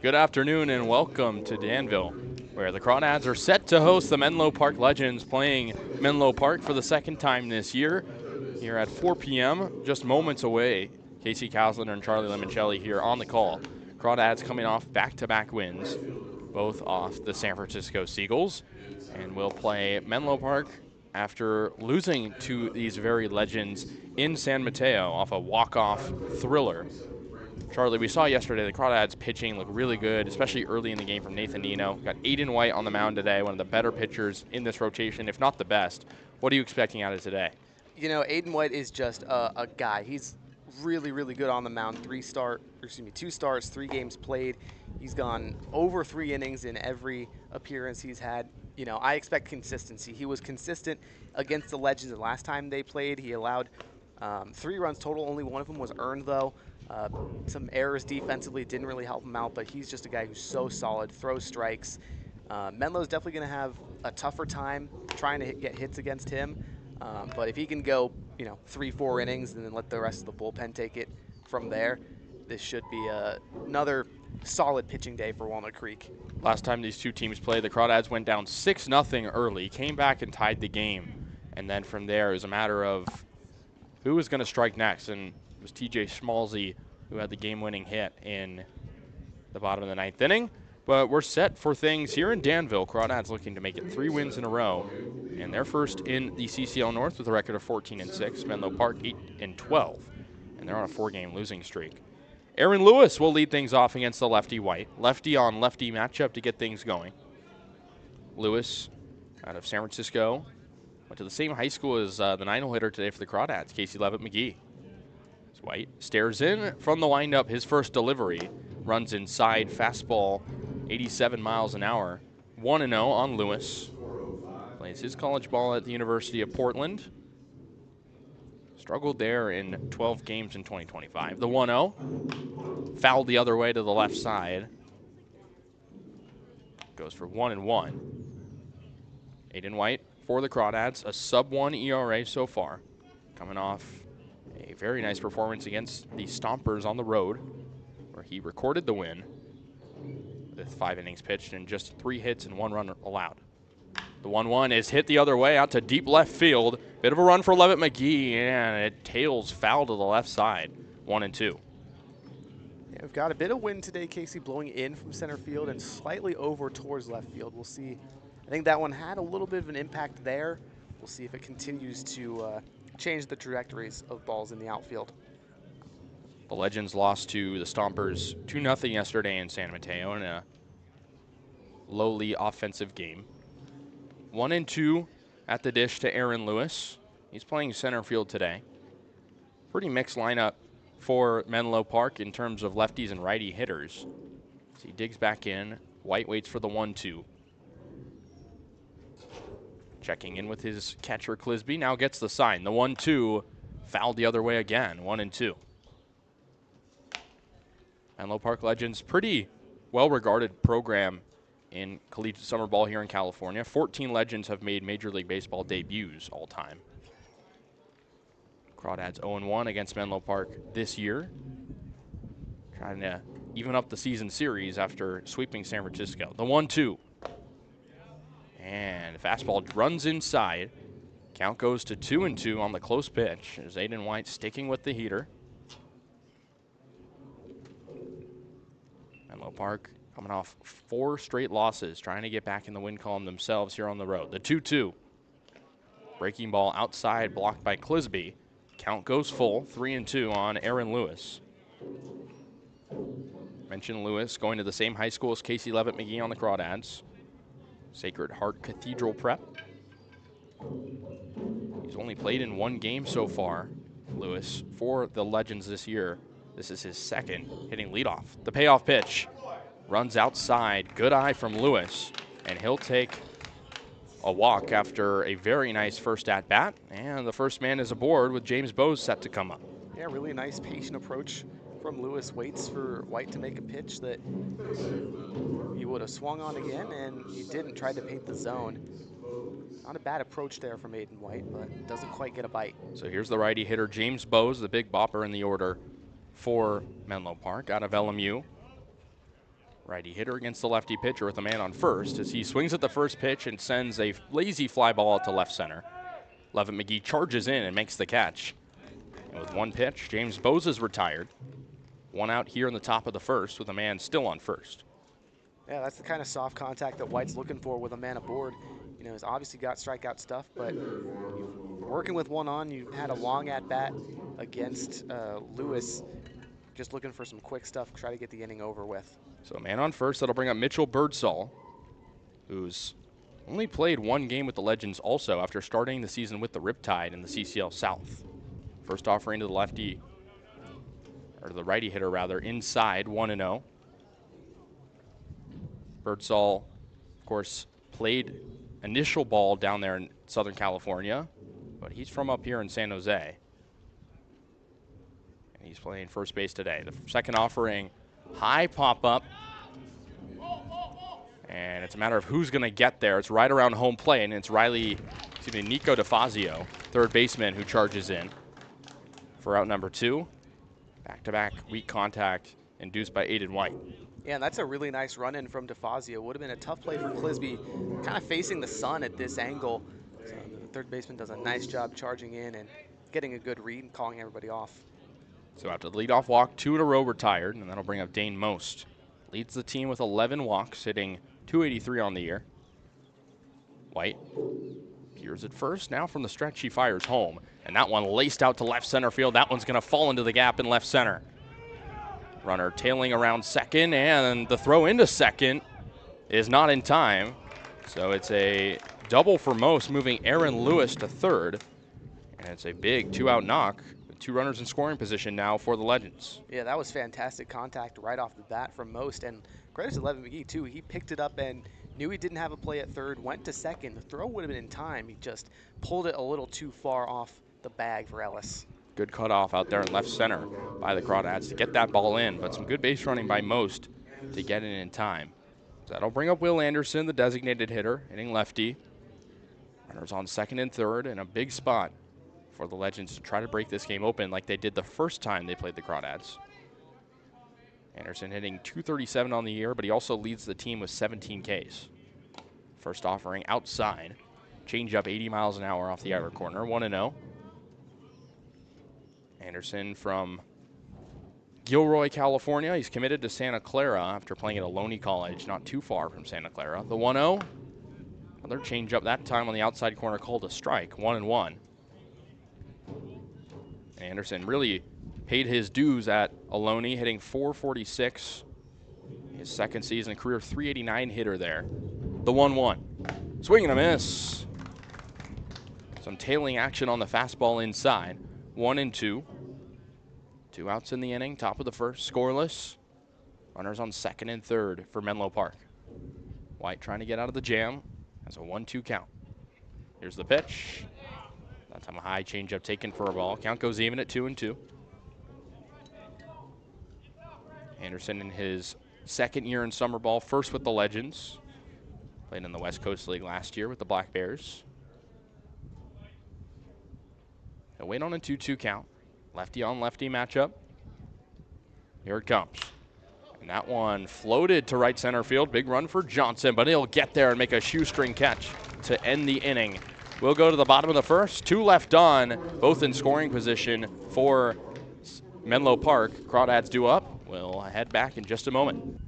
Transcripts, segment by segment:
Good afternoon and welcome to Danville, where the Crawdads are set to host the Menlo Park Legends, playing Menlo Park for the second time this year. Here at 4 p.m., just moments away. Kasey Kazliner and Charlie Limoncelli here on the call. Crawdads coming off back-to-back wins, both off the San Francisco Seagulls, and will play Menlo Park after losing to these very legends in San Mateo off a walk-off thriller. Charlie, we saw yesterday the Crawdads pitching look really good, especially early in the game from Nathan Nino. Got Aiden White on the mound today, one of the better pitchers in this rotation, if not the best. What are you expecting out of today? You know, Aiden White is just a guy. He's really, really good on the mound. 2 starts, 3 games played. He's gone over 3 innings in every appearance he's had. You know, I expect consistency. He was consistent against the Legends the last time they played. He allowed 3 runs total. Only one of them was earned, though. Some errors defensively didn't really help him out, but he's just a guy who's so solid, throws strikes. Menlo's definitely going to have a tougher time trying to get hits against him. But if he can go, 3-4 innings and then let the rest of the bullpen take it from there, this should be another solid pitching day for Walnut Creek. Last time these two teams played, the Crawdads went down 6-0 early, came back and tied the game. And then from there, it was a matter of who was going to strike next. And it was TJ Schmalzy who had the game-winning hit in the bottom of the 9th inning. But we're set for things here in Danville. Crawdads looking to make it 3 wins in a row, and they're first in the CCL North with a record of 14-6. Menlo Park 8-12, and they're on a 4-game losing streak. Aaron Lewis will lead things off against the lefty White. Lefty on lefty matchup to get things going. Lewis out of San Francisco went to the same high school as the 9-hole hitter today for the Crawdads, Casey Levitt McGee. White stares in from the windup. His first delivery runs inside, fastball 87 miles an hour. 1-0 on Lewis. Plays his college ball at the University of Portland. Struggled there in 12 games in 2025. The 1-0. Fouled the other way to the left side. Goes for 1-1. Aiden White for the Crawdads. A sub-1 ERA so far. Coming off a very nice performance against the Stompers on the road, where he recorded the win with 5 innings pitched and just 3 hits and 1 run allowed. The 1-1 is hit the other way out to deep left field. Bit of a run for Levitt McGee, and it tails foul to the left side. 1-2. Yeah, we've got a bit of wind today, Casey, blowing in from center field and slightly over towards left field. We'll see. I think that one had a little bit of an impact there. We'll see if it continues to change the trajectories of balls in the outfield. The Legends lost to the Stompers 2-0 yesterday in San Mateo in a lowly offensive game. 1-2 at the dish to Aaron Lewis. He's playing center field today. Pretty mixed lineup for Menlo Park in terms of lefties and righty hitters. So he digs back in. White waits for the 1-2. Checking in with his catcher, Clisby. Now gets the sign. The 1-2 fouled the other way again. 1-2. Menlo Park Legends, pretty well-regarded program in collegiate summer ball here in California. 14 Legends have made Major League Baseball debuts all time. Crawdads 0-1 against Menlo Park this year. Trying to even up the season series after sweeping San Francisco. The 1-2. And fastball runs inside. Count goes to 2-2 on the close pitch as Aiden White sticking with the heater. Menlo Park coming off 4 straight losses, trying to get back in the win column themselves here on the road. The 2-2. Breaking ball outside, blocked by Clisby. Count goes full, 3-2 on Aaron Lewis. Mentioned Lewis going to the same high school as Casey Levitt McGee on the Crawdads. Sacred Heart Cathedral Prep. He's only played in 1 game so far, Lewis, for the Legends this year. This is his second hitting leadoff. The payoff pitch runs outside. Good eye from Lewis, and he'll take a walk after a very nice first at-bat. And the first man is aboard with James Bowes set to come up. Yeah, really nice patient approach from Lewis. Waits for White to make a pitch that he would have swung on again, and he didn't. Tried to paint the zone. Not a bad approach there from Aiden White, but doesn't quite get a bite. So here's the righty hitter, James Bowes, the big bopper in the order for Menlo Park out of LMU. Righty hitter against the lefty pitcher with a man on first as he swings at the first pitch and sends a lazy fly ball out to left center. Levitt McGee charges in and makes the catch. And with one pitch, James Bose is retired. One out here in the top of the first with a man still on first. Yeah, that's the kind of soft contact that White's looking for with a man aboard. You know, he's obviously got strikeout stuff, but working with one on, you had a long at-bat against Lewis, just looking for some quick stuff, try to get the inning over with. So a man on first, that'll bring up Mitchell Birdsall, who's only played one game with the Legends also after starting the season with the Riptide in the CCL South. First offering to the lefty, or the righty hitter rather, inside 1-0. Birdsall, of course, played initial ball down there in Southern California, but he's from up here in San Jose. And he's playing first base today. The second offering, high pop up. And it's a matter of who's going to get there. It's right around home plate, and it's Nico DeFazio, third baseman, who charges in for out number 2. Back-to-back weak contact induced by Aiden White. Yeah, and that's a really nice run-in from DeFazio. Would have been a tough play for Clisby, kind of facing the sun at this angle. So the third baseman does a nice job charging in and getting a good read and calling everybody off. So after the leadoff walk, 2 in a row retired, and that'll bring up Dane Most. Leads the team with 11 walks, hitting .283 on the year. White peers at first. Now from the stretch, he fires home. And that one laced out to left center field. That one's going to fall into the gap in left center. Runner tailing around second, and the throw into second is not in time. So it's a double for Most, moving Aaron Lewis to third. And it's a big 2-out knock. 2 runners in scoring position now for the Legends. Yeah, that was fantastic contact right off the bat from Most. And credit to Levitt McGee, too. He picked it up and knew he didn't have a play at third, went to second. The throw would have been in time. He just pulled it a little too far off the bag for Ellis. Good cutoff out there in left center by the Crawdads to get that ball in, but some good base running by Most to get it in time. So that'll bring up Will Anderson, the designated hitter, hitting lefty. Runners on second and third, and a big spot for the Legends to try to break this game open like they did the first time they played the Crawdads. Anderson hitting .237 on the year, but he also leads the team with 17 Ks. First offering outside. Change up 80 miles an hour off the outer corner, 1-0. Anderson from Gilroy, California. He's committed to Santa Clara after playing at Ohlone College, not too far from Santa Clara. The 1-0. Another change up that time on the outside corner called a strike, 1-1. Anderson really paid his dues at Ohlone, hitting .446. His second season, career .389 hitter there. The 1-1. Swing and a miss. Some tailing action on the fastball inside. 1-2. 2 outs in the inning, top of the first, scoreless. Runners on second and third for Menlo Park. White trying to get out of the jam. Has a 1-2 count. Here's the pitch. That time a high changeup taken for a ball. Count goes even at 2-2. Anderson in his second year in summer ball, first with the Legends. Played in the West Coast League last year with the Black Bears. He'll wait on a 2-2 count. Lefty on lefty matchup. Here it comes. And that one floated to right center field. Big run for Johnson, but he'll get there and make a shoestring catch to end the inning. We'll go to the bottom of the first. 2 left on, both in scoring position for Menlo Park. Crawdads due up. We'll head back in just a moment.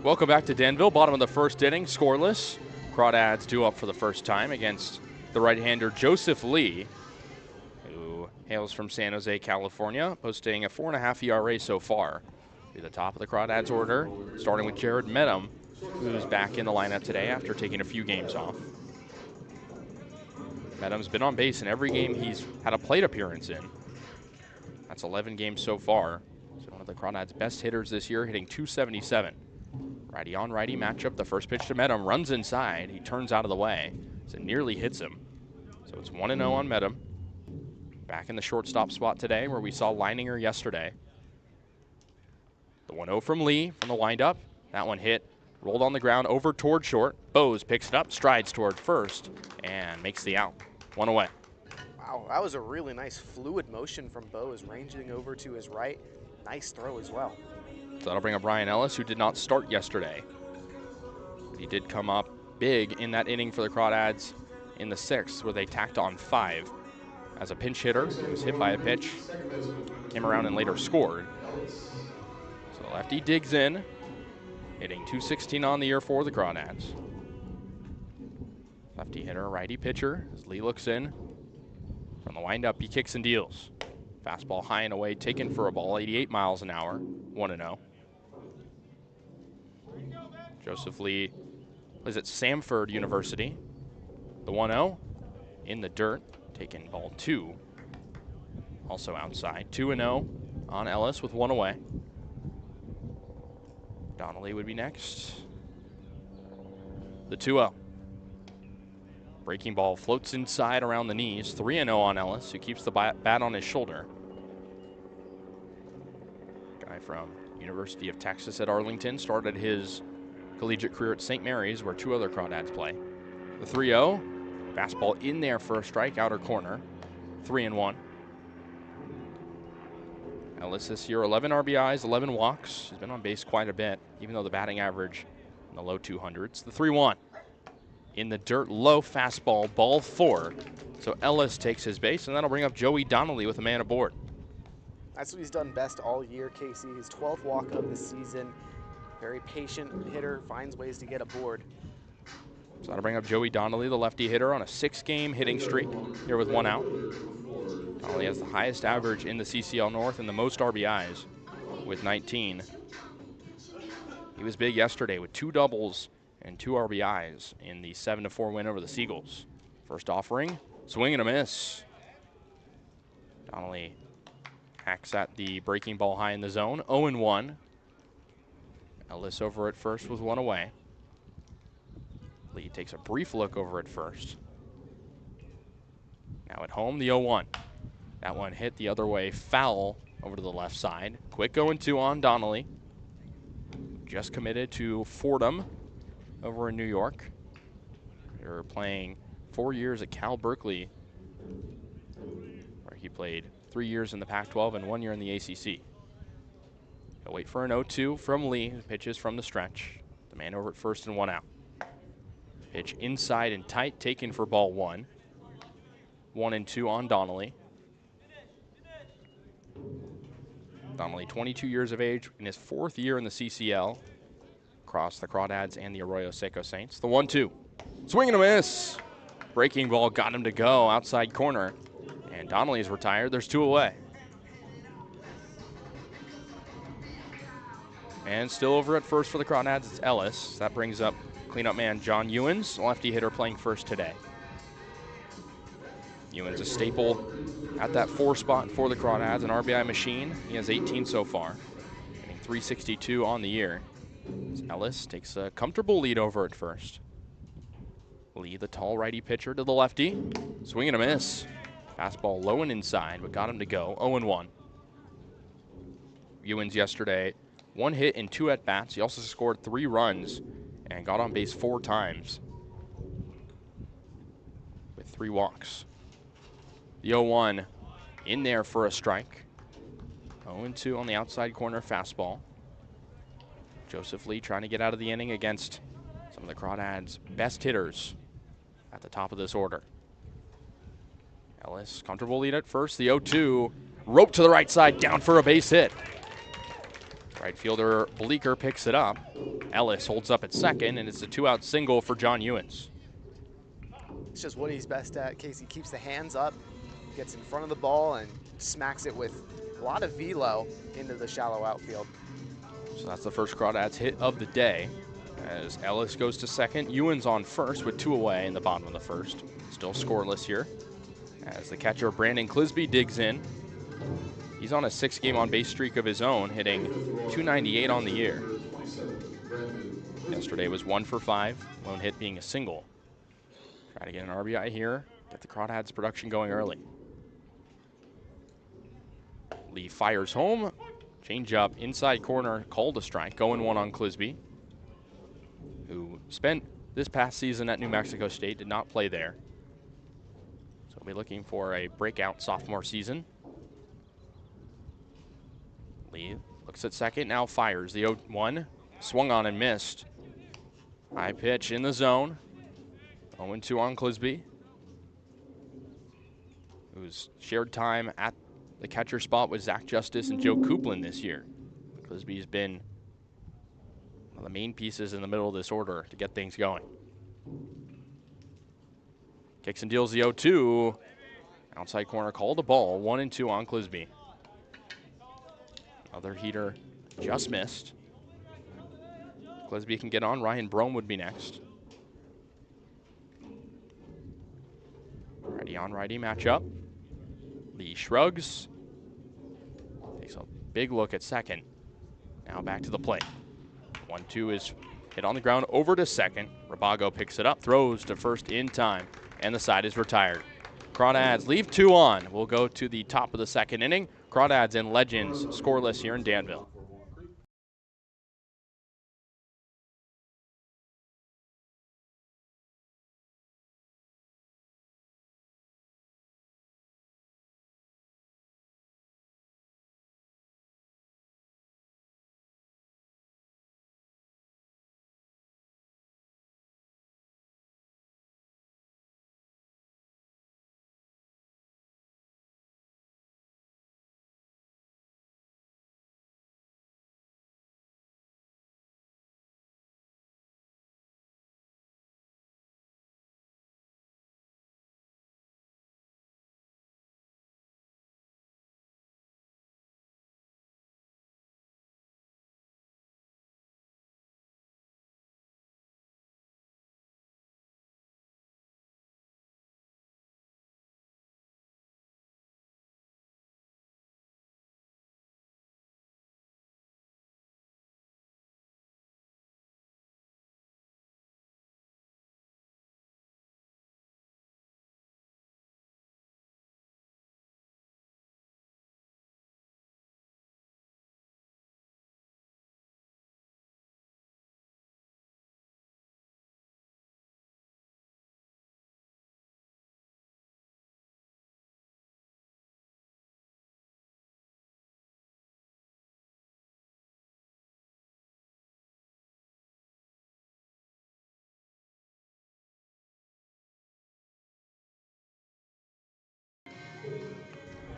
Welcome back to Danville. Bottom of the first inning, scoreless. Crawdads due up for the first time against the right-hander Joseph Lee, who hails from San Jose, California, posting a 4.5 ERA so far. Be the top of the Crawdads order, starting with Jared Medham, who's back in the lineup today after taking a few games off. Medham's been on base in every game he's had a plate appearance in. That's 11 games so far. So one of the Crawdads' best hitters this year, hitting .277. Righty on righty matchup. The first pitch to Medham, runs inside. He turns out of the way, so it nearly hits him. So it's 1-0 on Medham. Back in the shortstop spot today, where we saw Leininger yesterday. The 1-0 from Lee from the windup. That one hit, rolled on the ground over toward short. Bose picks it up, strides toward first, and makes the out. 1 away. Wow, that was a really nice fluid motion from Bose, ranging over to his right. Nice throw as well. So that'll bring up Brian Ellis, who did not start yesterday. He did come up big in that inning for the Crawdads in the 6th, where they tacked on 5. As a pinch hitter, he was hit by a pitch, came around and later scored. So the lefty digs in, hitting .216 on the year for the Crawdads. Lefty hitter, righty pitcher, as Lee looks in. From the windup, he kicks and deals. Fastball high and away, taken for a ball, 88 miles an hour, 1-0. Joseph Lee plays at Samford University. The 1-0 in the dirt, taking ball 2. Also outside, 2-0 on Ellis with 1 away. Donnelly would be next. The 2-0. Breaking ball floats inside around the knees. 3-0 on Ellis, who keeps the bat on his shoulder. Guy from University of Texas at Arlington started his collegiate career at St. Mary's, where 2 other Crawdads play. The 3-0, fastball in there for a strike, outer corner. 3-1. Ellis this year, 11 RBIs, 11 walks. He's been on base quite a bit, even though the batting average in the low 200s. The 3-1. In the dirt, low fastball, ball 4. So Ellis takes his base, and that'll bring up Joey Donnelly with a man aboard. That's what he's done best all year, Casey. His 12th walk of the season. Very patient hitter, finds ways to get aboard. So that'll bring up Joey Donnelly, the lefty hitter, on a 6-game hitting streak here with 1 out. Donnelly has the highest average in the CCL North and the most RBIs with 19. He was big yesterday with 2 doubles and 2 RBIs in the 7-4 win over the Seagulls. First offering, swing and a miss. Donnelly hacks at the breaking ball high in the zone, 0-1. Ellis over at first with 1 away. Lee takes a brief look over at first. Now at home, the 0-1. That one hit the other way, foul over to the left side. Quick 0-2 on Donnelly. Just committed to Fordham over in New York. They're playing 4 years at Cal Berkeley, where he played 3 years in the Pac-12 and 1 year in the ACC. He'll wait for an 0-2 from Lee, who pitches from the stretch. The man over at first and 1 out. Pitch inside and tight, taken for ball 1. 1-2 on Donnelly. Donnelly, 22 years of age, in his 4th year in the CCL, across the Crawdads and the Arroyo Seco Saints. The 1-2. Swing and a miss. Breaking ball got him to go outside corner. And Donnelly's retired. There's 2 away. And still over at first for the Crawdads, it's Ellis. That brings up cleanup man John Ewens, lefty hitter playing first today. Ewens a staple at that 4 spot for the Crawdads, an RBI machine. He has 18 so far, hitting .362 on the year. Ellis takes a comfortable lead over at first. Lee, the tall righty pitcher, to the lefty. Swing and a miss. Fastball low and inside, but got him to go. 0-1. Ewens yesterday, 1 hit and 2 at-bats. He also scored 3 runs and got on base 4 times with 3 walks. The 0-1 in there for a strike. 0-2 on the outside corner fastball. Joseph Lee trying to get out of the inning against some of the Crawdads' best hitters at the top of this order. Ellis, comfortable lead at first. The 0-2, rope to the right side, down for a base hit. Right fielder Bleeker picks it up. Ellis holds up at second, and it's a 2-out single for John Ewens. It's just what he's best at. Kasey keeps the hands up, gets in front of the ball, and smacks it with a lot of velo into the shallow outfield. So that's the first Crawdads hit of the day. As Ellis goes to second, Ewens on first with 2 away in the bottom of the first. Still scoreless here. As the catcher Brandon Clisby digs in. He's on a 6-game on-base streak of his own, hitting .298 on the year. Yesterday was 1 for 5, lone hit being a single. Try to get an RBI here, get the Crawdads production going early. Lee fires home. Change up, inside corner, called a strike. 0-1 on Clisby, who spent this past season at New Mexico State, did not play there. So we'll be looking for a breakout sophomore season. Lee looks at second, now fires. The 0-1, swung on and missed. High pitch in the zone. 0-2 on Clisby, who's shared time at the catcher spot with Zach Justice and Joe Coupland this year. Clisby's been one of the main pieces in the middle of this order to get things going. Kicks and deals the 0-2. Outside corner called a ball. 1-2 on Clisby. Another heater just missed. Clisby can get on. Ryan Brome would be next. Righty on righty matchup. Lee shrugs. Takes a big look at second. Now back to the plate. 1-2 is hit on the ground over to second. Rabago picks it up, throws to first in time, and the side is retired. Crawdads leave 2 on. We'll go to the top of the second inning. Crawdads and Legends scoreless here in Danville.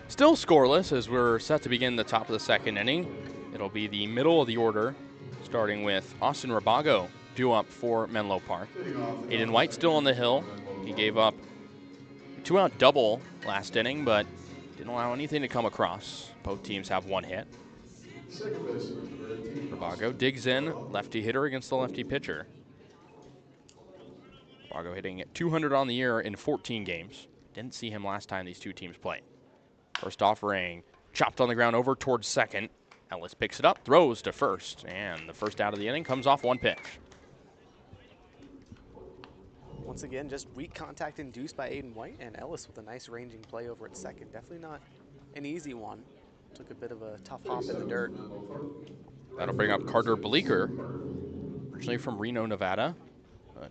Still scoreless as we're set to begin the top of the second inning. It'll be the middle of the order, starting with Austin Rabago due up for Menlo Park. Aiden White still on the hill. He gave up a 2-out double last inning, but didn't allow anything to come across. Both teams have 1 hit. Rabago digs in, lefty hitter against the lefty pitcher. Rabago hitting at 200 on the year in 14 games. Didn't see him last time these two teams played. First offering, chopped on the ground over towards second. Ellis picks it up, throws to first, and the first out of the inning comes off 1 pitch. Once again, just weak contact induced by Aiden White, and Ellis with a nice ranging play over at second. Definitely not an easy one. Took a bit of a tough hop in the dirt. That'll bring up Carter Bleeker, originally from Reno, Nevada.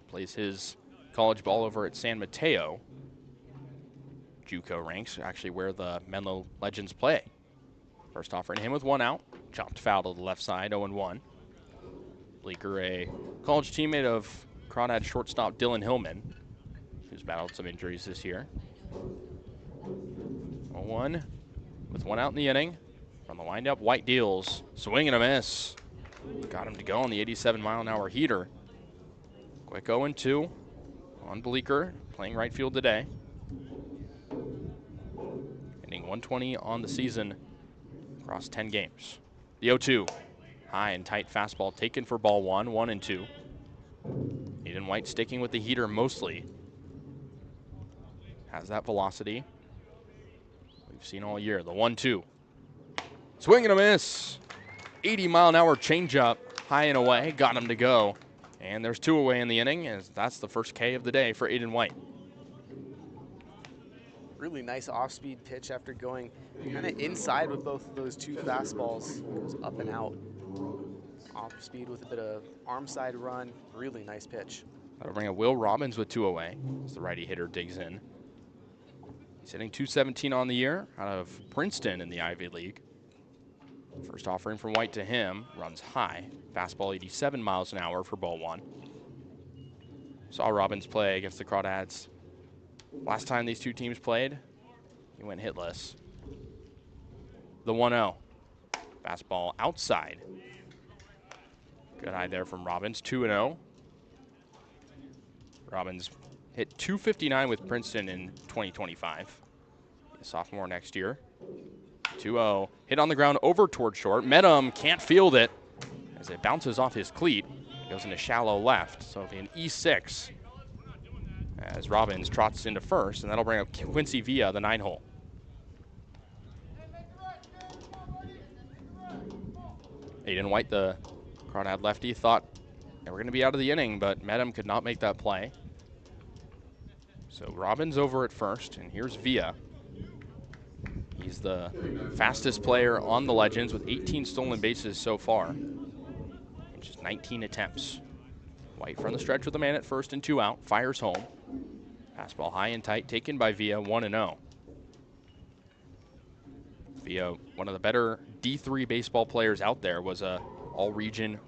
Plays his college ball over at San Mateo. JUCO ranks, actually where the Menlo Legends play. First offering him with 1 out. Chopped foul to the left side, 0-1. Bleeker, a college teammate of Crawdad shortstop Dylan Hillman, who's battled some injuries this year. 0-1 with 1 out in the inning. From the windup, White deals. Swing and a miss. Got him to go on the 87-mile-an-hour heater. Quick 0-2 on Bleecker, playing right field today. Hitting 120 on the season across 10 games. The 0-2, high and tight fastball taken for ball 1, 1-2. Aiden White sticking with the heater mostly. Has that velocity we've seen all year. The 1-2. Swing and a miss. 80-mile-an-hour changeup, high and away, got him to go. And there's 2 away in the inning, as that's the first K of the day for Aiden White. Really nice off-speed pitch after going kind of inside with both of those 2 fastballs. Goes up and out. Off-speed with a bit of arm side run. Really nice pitch. That'll bring a Will Robbins with 2 away as the righty hitter digs in. He's hitting .217 on the year out of Princeton in the Ivy League. First offering from White to him, runs high. Fastball 87 miles an hour for ball 1. Saw Robbins play against the Crawdads. Last time these 2 teams played, he went hitless. The 1-0. Fastball outside. Good eye there from Robbins, 2-0. Robbins hit .259 with Princeton in 2025. A sophomore next year. 2-0. Hit on the ground over toward short. Met him, can't field it as it bounces off his cleat. Goes into shallow left, so it'll be an E6 as Robbins trots into first, and that'll bring up Quincy Villa, the 9-hole. Aiden White, the Crawdad lefty, thought they were going to be out of the inning, but Medham could not make that play. So Robbins over at first, and here's Villa. He's the fastest player on the Legends with 18 stolen bases so far in just 19 attempts. White from the stretch with a man at first and 2 out, fires home. Fastball high and tight, taken by Villa, 1-0. Villa, one of the better D3 baseball players out there, was a all-region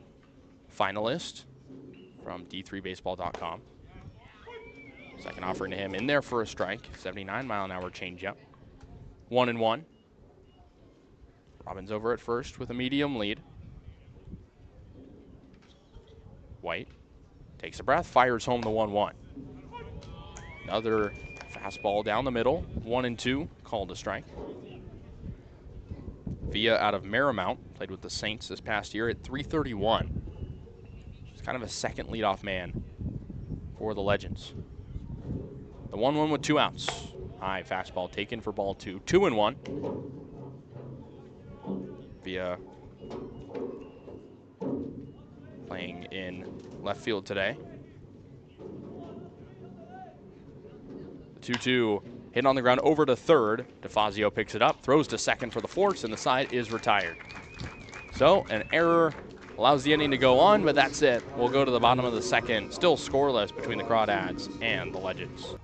finalist from d3baseball.com. Second offering to him in there for a strike, 79-mile-an-hour changeup. 1-1. Robbins over at first with a medium lead. White takes a breath, fires home the 1-1. Another fastball down the middle, 1-2, called a strike. Villa out of Marymount, played with the Saints this past year at .331. He's kind of a second leadoff man for the Legends. The 1-1 with 2 outs. High fastball taken for ball 2. 2-1. Villa playing in left field today. The 2-2 hit on the ground over to third. DeFazio picks it up, throws to second for the force, and the side is retired. So an error allows the inning to go on, but that's it. We'll go to the bottom of the second. Still scoreless between the Crawdads and the Legends.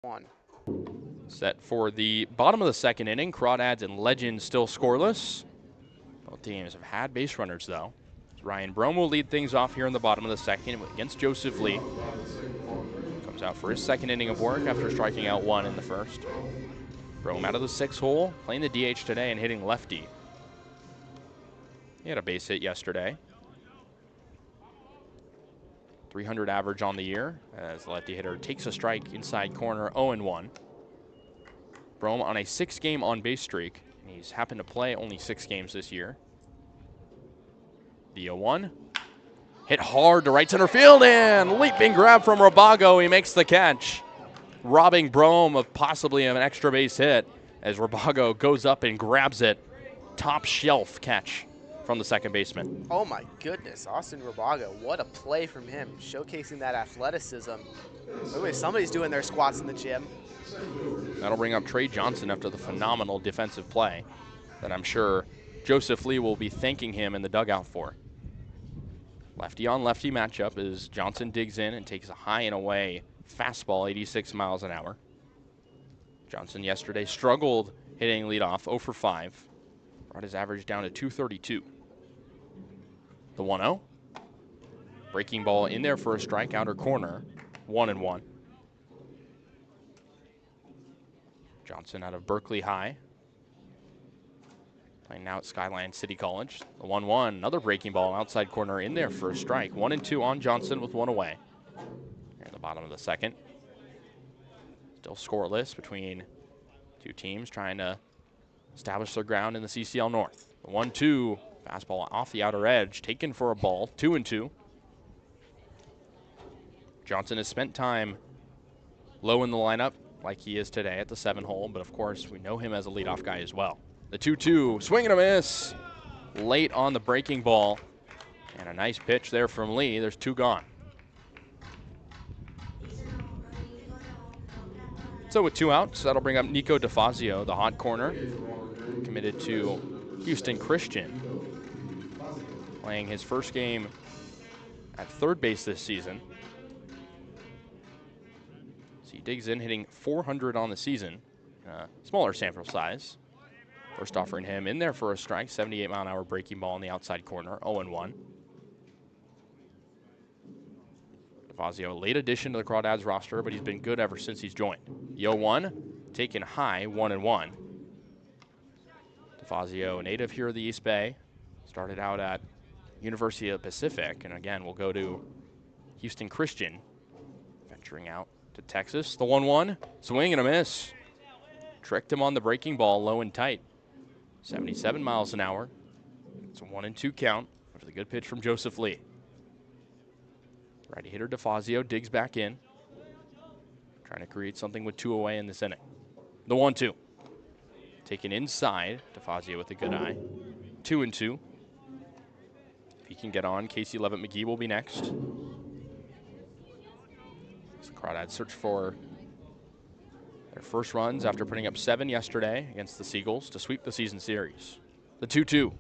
1. Set for the bottom of the second inning. Crawdads and Legends still scoreless. Both teams have had base runners, though. Ryan Brome will lead things off here in the bottom of the second against Joseph Lee. Comes out for his second inning of work after striking out 1 in the first. Brome out of the 6th hole, playing the DH today and hitting lefty. He had a base hit yesterday. 300 average on the year as the lefty hitter takes a strike inside corner, 0-1. Brome on a 6-game on-base streak. He's happened to play only 6 games this year. The 0-1. Hit hard to right center field, and leaping grab from Rabago. He makes the catch, robbing Brome of possibly an extra base hit as Rabago goes up and grabs it. Top shelf catch from the second baseman. Oh my goodness, Austin Rabago, what a play from him, showcasing that athleticism. Look at somebody's doing their squats in the gym. That'll bring up Trey Johnson after the phenomenal defensive play that I'm sure Joseph Lee will be thanking him in the dugout for. Lefty on lefty matchup as Johnson digs in and takes a high and away fastball, 86 miles an hour. Johnson yesterday struggled hitting leadoff, 0 for 5. Brought his average down to 232. The 1-0. Breaking ball in there for a strike, outer corner, 1-1. Johnson out of Berkeley High. Playing now at Skyline City College. The 1-1, another breaking ball outside corner in there for a strike. 1-2 on Johnson with 1 away. Here in the bottom of the second. Still scoreless between two teams trying to establish their ground in the CCL North. The 1-2, fastball off the outer edge, taken for a ball, 2-2. Johnson has spent time low in the lineup like he is today at the 7 hole, but of course we know him as a leadoff guy as well. The 2-2, swing and a miss. Late on the breaking ball. And a nice pitch there from Lee. There's 2 gone. So with 2 outs, that'll bring up Nico DeFazio, the hot corner, committed to Houston Christian. Playing his first game at third base this season. So he digs in, hitting 400 on the season. Smaller sample size. First offering him in there for a strike, 78-mile-an-hour breaking ball in the outside corner, 0-1. DeFazio, late addition to the Crawdads roster, but he's been good ever since he's joined. The 0-1, taken high, 1-1. DeFazio, a native here of the East Bay, started out at University of the Pacific, and again, we'll go to Houston Christian, venturing out to Texas. The 1-1, swing and a miss. Tricked him on the breaking ball, low and tight. 77 miles an hour. It's a 1-2 count after the good pitch from Joseph Lee. Righty hitter DeFazio digs back in, trying to create something with 2 away in this inning. The 1-2. Taken inside, DeFazio with a good eye. 2-2. If he can get on, Casey Levitt-McGee will be next. So Crawdads search for their first runs after putting up 7 yesterday against the Seagulls to sweep the season series. The 2-2.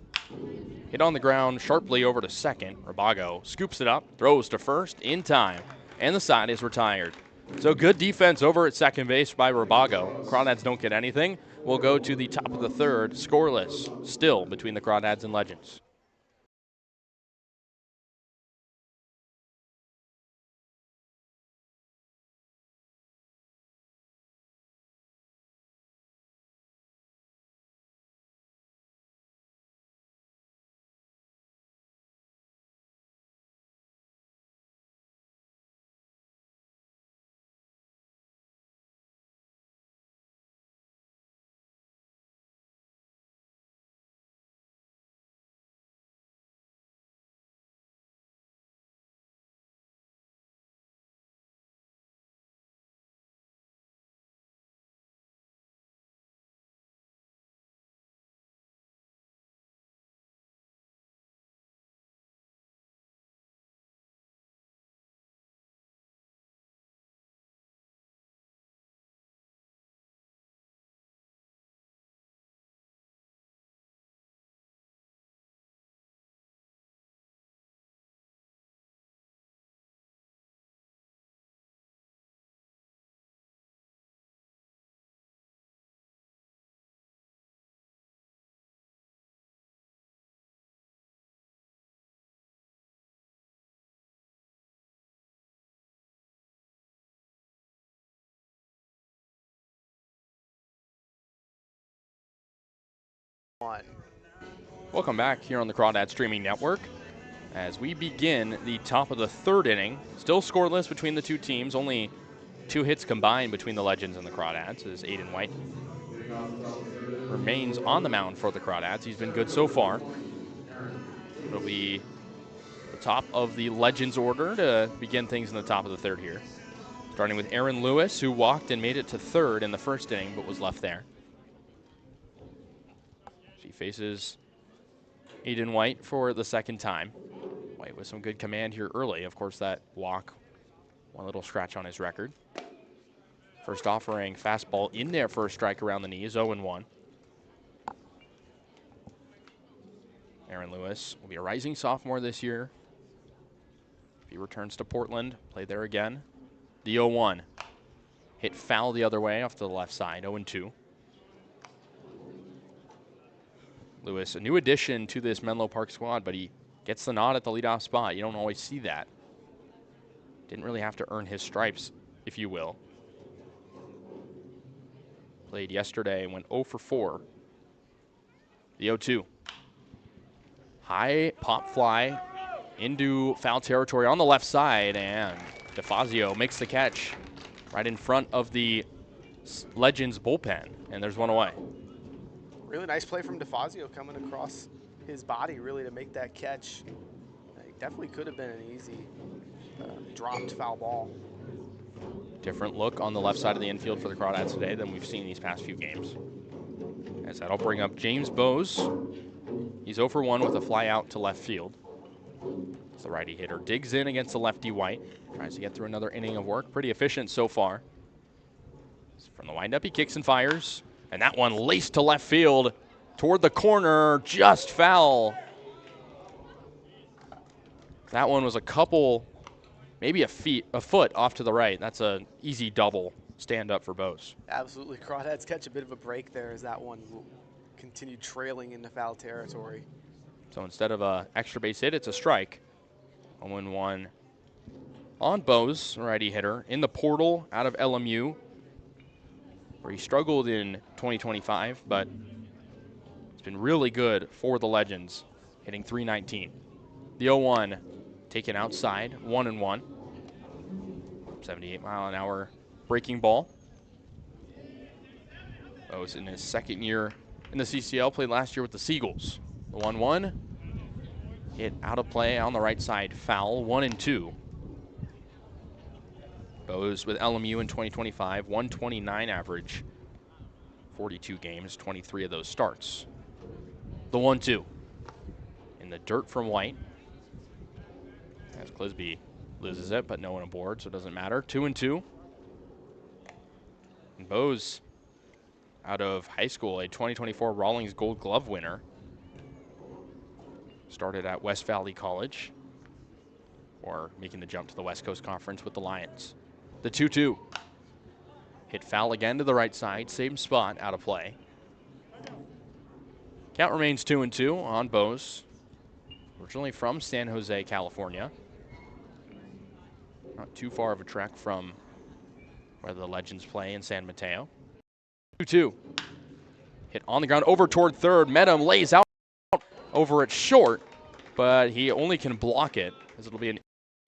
Hit on the ground sharply over to second. Rabago scoops it up, throws to first in time, and the side is retired. So good defense over at second base by Rabago. Crawdads don't get anything. We'll go to the top of the third, scoreless, still between the Crawdads and Legends. 1. Welcome back here on the Crawdad Streaming Network as we begin the top of the third inning. Still scoreless between the two teams. Only 2 hits combined between the Legends and the Crawdads as Aiden White remains on the mound for the Crawdads. He's been good so far. It'll be the top of the Legends order to begin things in the top of the third here. Starting with Aaron Lewis, who walked and made it to third in the first inning but was left there. She faces Aiden White for the second time. White with some good command here early. Of course, that walk, one little scratch on his record. First offering, fastball in there for a strike around the knees, 0-1. Aaron Lewis will be a rising sophomore this year. He returns to Portland, play there again. The 0-1. Hit foul the other way off to the left side, 0-2. Lewis, a new addition to this Menlo Park squad, but he gets the nod at the leadoff spot. You don't always see that. Didn't really have to earn his stripes, if you will. Played yesterday and went 0 for 4. The 0-2. High pop fly into foul territory on the left side, and DeFazio makes the catch right in front of the Legends bullpen, and there's one away. Really nice play from DeFazio coming across his body really to make that catch. It definitely could have been an easy dropped foul ball. Different look on the left side of the infield for the Crawdads today than we've seen these past few games. As that'll bring up James Bose. He's 0 for 1 with a fly out to left field. As the righty hitter digs in against the lefty White. Tries to get through another inning of work. Pretty efficient so far. From the windup, he kicks and fires. And that one laced to left field toward the corner, just foul. That one was a couple, maybe a foot off to the right. That's an easy double stand up for Bose. Absolutely. Crawdads catch a bit of a break there as that one continued trailing into foul territory. So instead of an extra base hit, it's a strike. 0-1 on Bose, righty hitter, in the portal out of LMU, where he struggled in 2025, but it's been really good for the Legends, hitting .319. The 0-1 taken outside, 1-1. 78-mile-an-hour breaking ball. Bose in his second year in the CCL, played last year with the Seagulls. The 1-1 hit out of play on the right side, foul, 1-2. Bose with LMU in 2025, 129 average, 42 games, 23 of those starts. The 1-2 in the dirt from White. As Clisby loses it, but no one aboard, so it doesn't matter. 2-2. And Bose, out of high school, a 2024 Rawlings Gold Glove winner. Started at West Valley College, or making the jump to the West Coast Conference with the Lions. The 2-2. Hit foul again to the right side, same spot, out of play. Count remains 2-2 on Bose. Originally from San Jose, California. Not too far of a trek from where the Legends play in San Mateo. 2-2. Hit on the ground over toward third. Medham lays out over it short, but he only can block it as it'll be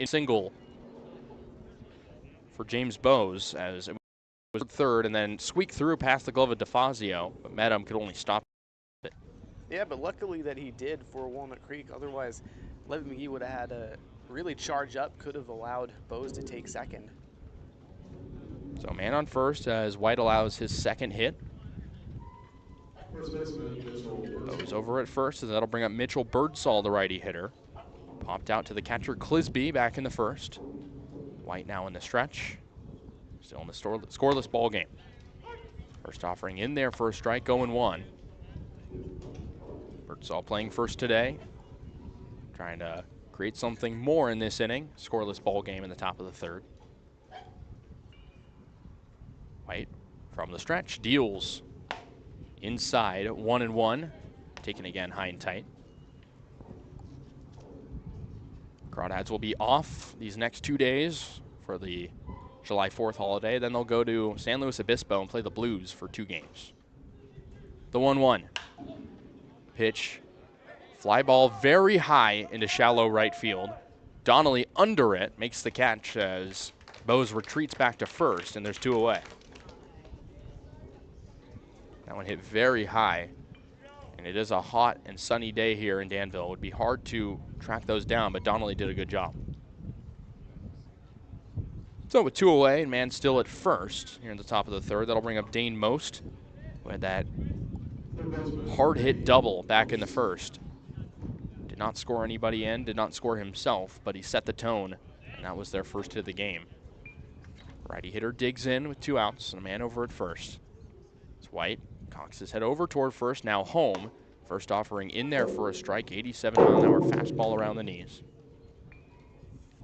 a single for James Bose as it was third and then squeaked through past the glove of DeFazio, but Medham could only stop it. Yeah, but luckily that he did for Walnut Creek. Otherwise, Levy McGee would have had to really charge up, could have allowed Bose to take second. So man on first as White allows his second hit. Bose over at first, and that'll bring up Mitchell Birdsall, the righty hitter. Popped out to the catcher Clisby back in the first. White now in the stretch. Still in the scoreless ball game. First offering in there for a strike, 0-1. Birdsall playing first today. Trying to create something more in this inning. Scoreless ball game in the top of the third. White from the stretch deals inside, 1-1. Taken again high and tight. Crawdads will be off these next 2 days for the July 4th holiday. Then they'll go to San Luis Obispo and play the Blues for 2 games. The 1-1. Pitch, fly ball very high into shallow right field. Donnelly under it makes the catch as Bose retreats back to first, and there's 2 away. That one hit very high, and it is a hot and sunny day here in Danville. It would be hard to track those down, but Donnelly did a good job. So with 2 away and man still at first here in the top of the third, that'll bring up Dane Most, who had that hard hit double back in the first. Did not score anybody in, did not score himself, but he set the tone, and that was their first hit of the game. Righty hitter digs in with 2 outs and a man over at first. It's White, cocks his head over toward first, now home. First offering in there for a strike, 87-mile-an-hour fastball around the knees.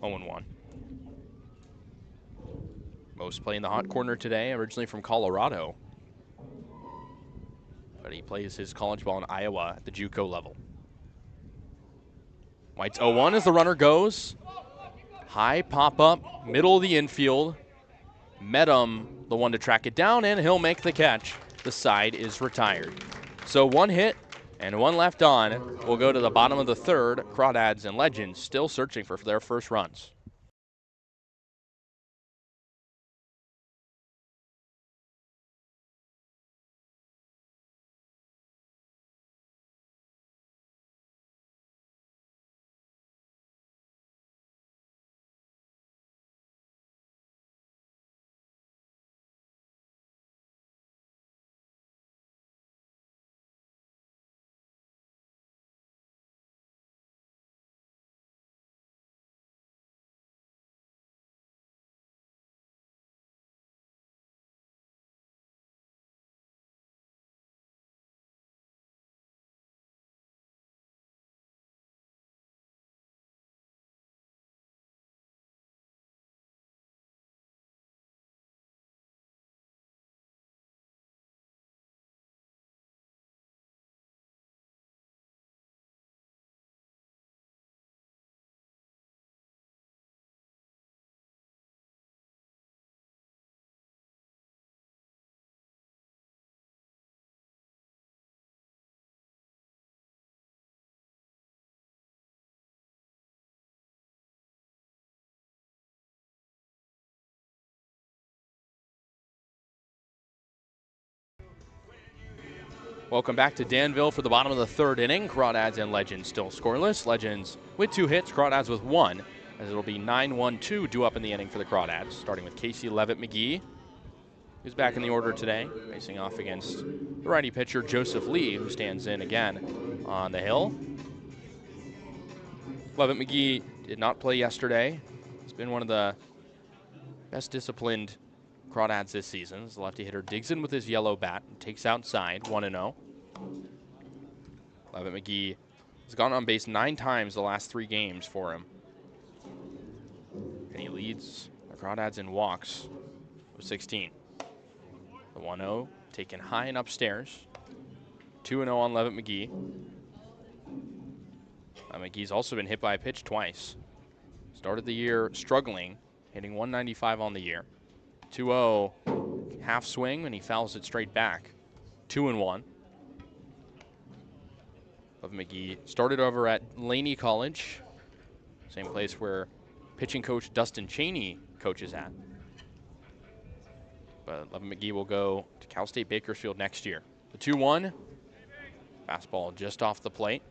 0-1. Most playing the hot corner today, originally from Colorado. But he plays his college ball in Iowa at the JUCO level. White's 0-1 as the runner goes. High pop-up, middle of the infield. Medham, the one to track it down, and he'll make the catch. The side is retired. So 1 hit and 1 left on. We'll go to the bottom of the third. Crawdads and Legends still searching for their first runs. Welcome back to Danville for the bottom of the third inning. Crawdads and Legends still scoreless. Legends with 2 hits, Crawdads with 1, as it'll be 9-1-2 due up in the inning for the Crawdads, starting with Casey Levitt-McGee, who's back in the order today, facing off against the righty pitcher Joseph Lee, who stands in again on the hill. Levitt-McGee did not play yesterday. He's been one of the best disciplined Crawdads this season. The lefty hitter digs in with his yellow bat and takes outside, 1-0. Levitt-McGee has gone on base 9 times the last 3 games for him. And he leads the Crawdads in walks with 16. The 1-0 taken high and upstairs. 2-0 on Levitt-McGee. McGee's also been hit by a pitch twice. Started the year struggling, hitting 195 on the year. 2-0, half swing, and he fouls it straight back. 2-1. Levitt-McGee started over at Laney College, same place where pitching coach Dustin Cheney coaches at. But Levitt-McGee will go to Cal State Bakersfield next year. The 2-1, fastball just off the plate.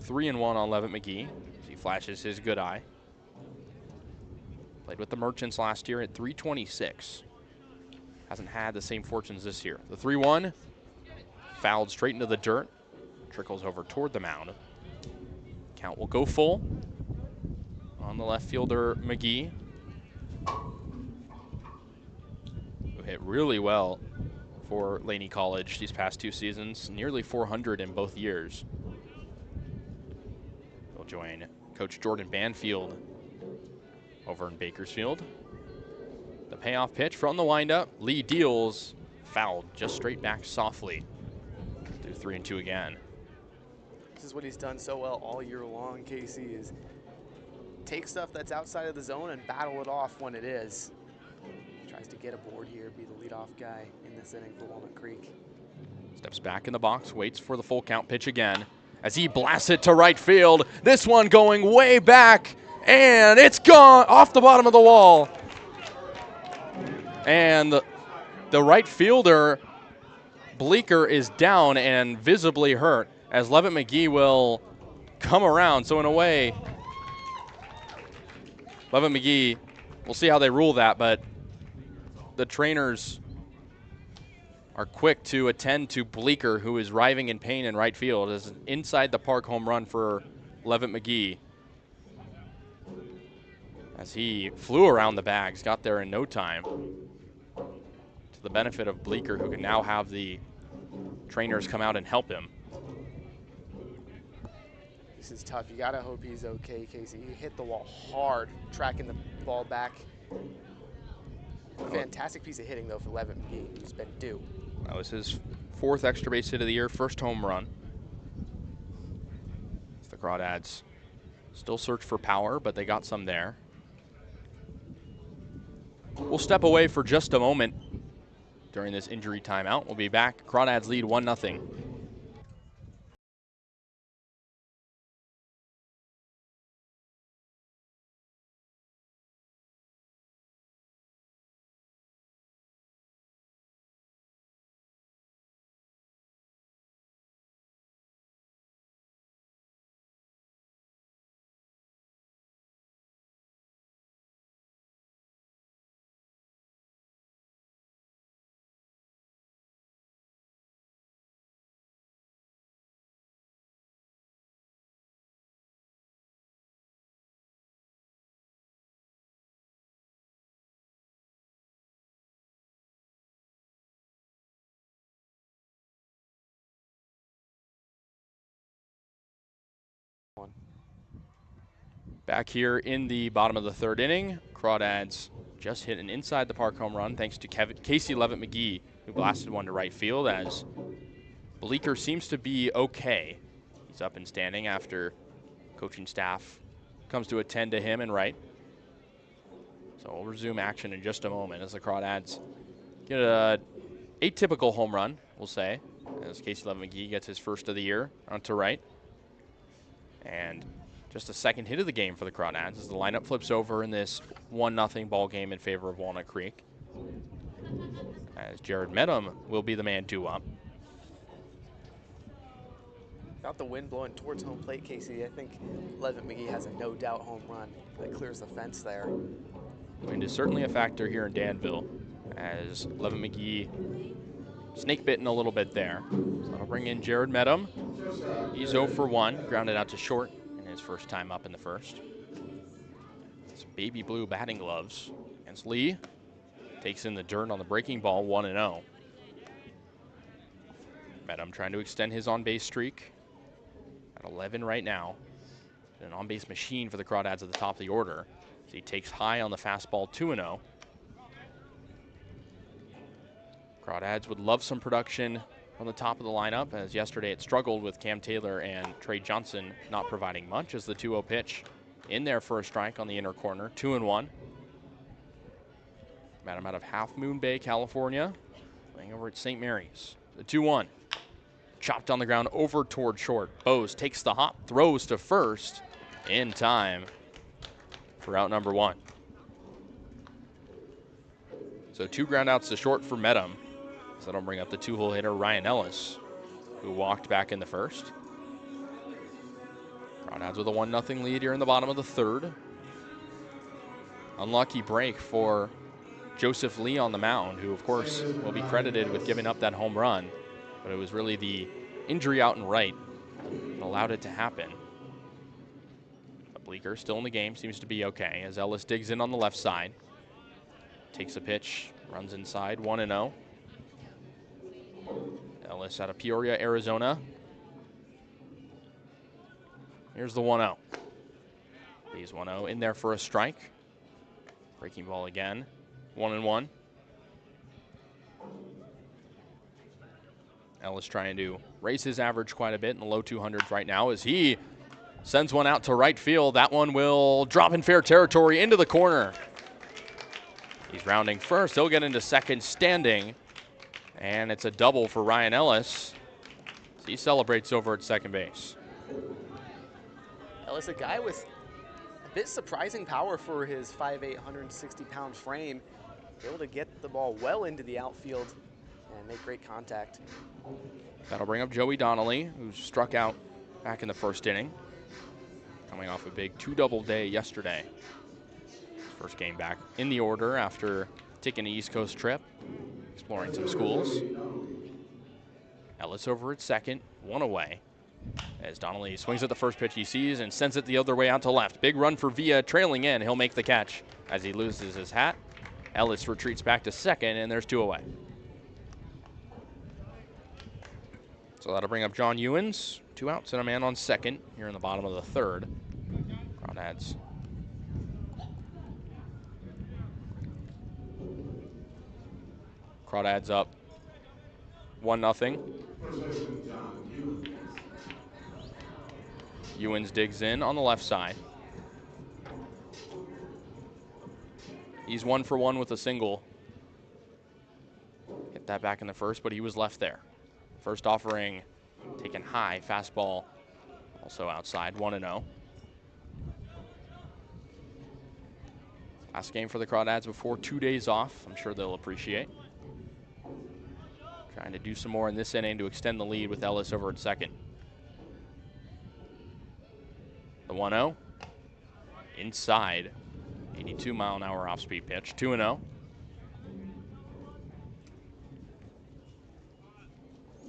3-1 on Levitt-McGee as he flashes his good eye. Played with the Merchants last year at 326. Hasn't had the same fortunes this year. The 3-1, fouled straight into the dirt. Trickles over toward the mound. Count will go full on the left fielder, McGee, who hit really well for Laney College these past 2 seasons, nearly 400 in both years. He'll join Coach Jordan Banfield over in Bakersfield. The payoff pitch from the windup. Lee deals, fouled just straight back softly. Do 3-2 again. This is what he's done so well all year long, Casey, is take stuff that's outside of the zone and battle it off when it is. Tries to get aboard here, be the leadoff guy in this inning for Walnut Creek. Steps back in the box, waits for the full count pitch again as he blasts it to right field. This one going way back, and it's gone off the bottom of the wall. And the right fielder, Bleeker, is down and visibly hurt as Levitt McGee will come around. So in a way, Levitt McGee, we'll see how they rule that, but the trainers are quick to attend to Bleeker, who is writhing in pain in right field. As an inside the park home run for Levitt McGee, as he flew around the bags, got there in no time, to the benefit of Bleeker, who can now have the trainers come out and help him. This is tough. You gotta hope he's okay, Casey. He hit the wall hard, tracking the ball back. Fantastic piece of hitting, though, for Levitt McGee, who's been due. That was his 4th extra base hit of the year, 1st home run. The Crawdads still search for power, but they got some there. We'll step away for just a moment during this injury timeout. We'll be back. Crawdads lead 1-0. Back here in the bottom of the 3rd inning, Crawdads just hit an inside the park home run thanks to Casey Levitt McGee, who blasted one to right field as Bleeker seems to be okay. He's up and standing after coaching staff comes to attend to him and right. So we'll resume action in just a moment as the Crawdads get a atypical home run, we'll say, as Casey Levitt McGee gets his 1st of the year onto right. And just a 2nd hit of the game for the Crawdads as the lineup flips over in this 1-0 ball game in favor of Walnut Creek. As Jared Medham will be the man due up. Without the wind blowing towards home plate, Casey, I think Levitt McGee has a no-doubt home run that clears the fence there. Wind is certainly a factor here in Danville as Levitt McGee snake bitten a little bit there. So that'll bring in Jared Medham. He's 0 for 1, grounded out to short in his 1st time up in the 1st. It's baby blue batting gloves against Lee. Takes in the dirt on the breaking ball, 1-0. Medham trying to extend his on-base streak at 11 right now. An on-base machine for the Crawdads at the top of the order. So he takes high on the fastball, 2-0. Crawdads would love some production on the top of the lineup, as yesterday it struggled with Cam Taylor and Trey Johnson not providing much, as the 2-0 pitch in there for a strike on the inner corner, 2-1. Madam out of Half Moon Bay, California, playing over at St. Mary's. The 2-1. Chopped on the ground over toward short. Bose takes the hop, throws to first in time for out number 1. So 2 groundouts to short for Medham. So that'll bring up the 2-hole hitter Ryan Ellis, who walked back in the 1st. Crawdads with a 1-0 lead here in the bottom of the 3rd. Unlucky break for Joseph Lee on the mound, who of course will be credited with giving up that home run, but it was really the injury out and right that allowed it to happen. But Bleeker still in the game, seems to be okay as Ellis digs in on the left side. Takes a pitch, runs inside, 1-0. Ellis out of Peoria, Arizona. Here's the 1-0. He's 1-0 in there for a strike. Breaking ball again, 1-1. Ellis trying to raise his average quite a bit in the low 200s right now as he sends one out to right field. That one will drop in fair territory into the corner. He's rounding first. He'll get into second standing And it's a double for Ryan Ellis. He celebrates over at second base. Ellis, a guy with a bit surprising power for his 5'8", 160-pound frame, able to get the ball well into the outfield and make great contact. That'll bring up Joey Donnelly, who struck out back in the first inning, coming off a big two-double day yesterday. His first game back in the order after taking an East Coast trip, exploring some schools. Ellis over at second, one away, as Donnelly swings at the first pitch he sees and sends it the other way out to left. Big run for Villa, trailing in. He'll make the catch as he loses his hat. Ellis retreats back to second, and there's two away. So that'll bring up John Ewens. 2 outs and a man on second here in the bottom of the third. Crawdads. Crawdads up 1-0. Ewens digs in on the left side. He's 1 for 1 with a single. Hit that back in the first, but he was left there. First offering taken high, fastball also outside, 1-0. Last game for the Crawdads before 2 days off. I'm sure they'll appreciate. Trying to do some more in this inning to extend the lead with Ellis over at second. The 1-0. Inside. 82-mile-an-hour off-speed pitch. 2-0.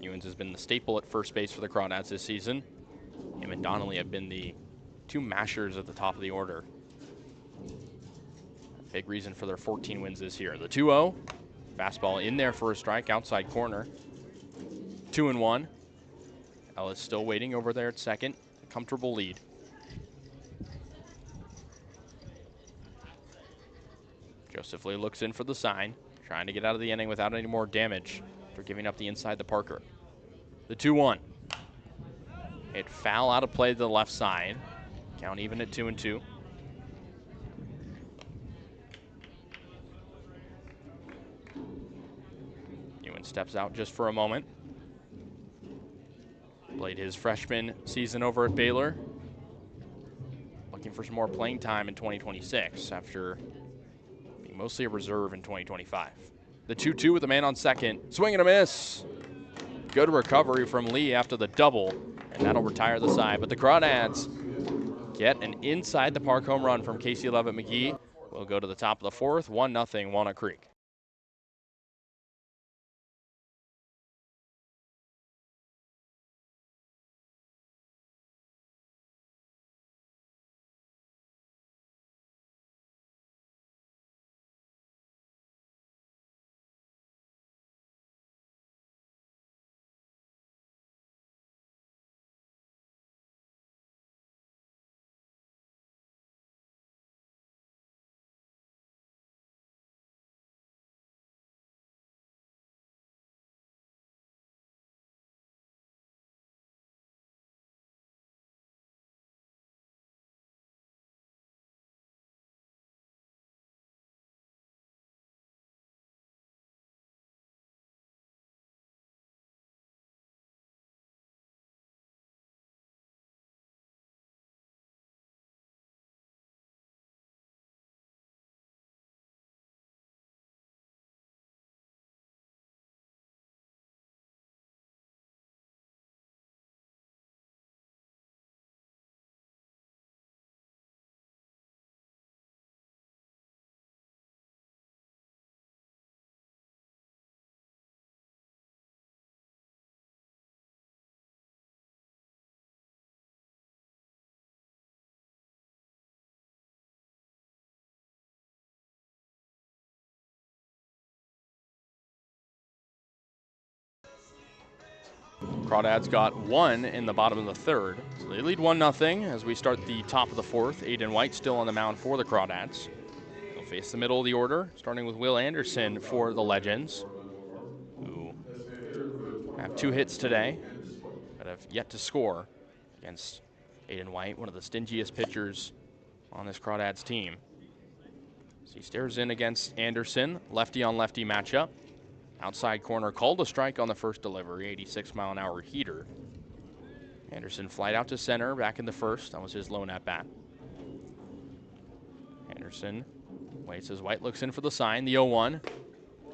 Ewens has been the staple at first base for the Crawdads this season. Him and Donnelly have been the 2 mashers at the top of the order. Big reason for their 14 wins this year. The 2-0. Fastball in there for a strike, outside corner. 2-1. Ellis still waiting over there at second. A comfortable lead. Joseph Lee looks in for the sign, trying to get out of the inning without any more damage after giving up the inside to Parker. The 2-1. Hit foul out of play to the left side. Count even at 2-2. Ewens steps out just for a moment. Played his freshman season over at Baylor. Looking for some more playing time in 2026 after being mostly a reserve in 2025. The 2-2 with a man on second. Swing and a miss. Good recovery from Lee after the double, and that'll retire the side. But the Crawdads get an inside the park home run from Casey Levitt McGee. We'll go to the top of the fourth, 1-0 Walnut Creek. Crawdads got 1 in the bottom of the third. So they lead 1-0 as we start the top of the fourth. Aiden White still on the mound for the Crawdads. They'll face the middle of the order, starting with Will Anderson for the Legends, who have 2 hits today, but have yet to score against Aiden White, one of the stingiest pitchers on this Crawdads team. So he stares in against Anderson, lefty on lefty matchup. Outside corner called a strike on the first delivery, 86-mile-an-hour heater. Anderson flied out to center back in the first. That was his lone at-bat. Anderson waits as White looks in for the sign. The 0-1.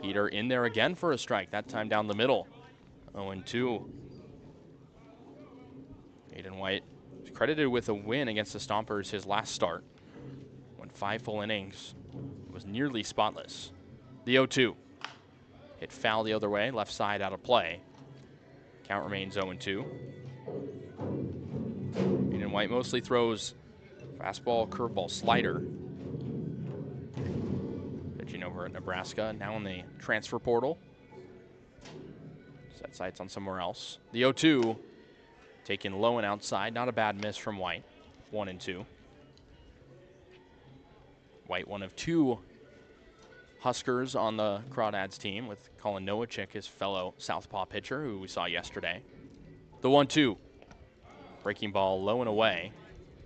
Heater in there again for a strike, that time down the middle. 0-2. Aiden White is credited with a win against the Stompers his last start. Went 5 full innings. Was nearly spotless. The 0-2. Hit foul the other way, left side out of play. Count remains 0-2. Aiden White mostly throws fastball, curveball, slider. Pitching over at Nebraska, now in the transfer portal. Set sights on somewhere else. The 0-2, taken low and outside. Not a bad miss from White. 1-2. White, one of 2 Huskers on the Crawdads team, with Colin Nowacek, his fellow southpaw pitcher, who we saw yesterday. The 1-2. Breaking ball low and away.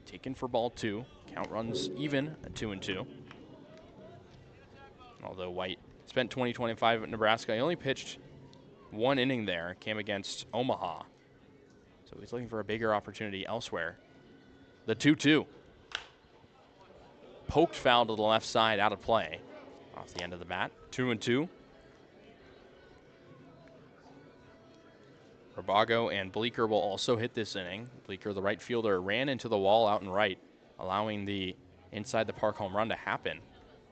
Taken for ball 2. Count runs even at 2-2. Although White spent 2025 at Nebraska, he only pitched 1 inning there. Came against Omaha. So he's looking for a bigger opportunity elsewhere. The 2-2. Poked foul to the left side, out of play. Off the end of the bat. 2-2. Rabago and Bleeker will also hit this inning. Bleeker, the right fielder, ran into the wall out and right, allowing the inside the park home run to happen.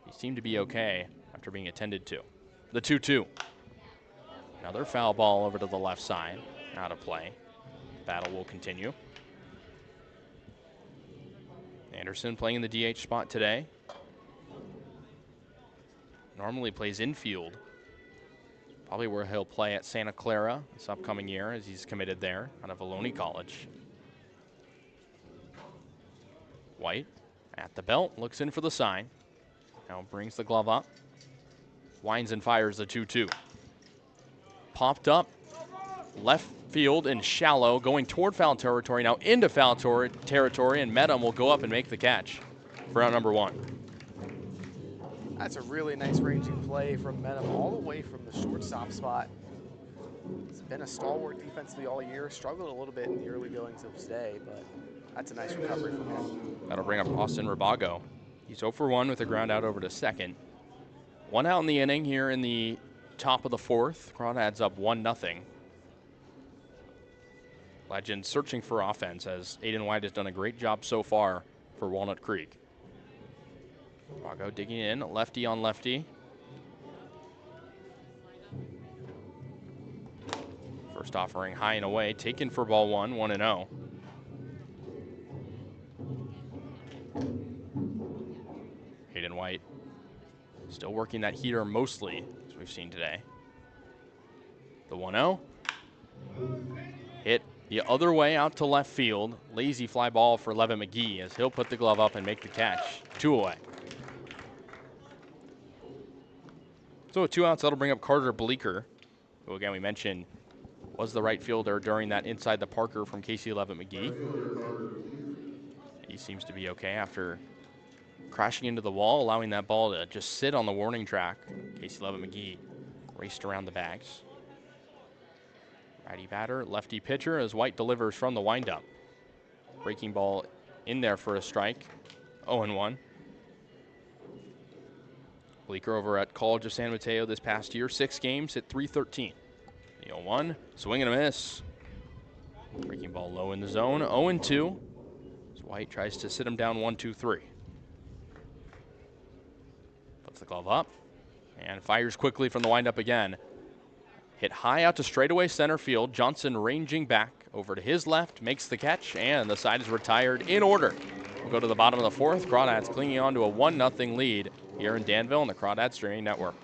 He seemed to be okay after being attended to. The 2-2. Another foul ball over to the left side, out of play. Battle will continue. Anderson playing in the DH spot today. Normally plays infield. Probably where he'll play at Santa Clara this upcoming year, as he's committed there out of Ohlone College. White at the belt, looks in for the sign. Now brings the glove up. Winds and fires the 2-2. Popped up, left field and shallow, going toward foul territory, now into foul territory, and Medham will go up and make the catch for out number 1. That's a really nice ranging play from Medham all the way from the shortstop spot. He's been a stalwart defensively all year, struggled a little bit in the early goings of today, but that's a nice recovery from him. That'll bring up Austin Rabago. He's 0 for 1 with a ground out over to second. 1 out in the inning here in the top of the 4th. Crawdads up 1-0. Legends searching for offense, as Aiden White has done a great job so far for Walnut Creek. Rabago digging in, lefty on lefty. First offering high and away, taken for ball 1, 1-0. Aiden White still working that heater mostly, as we've seen today. The 1-0. Hit the other way out to left field. Lazy fly ball for Levin McGee, as he'll put the glove up and make the catch. 2 away. So with 2 outs, that'll bring up Carter Bleeker, who again we mentioned was the right fielder during that inside the Parker from Casey Levitt McGee. He seems to be okay after crashing into the wall, allowing that ball to just sit on the warning track. Casey Levitt McGee raced around the bags. Righty batter, lefty pitcher, as White delivers from the windup. Breaking ball in there for a strike. 0-1. Bleeker over at College of San Mateo this past year, 6 games, hit .313. The 0-1, swing and a miss. Breaking ball low in the zone, 0-2. As White tries to sit him down 1-2-3. Puts the glove up and fires quickly from the windup again. Hit high out to straightaway center field. Johnson ranging back over to his left, makes the catch, and the side is retired in order. We'll go to the bottom of the 4th. Crawdads clinging on to a 1-0 lead here in Danville on the Crawdads Streaming Network.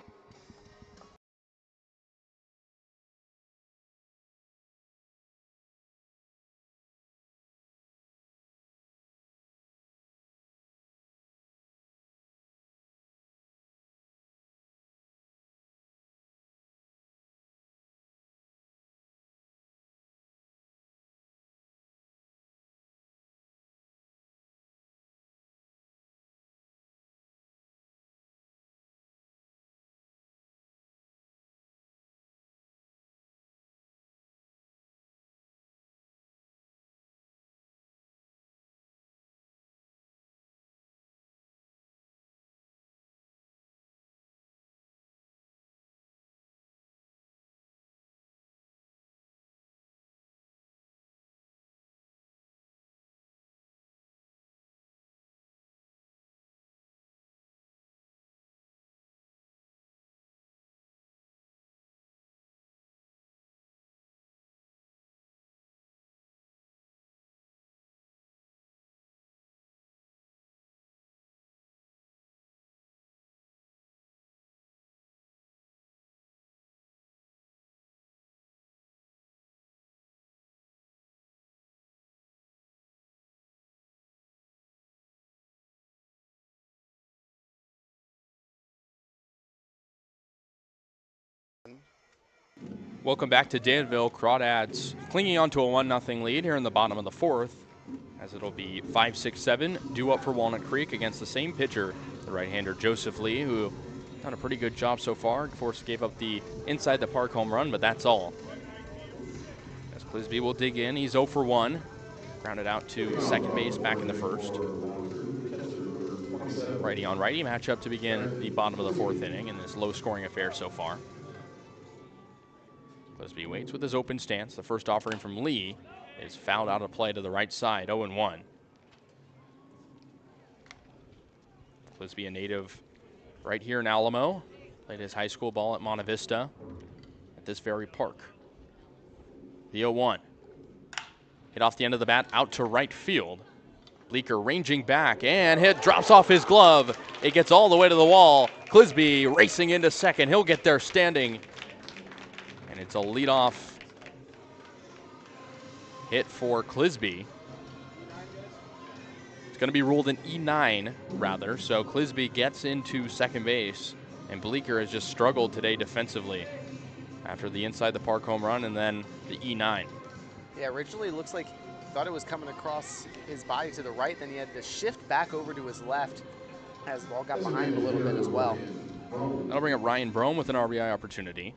Welcome back to Danville. Crawdads clinging on to a 1-0 lead here in the bottom of the fourth, as it'll be 5-6-7 due up for Walnut Creek against the same pitcher, the right-hander Joseph Lee, who done a pretty good job so far. Of course, gave up the inside the park home run, but that's all. As Clisby will dig in, he's 0 for 1. Grounded out to second base back in the first. Righty on righty matchup to begin the bottom of the fourth inning in this low-scoring affair so far. Clisby waits with his open stance. The first offering from Lee is fouled out of play to the right side, 0-1. Clisby, a native right here in Alamo, played his high school ball at Monte Vista at this very park. The 0-1. Hit off the end of the bat out to right field. Bleeker ranging back and hit, drops off his glove. It gets all the way to the wall. Clisby racing into second. He'll get there standing. And it's a leadoff hit for Clisby. It's going to be ruled an E9, rather. So Clisby gets into second base. And Bleeker has just struggled today defensively after the inside the park home run and then the E9. Yeah, originally it looks like he thought it was coming across his body to the right, then he had to shift back over to his left as the ball got behind him a little bit as well. That'll bring up Ryan Brome with an RBI opportunity.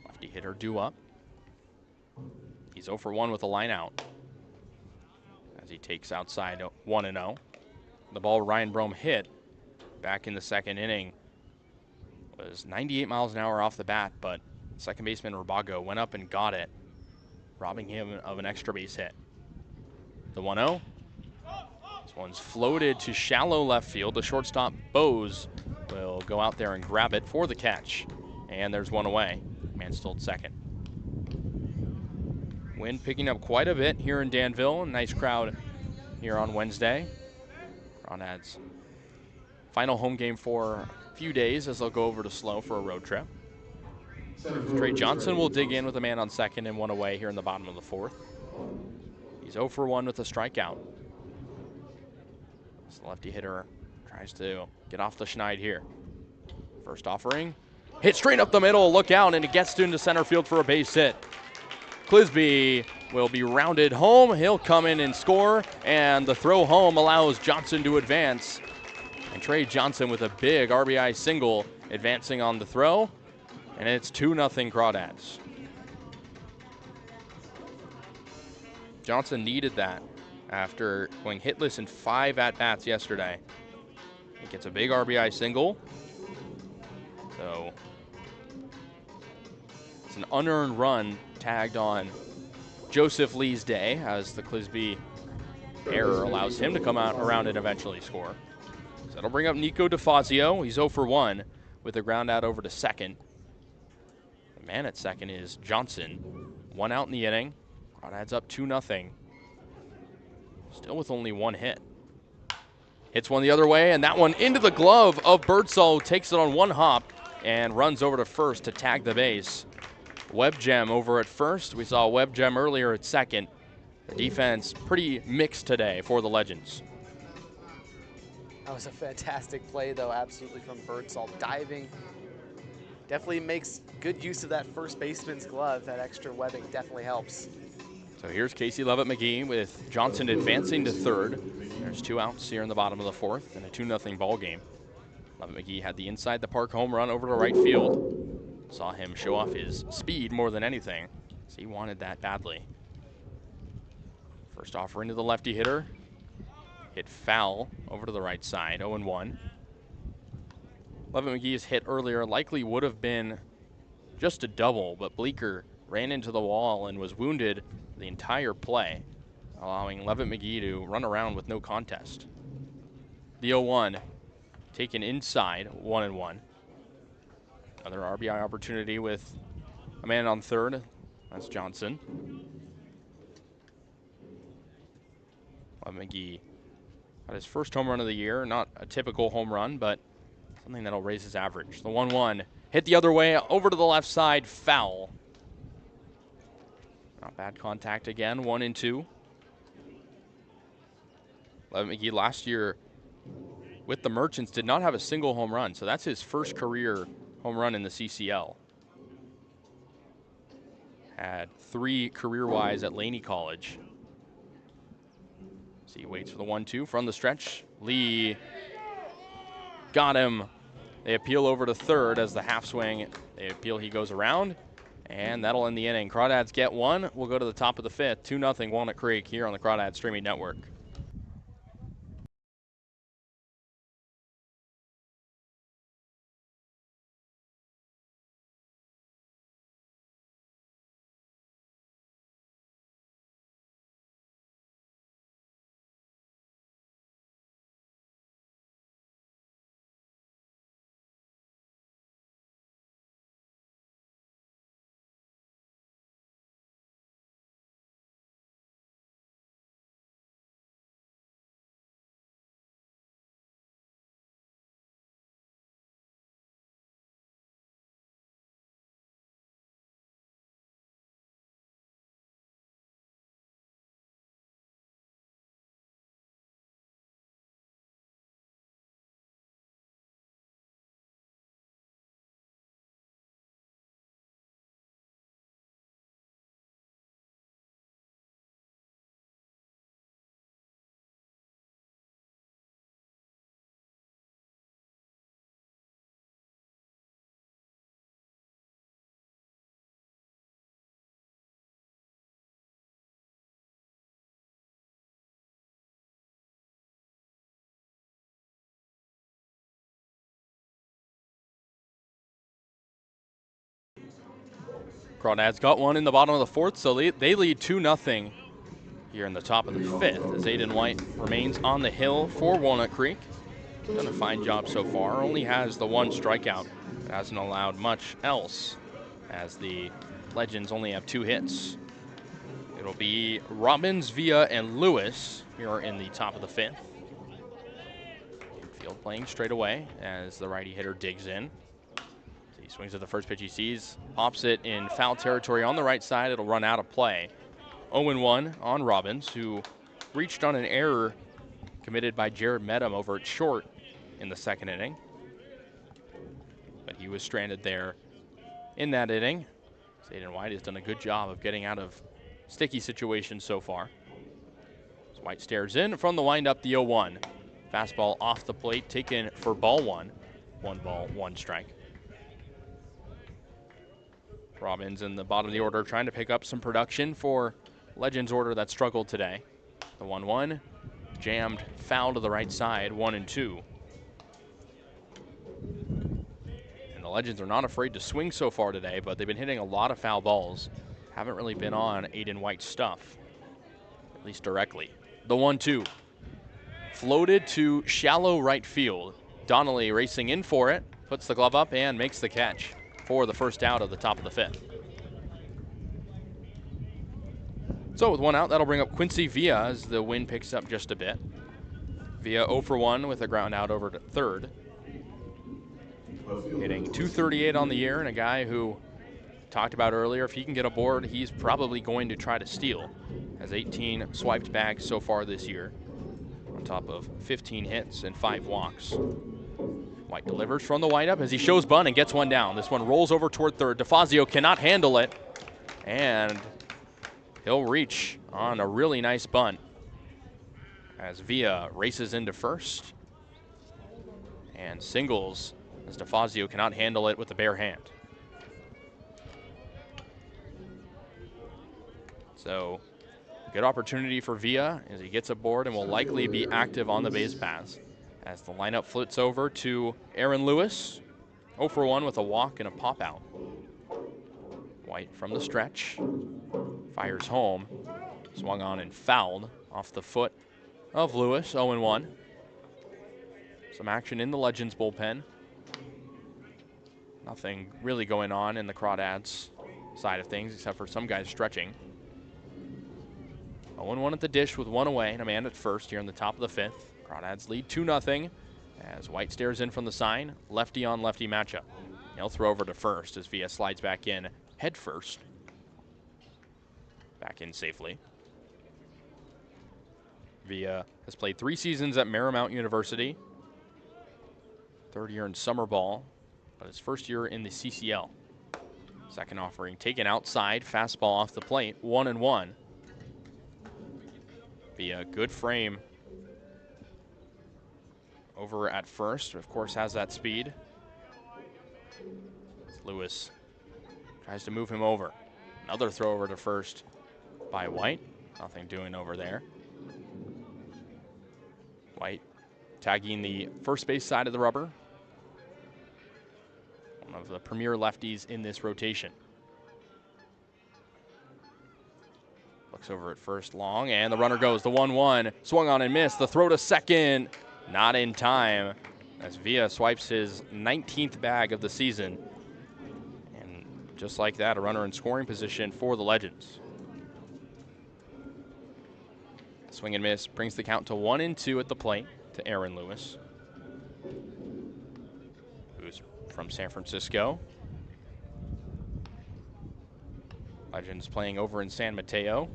Lefty hitter due up. He's 0 for 1 with a line out as he takes outside 1-0. The ball Ryan Brome hit back in the second inning was 98 miles an hour off the bat, but second baseman Rabago went up and got it, robbing him of an extra base hit. The 1-0. This one's floated to shallow left field. The shortstop, Bose, will go out there and grab it for the catch. And there's one away. Man still at second. Wind picking up quite a bit here in Danville. Nice crowd here on Wednesday. Crawdads' final home game for a few days as they'll go over to SLO for a road trip. Trey Johnson will dig in with a man on second and one away here in the bottom of the fourth. He's 0 for 1 with a strikeout. This lefty hitter tries to get off the schneid here. First offering, hit straight up the middle, look out, and it gets into center field for a base hit. Clisby will be rounded home. He'll come in and score, and the throw home allows Johnson to advance. And Trey Johnson with a big RBI single advancing on the throw. And it's 2-0 Crawdads. Johnson needed that after going hitless in 5 at-bats yesterday. He gets a big RBI single. So it's an unearned run tagged on Joseph Lee's day as the Clisby error allows him to come out around and eventually score. So that'll bring up Nico DeFazio. He's 0 for 1 with a ground out over to second. The man at second is Johnson. 1 out in the inning. Crawdads up 2-0. Still with only 1 hit. Hits one the other way, and that one into the glove of Birdsall, who takes it on 1 hop and runs over to first to tag the base. Webgem over at first. We saw Webgem earlier at second. The defense pretty mixed today for the Legends. That was a fantastic play, though, absolutely, from Birdsall. Diving, definitely makes good use of that first baseman's glove. That extra webbing definitely helps. So here's Casey Levitt McGee with Johnson advancing to third. There's 2 outs here in the bottom of the fourth and a 2-0 ball game. Levitt McGee had the inside the park home run over to right field. Saw him show off his speed more than anything, so he wanted that badly. First offering to the lefty hitter. Hit foul over to the right side, 0-1. Levitt McGee's hit earlier likely would have been just a double, but Bleeker ran into the wall and was wounded the entire play, allowing Levitt McGee to run around with no contest. The 0-1 taken inside, 1-1. Another RBI opportunity with a man on third. That's Johnson. Levitt McGee got his first home run of the year. Not a typical home run, but something that'll raise his average. The 1-1 hit the other way, over to the left side, foul. Not bad contact again, 1-2. Levitt McGee last year with the Merchants did not have a single home run, so that's his first career home run in the CCL. Had 3 career-wise at Laney College. So he waits for the 1-2 from the stretch. Lee got him. They appeal over to third as the half swing. They appeal, he goes around, and that'll end the inning. Crawdads get 1. We'll go to the top of the 5th. 2-0 Walnut Creek here on the Crawdads Streaming Network. Crawdads got 1 in the bottom of the 4th, so they lead 2-0 here in the top of the 5th as Aiden White remains on the hill for Walnut Creek. Done a fine job so far. Only has the 1 strikeout. Hasn't allowed much else as the Legends only have 2 hits. It'll be Robbins, Villa, and Lewis here in the top of the 5th. Field playing straight away as the righty hitter digs in. He swings at the first pitch he sees, pops it in foul territory on the right side. It'll run out of play. 0-1 on Robbins, who reached on an error committed by Jared Medham over at short in the 2nd inning. But he was stranded there in that inning. Aiden White has done a good job of getting out of sticky situations so far. As White stares in from the windup, the 0-1. Fastball off the plate, taken for ball 1. 1 ball, 1 strike. Robbins in the bottom of the order trying to pick up some production for Legends order that struggled today. The 1-1 jammed foul to the right side, 1-2. And the Legends are not afraid to swing so far today, but they've been hitting a lot of foul balls. Haven't really been on Aiden White's stuff, at least directly. The 1-2 floated to shallow right field. Donnelly racing in for it, puts the glove up and makes the catch for the first out of the top of the 5th. So with 1 out, that'll bring up Quincy Villa as the wind picks up just a bit. Villa 0-1 with a ground out over to third. Hitting .238 on the year, and a guy who talked about earlier, if he can get aboard, he's probably going to try to steal. Has 18 swiped bags so far this year, on top of 15 hits and 5 walks. White delivers from the windup as he shows bunt and gets 1 down. This one rolls over toward third. DeFazio cannot handle it, and he'll reach on a really nice bunt as Villa races into first and singles as DeFazio cannot handle it with the bare hand. So good opportunity for Villa as he gets aboard and will likely be active on the base paths. As the lineup flips over to Aaron Lewis, 0-1 with a walk and a pop out. White from the stretch, fires home, swung on and fouled off the foot of Lewis, 0-1. Some action in the Legends bullpen. Nothing really going on in the Crawdads side of things except for some guys stretching. 0-1 at the dish with 1 away and a man at first here in the top of the 5th. Crawdads lead 2-0 as White stares in from the sign. Lefty on lefty matchup. He'll throw over to first as Villa slides back in head first. Back in safely. Villa has played 3 seasons at Marymount University. 3rd year in summer ball, but his 1st year in the CCL. Second offering taken outside, fastball off the plate, 1-1. Be a good frame over at first. Of course, has that speed. Lewis tries to move him over. Another throw over to first by White. Nothing doing over there. White tagging the first base side of the rubber. One of the premier lefties in this rotation. Looks over at first, long, and the runner goes. The 1-1, swung on and missed. The throw to second, not in time, as Villa swipes his 19th bag of the season. And just like that, a runner in scoring position for the Legends. Swing and miss brings the count to 1-2 at the plate to Aaron Lewis, who's from San Francisco. Legends playing over in San Mateo.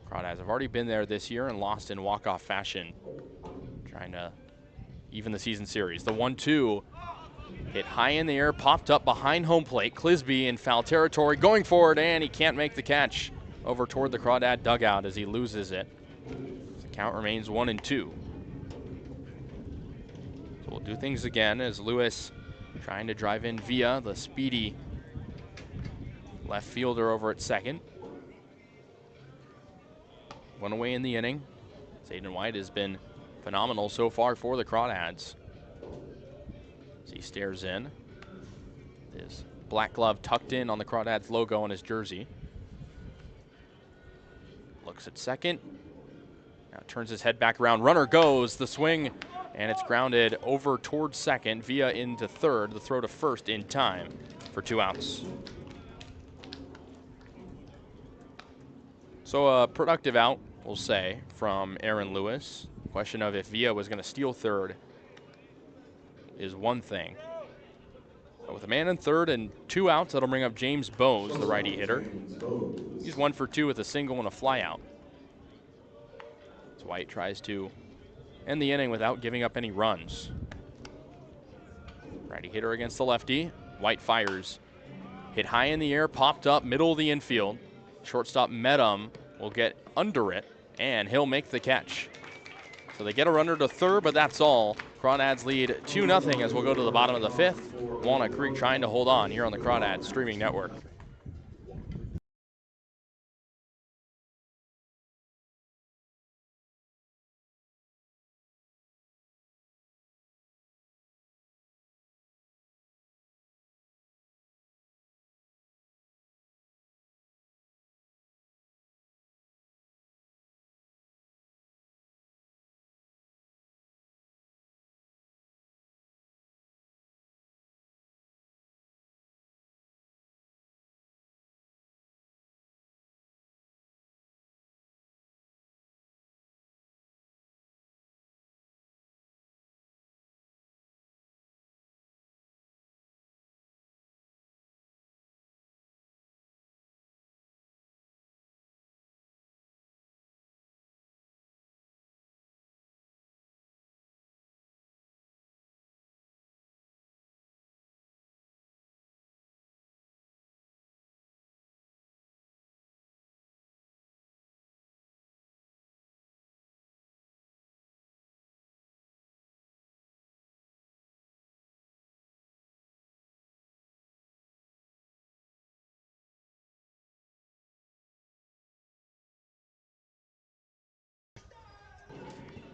Crawdads have already been there this year and lost in walk-off fashion, trying to even the season series. The 1-2 hit high in the air, popped up behind home plate. Clisby in foul territory, going forward, and he can't make the catch over toward the Crawdad dugout as he loses it. The count remains 1-2. So we'll do things again as Lewis trying to drive in Villa, the speedy left fielder over at second. One away in the inning. Zayden White has been phenomenal so far for the Crawdads. As he stares in, his black glove tucked in on the Crawdads logo on his jersey. Looks at second. Now turns his head back around. Runner goes. The swing, and it's grounded over towards second. Villa into third. The throw to first in time for 2 outs. So a productive out, we'll say, from Aaron Lewis. Question of if Villa was going to steal third is one thing. But with a man in third and 2 outs, that'll bring up James Bowes, the righty hitter. He's 1 for 2 with a single and a flyout. As White tries to end the inning without giving up any runs. Righty hitter against the lefty. White fires. Hit high in the air, popped up, middle of the infield. Shortstop Medham will get under it, and he'll make the catch. So they get a runner to third, but that's all. Crawdads lead 2-0 as we'll go to the bottom of the 5th. Walnut Creek trying to hold on here on the Crawdads streaming network.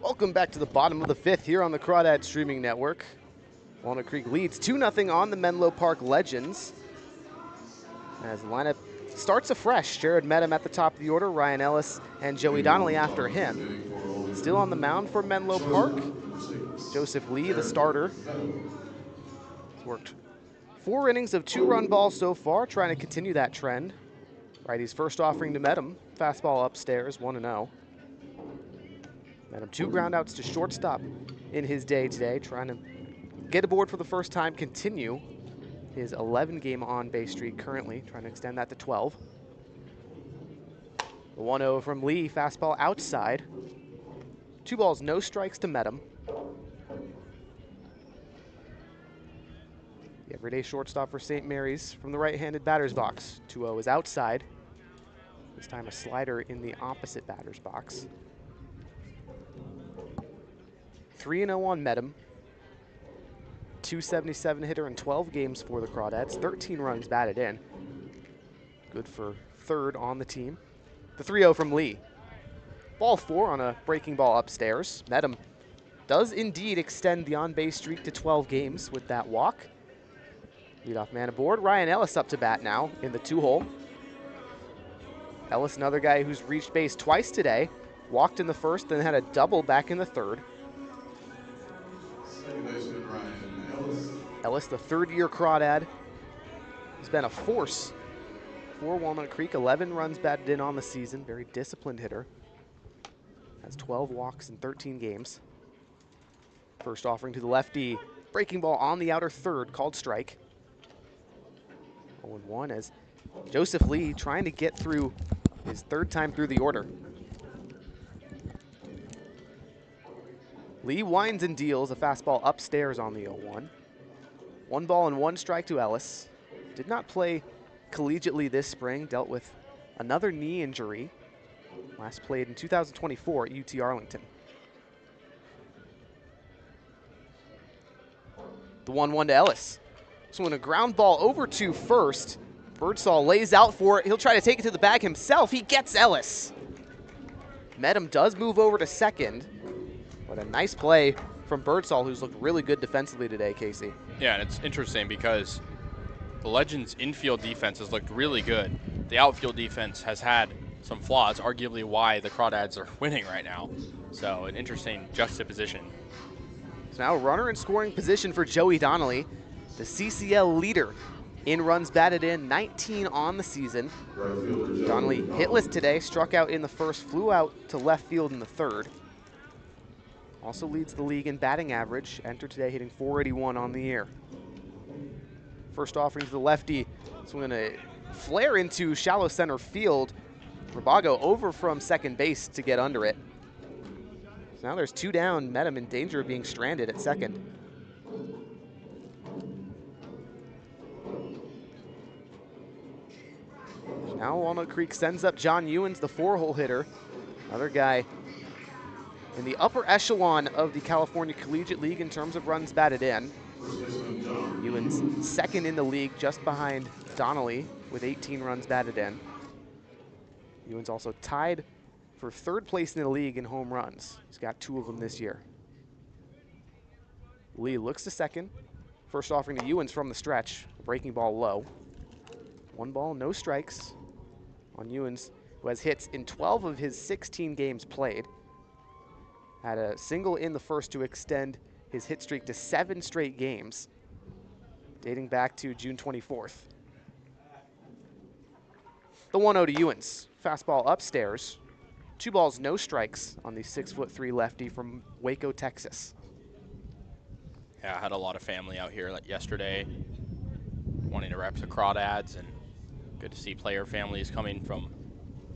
Welcome back to the bottom of the 5th here on the Crawdad streaming network. Walnut Creek leads 2-0 on the Menlo Park Legends. As the lineup starts afresh, Jared Medham at the top of the order, Ryan Ellis and Joey Donnelly after him. Still on the mound for Menlo Park, Joseph Lee, the starter. He's worked 4 innings of 2-run balls so far, trying to continue that trend. Righty's first offering to Medham, fastball upstairs, 1-0. Medham 2 groundouts to shortstop in his day today, trying to get aboard for the first time, continue his 11-game on-base streak currently, trying to extend that to 12. The 1-0 from Lee, fastball outside. 2 balls, no strikes to Medham. The everyday shortstop for St. Mary's from the right-handed batter's box. 2-0 is outside. This time a slider in the opposite batter's box. 3-0 on Medham. 277 hitter in 12 games for the Crawdads. 13 runs batted in. Good for third on the team. The 3-0 from Lee. Ball 4 on a breaking ball upstairs. Medham does indeed extend the on-base streak to 12 games with that walk. Leadoff man aboard. Ryan Ellis up to bat now in the 2-hole. Ellis, another guy who's reached base twice today. Walked in the first, then had a double back in the third. Second baseman Ryan Ellis. Ellis, the third-year Crawdad, has been a force for Walnut Creek. 11 runs batted in on the season. Very disciplined hitter. Has 12 walks in 13 games. First offering to the lefty. Breaking ball on the outer third, called strike. 0-1 as Joseph Lee trying to get through his third time through the order. Lee winds and deals a fastball upstairs on the 0-1. 1 ball and 1 strike to Ellis. Did not play collegiately this spring, dealt with another knee injury. Last played in 2024 at UT Arlington. The 1-1 to Ellis. Swinging a ground ball over to first. Birdsall lays out for it. He'll try to take it to the bag himself. He gets Ellis. Medham does move over to second. But a nice play from Birdsall, who's looked really good defensively today, Casey. Yeah, and it's interesting because the Legends' infield defense has looked really good. The outfield defense has had some flaws, arguably why the Crawdads are winning right now. So an interesting juxtaposition. So now runner in scoring position for Joey Donnelly, the CCL leader in runs batted in, 19 on the season. Donnelly hitless today, struck out in the first, flew out to left field in the third. Also leads the league in batting average. Entered today hitting .481 on the year. First offering to the lefty. Swinging a flare into shallow center field. Rabago over from second base to get under it. So now there's 2 down. Medham in danger of being stranded at second. Now Walnut Creek sends up John Ewens, the 4-hole hitter. Another guy in the upper echelon of the California Collegiate League in terms of runs batted in. Ewens second in the league, just behind Donnelly with 18 runs batted in. Ewens also tied for third place in the league in home runs. He's got 2 of them this year. Lee looks to second. First offering to Ewens from the stretch. Breaking ball low. 1 ball, no strikes on Ewens, who has hits in 12 of his 16 games played. Had a single in the first to extend his hit streak to 7 straight games, dating back to June 24th. The 1-0 to Ewens. Fastball upstairs. 2 balls, no strikes on the 6'3" lefty from Waco, Texas. Yeah, I had a lot of family out here yesterday wanting to rep the Crawdads, and good to see player families coming from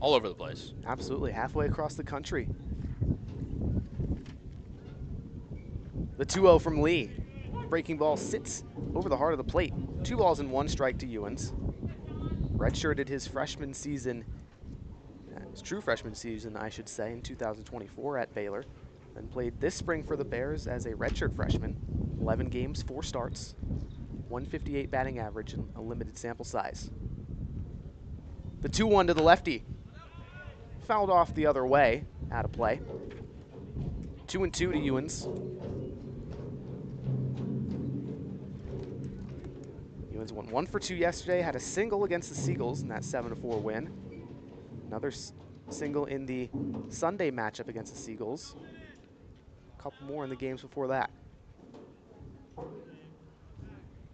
all over the place. Absolutely, halfway across the country. The 2-0 from Lee. Breaking ball sits over the heart of the plate. 2 balls and 1 strike to Ewens. Redshirted his freshman season, his true freshman season, I should say, in 2024 at Baylor. Then played this spring for the Bears as a redshirt freshman. 11 games, 4 starts, 158 batting average, and a limited sample size. The 2-1 to the lefty. Fouled off the other way, out of play. 2-2 to Ewens. Ewens went 1 for 2 yesterday, had a single against the Seagulls in that 7-4 win. Another single in the Sunday matchup against the Seagulls. A couple more in the games before that.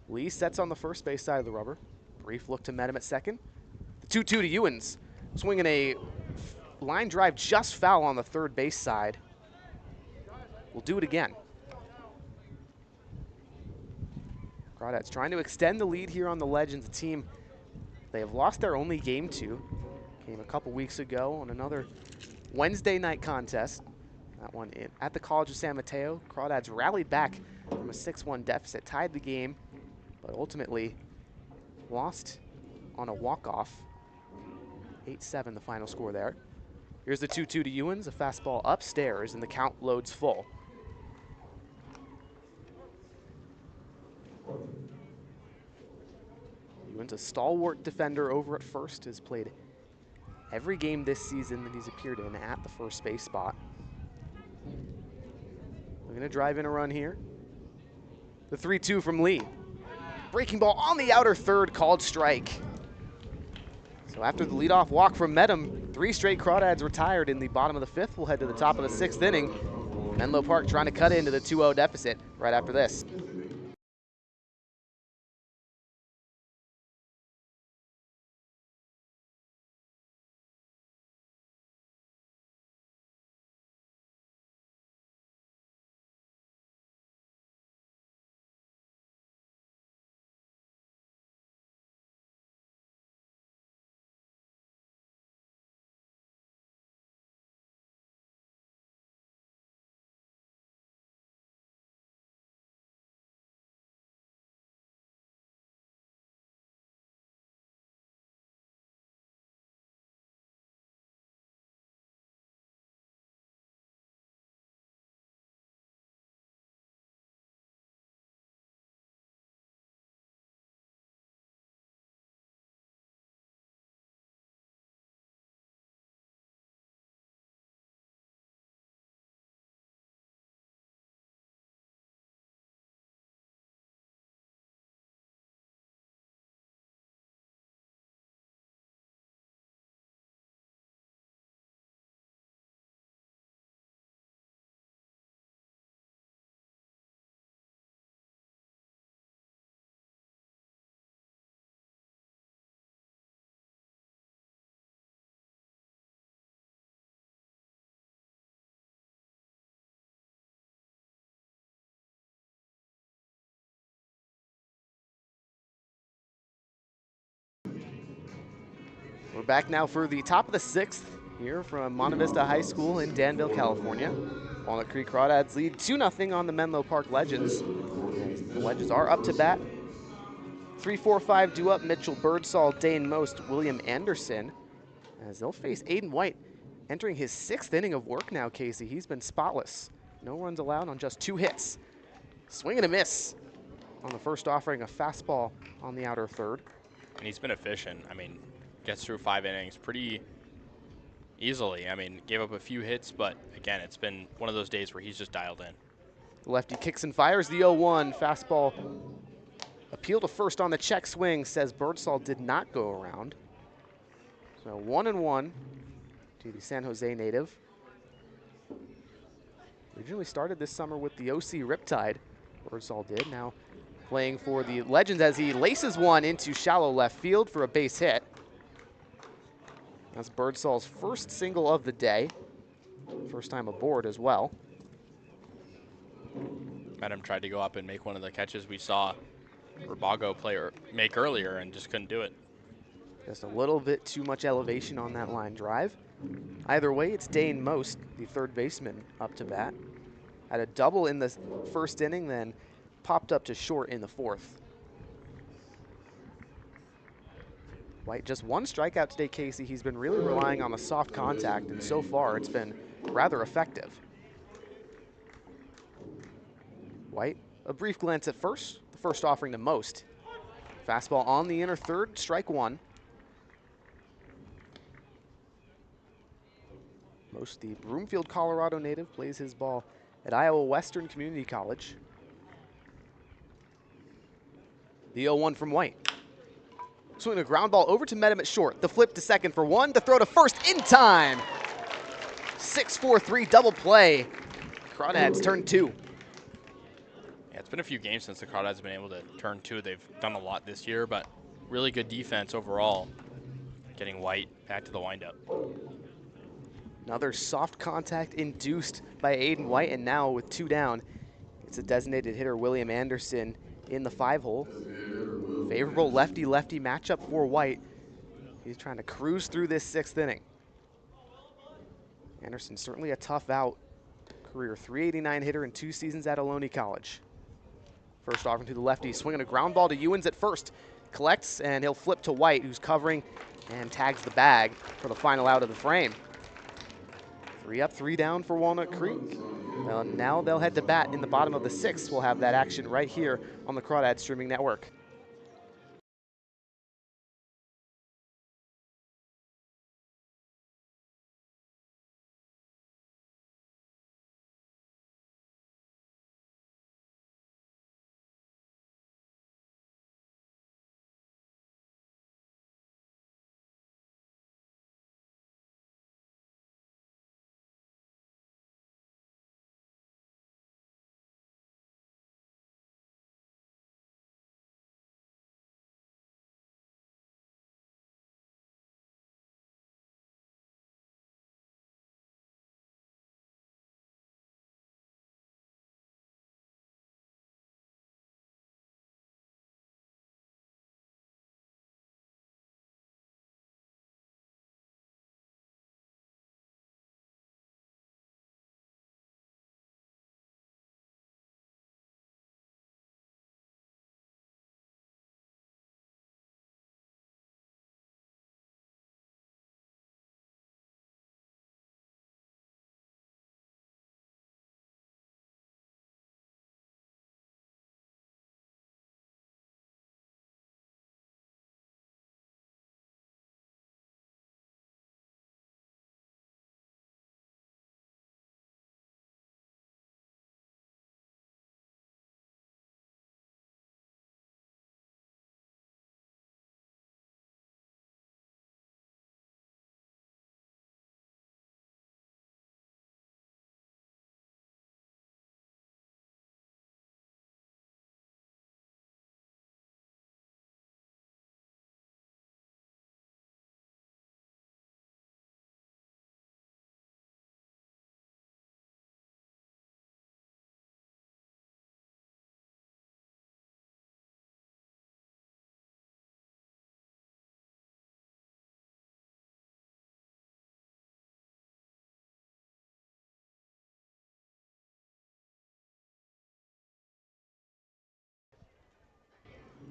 Lee sets on the first base side of the rubber. Brief look to Medham at second. The 2-2 to Ewens. Swinging a line drive just foul on the third base side. We'll do it again. Crawdads trying to extend the lead here on the Legends, a team they have lost their only game to. Came a couple weeks ago on another Wednesday night contest. That one at the College of San Mateo. Crawdads rallied back from a 6-1 deficit, tied the game but ultimately lost on a walk-off. 8-7 the final score there. Here's the 2-2 to Ewens, a fastball upstairs, and the count loads full. Ewens, a stalwart defender over at first, has played every game this season that he's appeared in at the first base spot. We're gonna drive in a run here. The 3-2 from Lee. Breaking ball on the outer third, called strike. So after the leadoff walk from Medham, 3 straight Crawdads retired in the bottom of the 5th. We'll head to the top of the 6th inning. Menlo Park trying to cut into the 2-0 deficit right after this. We're back now for the top of the 6th here from Monte Vista High School in Danville, California. Walnut Creek Crawdads lead 2-0 on the Menlo Park Legends. The Legends are up to bat. 3-4-5 due up Mitchell Birdsall, Dane Most, William Anderson, as they'll face Aiden White, entering his 6th inning of work now, Casey. He's been spotless. No runs allowed on just 2 hits. Swing and a miss on the first offering, a fastball on the outer third. And he's been efficient. I mean, gets through 5 innings pretty easily. I mean, gave up a few hits, but again, it's been one of those days where he's just dialed in. The lefty kicks and fires the 0-1 fastball. Appeal to first on the check swing, says Birdsall did not go around. So 1-1 to the San Jose native. Originally started this summer with the OC Riptide. Birdsall did. Now playing for the Legends as he laces one into shallow left field for a base hit. That's Birdsall's first single of the day. First time aboard as well. Medham tried to go up and make one of the catches we saw Rabago make earlier and just couldn't do it. Just a little bit too much elevation on that line drive. Either way, it's Dane Most, the third baseman, up to bat. Had a double in the first inning, then popped up to short in the 4th. White just 1 strikeout today, Casey. He's been really relying on the soft contact, and so far it's been rather effective. White, a brief glance at first. The first offering to Most. Fastball on the inner third, strike 1. Most, the Broomfield, Colorado native, plays his ball at Iowa Western Community College. The 0-1 from White. Swinging a ground ball over to Medham at short. The flip to second for 1, the throw to first in time. 6-4-3 double play. Crawdads turn 2. Yeah, it's been a few games since the Crawdads have been able to turn 2. They've done a lot this year, but really good defense overall. Getting White back to the windup. Another soft contact induced by Aiden White, and now with 2 down, it's a designated hitter, William Anderson, in the 5-hole. Favorable lefty-lefty matchup for White. He's trying to cruise through this 6th inning. Anderson certainly a tough out. Career .389 hitter in 2 seasons at Ohlone College. First offering to the lefty, swinging a ground ball to Ewens at first. Collects, and he'll flip to White, who's covering and tags the bag for the final out of the frame. 3 up, 3 down for Walnut Creek. Now they'll head to bat in the bottom of the 6th. We'll have that action right here on the Crawdads streaming network.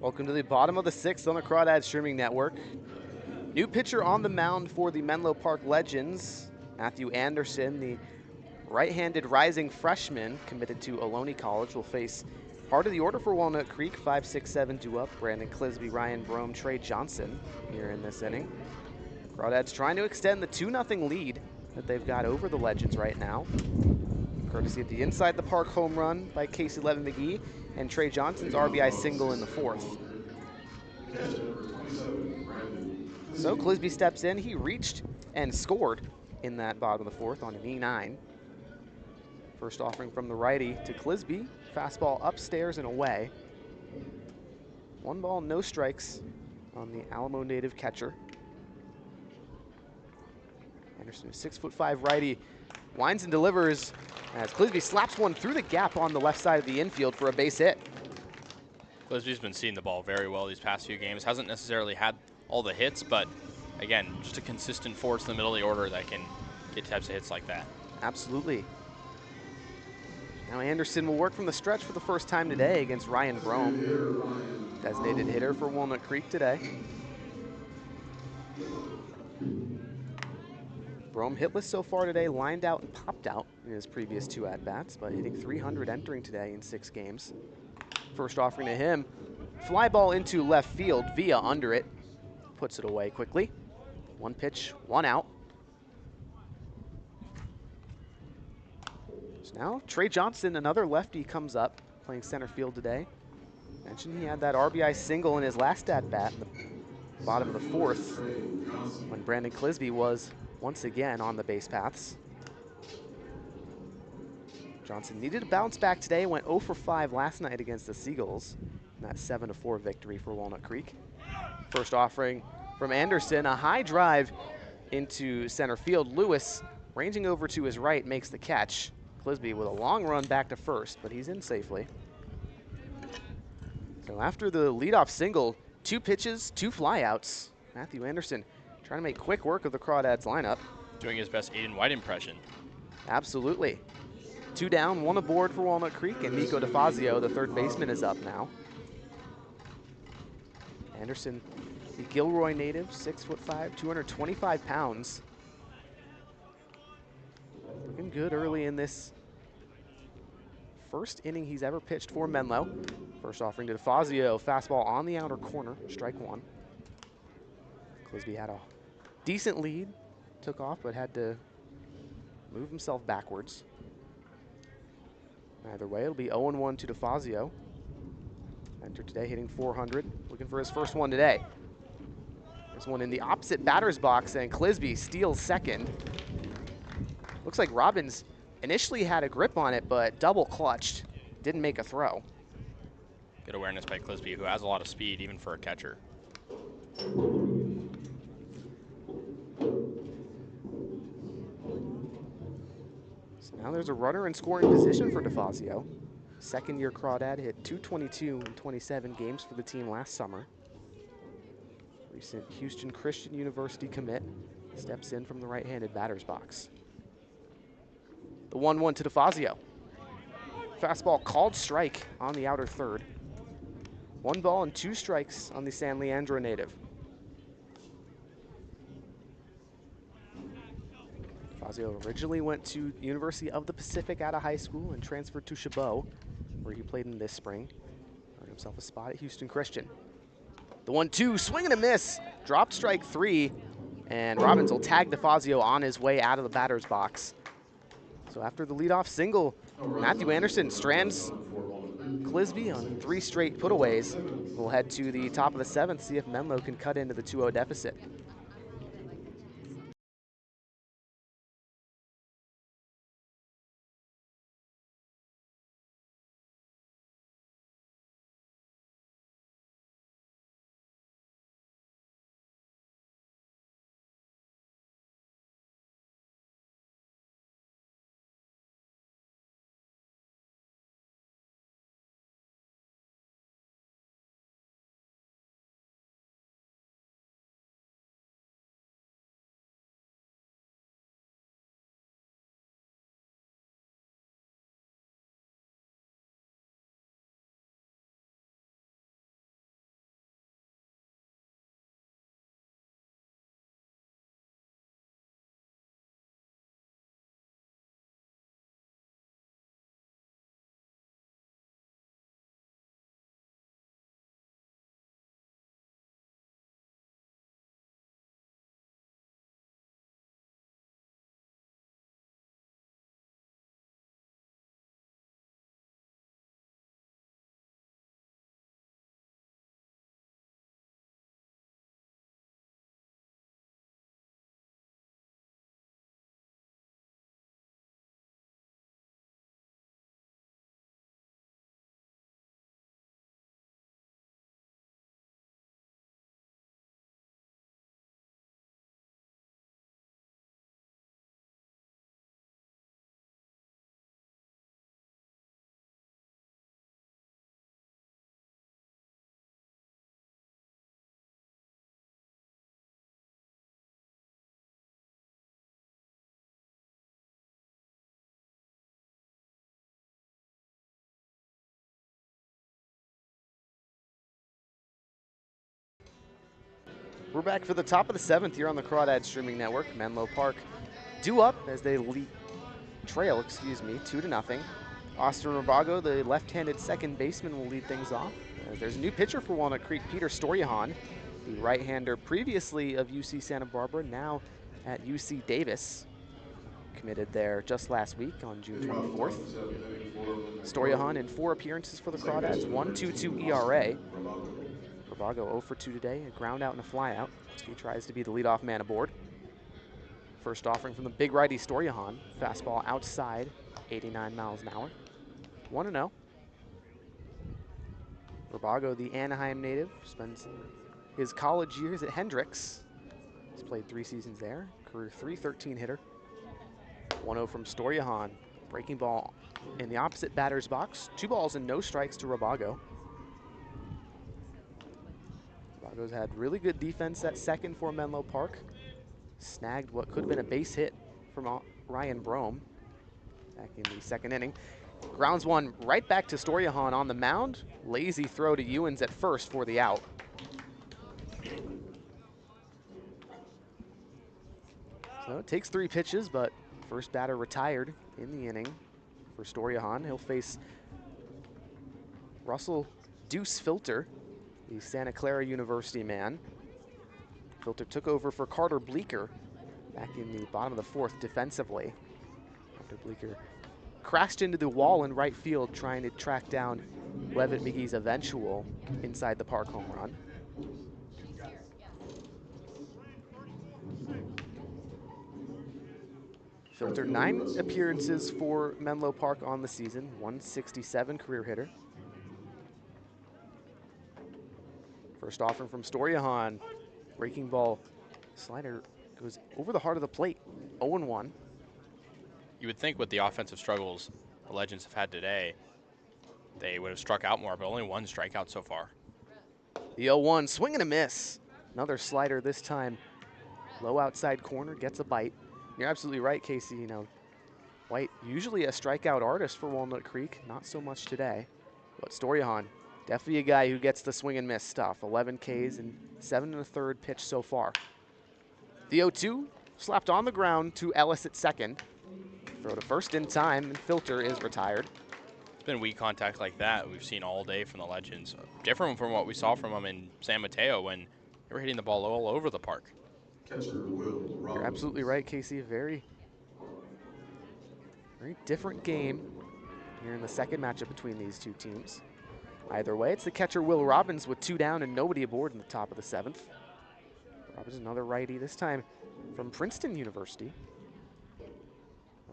Welcome to the bottom of the 6th on the Crawdads streaming network. New pitcher on the mound for the Menlo Park Legends, Matthew Anderson, the right-handed rising freshman committed to Ohlone College, will face part of the order for Walnut Creek, 5, 6, 7 due up. Brandon Clisby, Ryan Brome, Trey Johnson here in this inning. Crawdads trying to extend the 2-0 lead that they've got over the Legends right now, courtesy of the inside the park home run by Casey Levin McGee and Trey Johnson's RBI single in the 4th. So Clisby steps in. He reached and scored in that bottom of the 4th on an E9. First offering from the righty to Clisby. Fastball upstairs and away. 1 ball, no strikes on the Alamo native catcher. Anderson, 6'5" righty, winds and delivers as Clisby slaps one through the gap on the left side of the infield for a base hit. Clisby's been seeing the ball very well these past few games. Hasn't necessarily had all the hits, but again, just a consistent force in the middle of the order that can get types of hits like that. Absolutely. Now Anderson will work from the stretch for the first time today against Ryan Brome, designated hitter for Walnut Creek today. Brome hitless so far today, lined out and popped out in his previous 2 at-bats, but hitting .300 entering today in 6 games. First offering to him, fly ball into left field, Villa under it, puts it away quickly. 1 pitch, 1 out. So now Trey Johnson, another lefty, comes up, playing center field today. Mentioned he had that RBI single in his last at-bat in the bottom of the 4th when Brandon Clisby was once again on the base paths. Johnson needed a bounce back today, went 0 for 5 last night against the Seagulls in that 7-4 victory for Walnut Creek. First offering from Anderson, a high drive into center field. Lewis, ranging over to his right, makes the catch. Clisby with a long run back to first, but he's in safely. So after the leadoff single, 2 pitches, 2 flyouts. Matthew Anderson trying to make quick work of the Crawdads lineup. Doing his best Aiden White impression. Absolutely. 2 down, 1 aboard for Walnut Creek, and Nico DeFazio, the third baseman, is up now. Anderson, the Gilroy native, 6'5", 225 pounds. Looking good early in this first inning he's ever pitched for Menlo. First offering to DeFazio, fastball on the outer corner, strike 1. Clisby had a decent lead, took off, but had to move himself backwards. Either way, it'll be 0-1 to DeFazio. Entered today hitting 400, looking for his first one today. There's one in the opposite batter's box, and Clisby steals second. Looks like Robbins initially had a grip on it, but double clutched. Didn't make a throw. Good awareness by Clisby, who has a lot of speed, even for a catcher. So now there's a runner in scoring position for DeFazio. Second-year Crawdad, hit .222 in 27 games for the team last summer. Recent Houston Christian University commit, steps in from the right-handed batter's box. The 1-1 to DeFazio. Fastball called strike on the outer third. 1 ball and 2 strikes on the San Leandro native. DeFazio originally went to University of the Pacific out of high school and transferred to Chabot, where he played in this spring. Earned himself a spot at Houston Christian. The 1-2, swing and a miss. Dropped strike 3, and Robbins will tag DeFazio on his way out of the batter's box. So after the leadoff single, Matthew Anderson strands Clisby on 3 straight putaways. We'll head to the top of the 7th, see if Menlo can cut into the 2-0 deficit. We're back for the top of the 7th here on the Crawdads streaming network. Menlo Park due up as they trail 2-0. Austin Rabago, the left-handed second baseman, will lead things off. There's a new pitcher for Walnut Creek, Peter Storyahan, the right-hander previously of UC Santa Barbara, now at UC Davis. Committed there just last week on June 24th. Storyahan in 4 appearances for the Crawdads, 1.22 ERA. Rabago 0 for 2 today, a ground out and a fly out. He tries to be the leadoff man aboard. First offering from the big righty Storyahan. Fastball outside, 89 miles an hour. 1-0. Rabago, the Anaheim native, spends his college years at Hendrix. He's played 3 seasons there. Career .313 hitter. 1-0 from Storyahan. Breaking ball in the opposite batter's box. 2 balls and no strikes to Rabago. Rabago's had really good defense at second for Menlo Park. Snagged what could have been a base hit from Ryan Brome. back in the second inning. Grounds one right back to Stoyahan on the mound. Lazy throw to Ewens at first for the out. So it takes 3 pitches, but first batter retired in the inning for Stoyahan. He'll face Russell Deuce Filter, the Santa Clara University man. Filter took over for Carter Bleeker back in the bottom of the 4th defensively. Carter Bleeker crashed into the wall in right field trying to track down Levitt McGee's eventual inside the park home run. Filter 9 appearances for Menlo Park on the season, 167 career hitter. First offering from Stoyahan, breaking ball slider goes over the heart of the plate, 0-1. You would think with the offensive struggles the Legends have had today, they would have struck out more, but only 1 strikeout so far. The 0-1, swing and a miss. Another slider this time. Low outside corner, gets a bite. You're absolutely right, Casey. You know, White, usually a strikeout artist for Walnut Creek, not so much today. But Stoyahan, definitely a guy who gets the swing and miss stuff. 11 Ks and 7 1/3 pitch so far. The 0-2, slapped on the ground to Ellis at second. Throw to first in time, and Filter is retired. It's been weak contact like that we've seen all day from the Legends. Different from what we saw from them in San Mateo when they were hitting the ball all over the park. Catcher Will Robbins. You're absolutely right, Casey. A very different game here in the second matchup between these two teams. Either way, it's the catcher Will Robbins with 2 down and nobody aboard in the top of the 7th. Robbins, another righty, this time from Princeton University.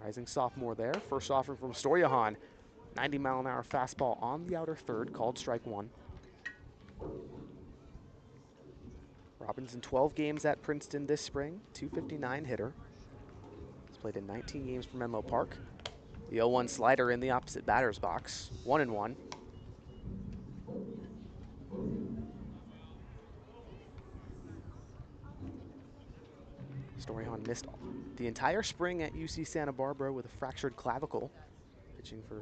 Rising sophomore there. First offering from Stoyahan. 90-mile-an-hour fastball on the outer third, called strike 1. Robbins in 12 games at Princeton this spring, 259 hitter. He's played in 19 games for Menlo Park. The 0-1 slider in the opposite batter's box, 1-1. Stoyahan missed the entire spring at UC Santa Barbara with a fractured clavicle, pitching for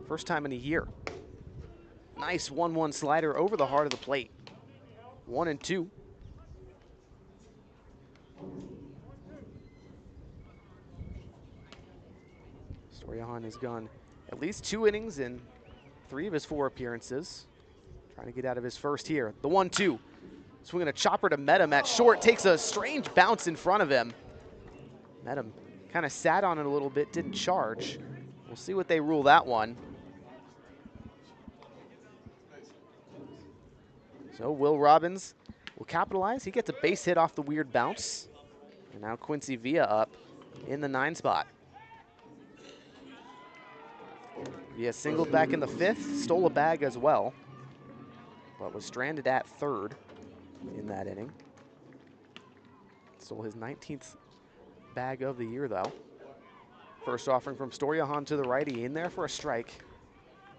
first time in a year. Nice 1-1 slider over the heart of the plate, 1-2. Stoyahan has gone at least 2 innings in 3 of his 4 appearances. Trying to get out of his first here. The 1-2. Swinging a chopper to Medham at short. Takes a strange bounce in front of him. Medham kind of sat on it a little bit, didn't charge. We'll see what they rule that one. So Will Robbins will capitalize. He gets a base hit off the weird bounce. And now Quincy Villa up in the 9 spot. Villa singled back in the 5th, stole a bag as well, but was stranded at 3rd in that inning. Stole his 19th bag of the year, though. First offering from Stoyahan to the righty, in there for a strike.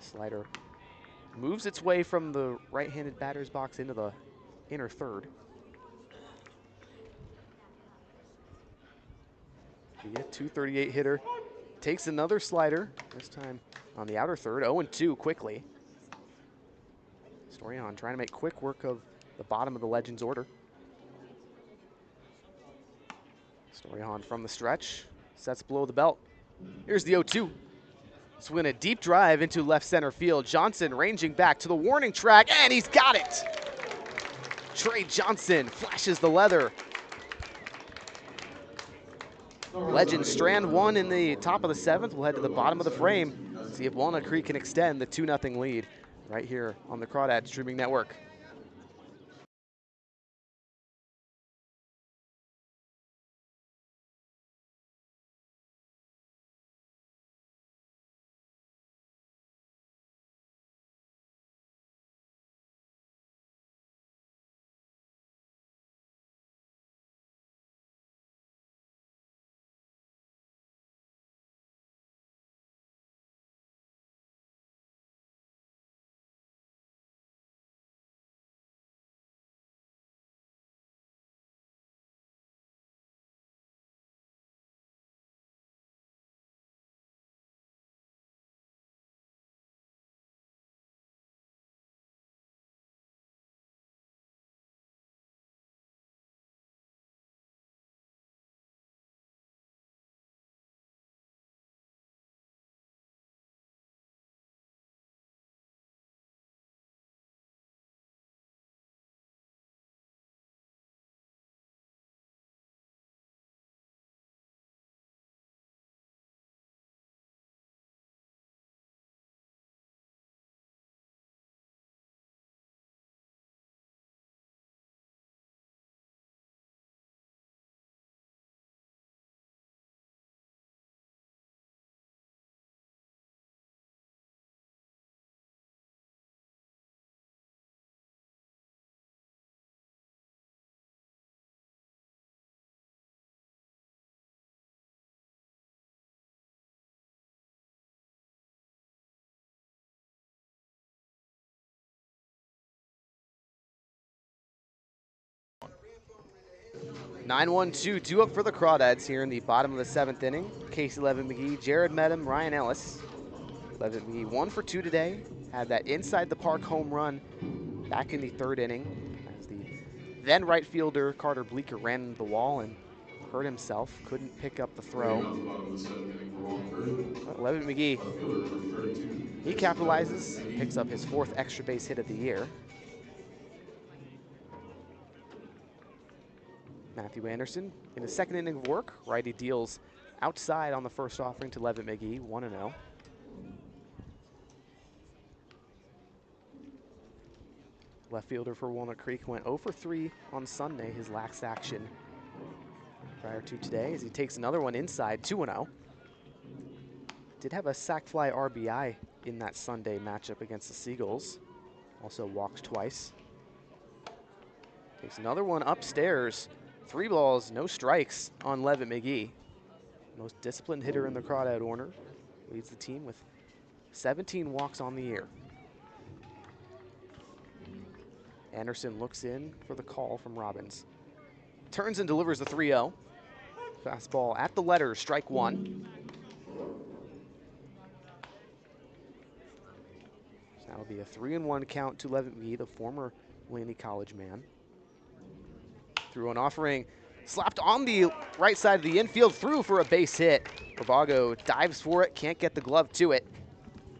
Slider moves its way from the right-handed batter's box into the inner third. Villa, 238 hitter, takes another slider, this time on the outer third, 0-2 quickly. Stoyahan trying to make quick work of the bottom of the Legends order. Stoyahan from the stretch, sets below the belt. Here's the 0-2. Swing a deep drive into left center field. Johnson ranging back to the warning track, and he's got it! Trey Johnson flashes the leather. Legends strand 1 in the top of the 7th. We'll head to the bottom of the frame, see if Walnut Creek can extend the 2-0 lead right here on the Crawdads Streaming Network. 9-1-2, due up for the Crawdads here in the bottom of the 7th inning. Casey Levin McGee, Jared Medham, Ryan Ellis. Levin McGee 1 for 2 today. Had that inside the park home run back in the 3rd inning as the then right fielder Carter Bleeker ran into the wall and hurt himself. Couldn't pick up the throw. But Levin McGee, he capitalizes, picks up his 4th extra base hit of the year. Matthew Anderson in the 2nd inning of work. Righty deals outside on the first offering to Levin McGee, 1-0. Left fielder for Walnut Creek went 0 for 3 on Sunday, his last action prior to today, as he takes another one inside, 2-0. Did have a sac fly RBI in that Sunday matchup against the Seagulls. Also walked twice. Takes another one upstairs. 3 balls, no strikes on Levin McGee. Most disciplined hitter in the Crawdad order. Leads the team with 17 walks on the year. Anderson looks in for the call from Robbins. Turns and delivers the 3-0. Fastball at the letters, strike 1. So that'll be a 3-1 count to Levin McGee, the former Laney College man. Through an offering, slapped on the right side of the infield, through for a base hit. Ravago dives for it, can't get the glove to it.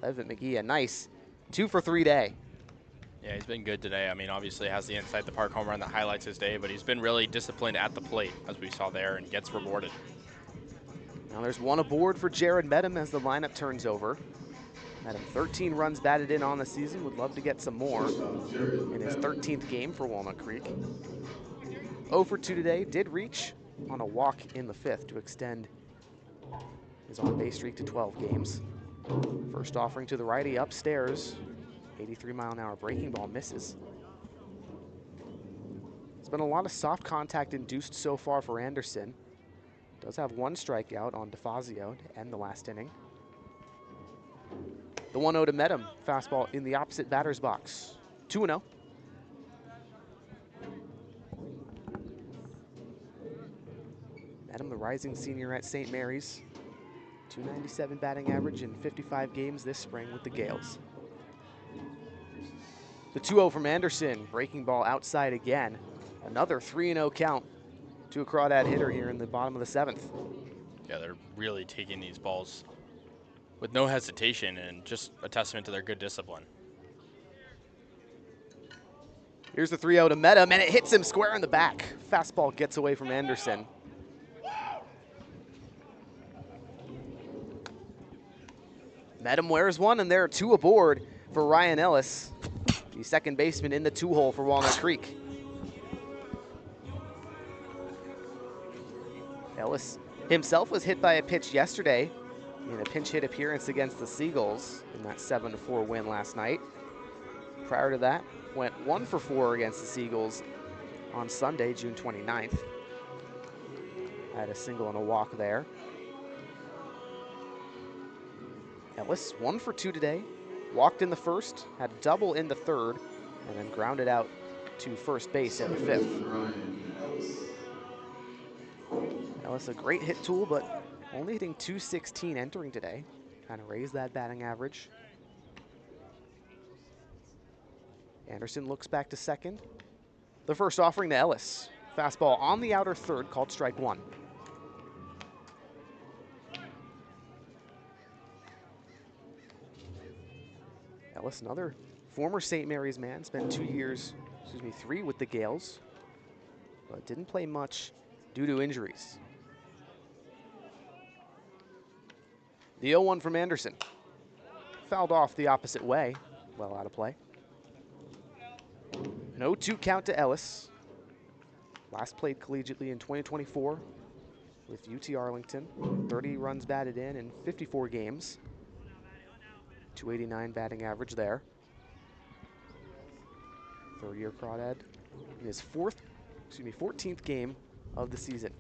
Levin McGee, a nice 2 for 3 day. Yeah, he's been good today. I mean, obviously has the inside the park home run that highlights his day, but he's been really disciplined at the plate, as we saw there, and gets rewarded. Now there's one aboard for Jared Medham as the lineup turns over. Medham, 13 runs batted in on the season, would love to get some more in his 13th game for Walnut Creek. 0 for 2 today, did reach on a walk in the 5th to extend his on-base streak to 12 games. First offering to the righty upstairs. 83-mile-an-hour breaking ball misses. It's been a lot of soft contact induced so far for Anderson. Does have 1 strikeout on DeFazio to end the last inning. The 1-0 to Medham. Fastball in the opposite batter's box. 2-0. Medham, the rising senior at St. Mary's. .297 batting average in 55 games this spring with the Gales. The 2-0 from Anderson, breaking ball outside again. Another 3-0 count to a Crawdad hitter here in the bottom of the 7th. Yeah, they're really taking these balls with no hesitation, and just a testament to their good discipline. Here's the 3-0 to Medham, and it hits him square in the back. Fastball gets away from Anderson. Medham wears one, and there are 2 aboard for Ryan Ellis, the second baseman in the 2-hole for Walnut Creek. Ellis himself was hit by a pitch yesterday in a pinch hit appearance against the Seagulls in that 7-4 win last night. Prior to that, went 1 for 4 against the Seagulls on Sunday, June 29th. Had a single and a walk there. Ellis, 1 for 2 today. Walked in the 1st, had a double in the 3rd, and then grounded out to first base in the 5th. Ellis, a great hit tool, but only hitting .216 entering today. Trying to raise that batting average. Anderson looks back to second. The first offering to Ellis. Fastball on the outer 3rd, called strike 1. Ellis, another former St. Mary's man, spent 3 with the Gales, but didn't play much due to injuries. The 0-1 from Anderson. Fouled off the opposite way, well out of play. An 0-2 count to Ellis. Last played collegiately in 2024 with UT Arlington. 30 runs batted in 54 games. .289 batting average there. 3rd-year Crawdad in his 14th game of the season.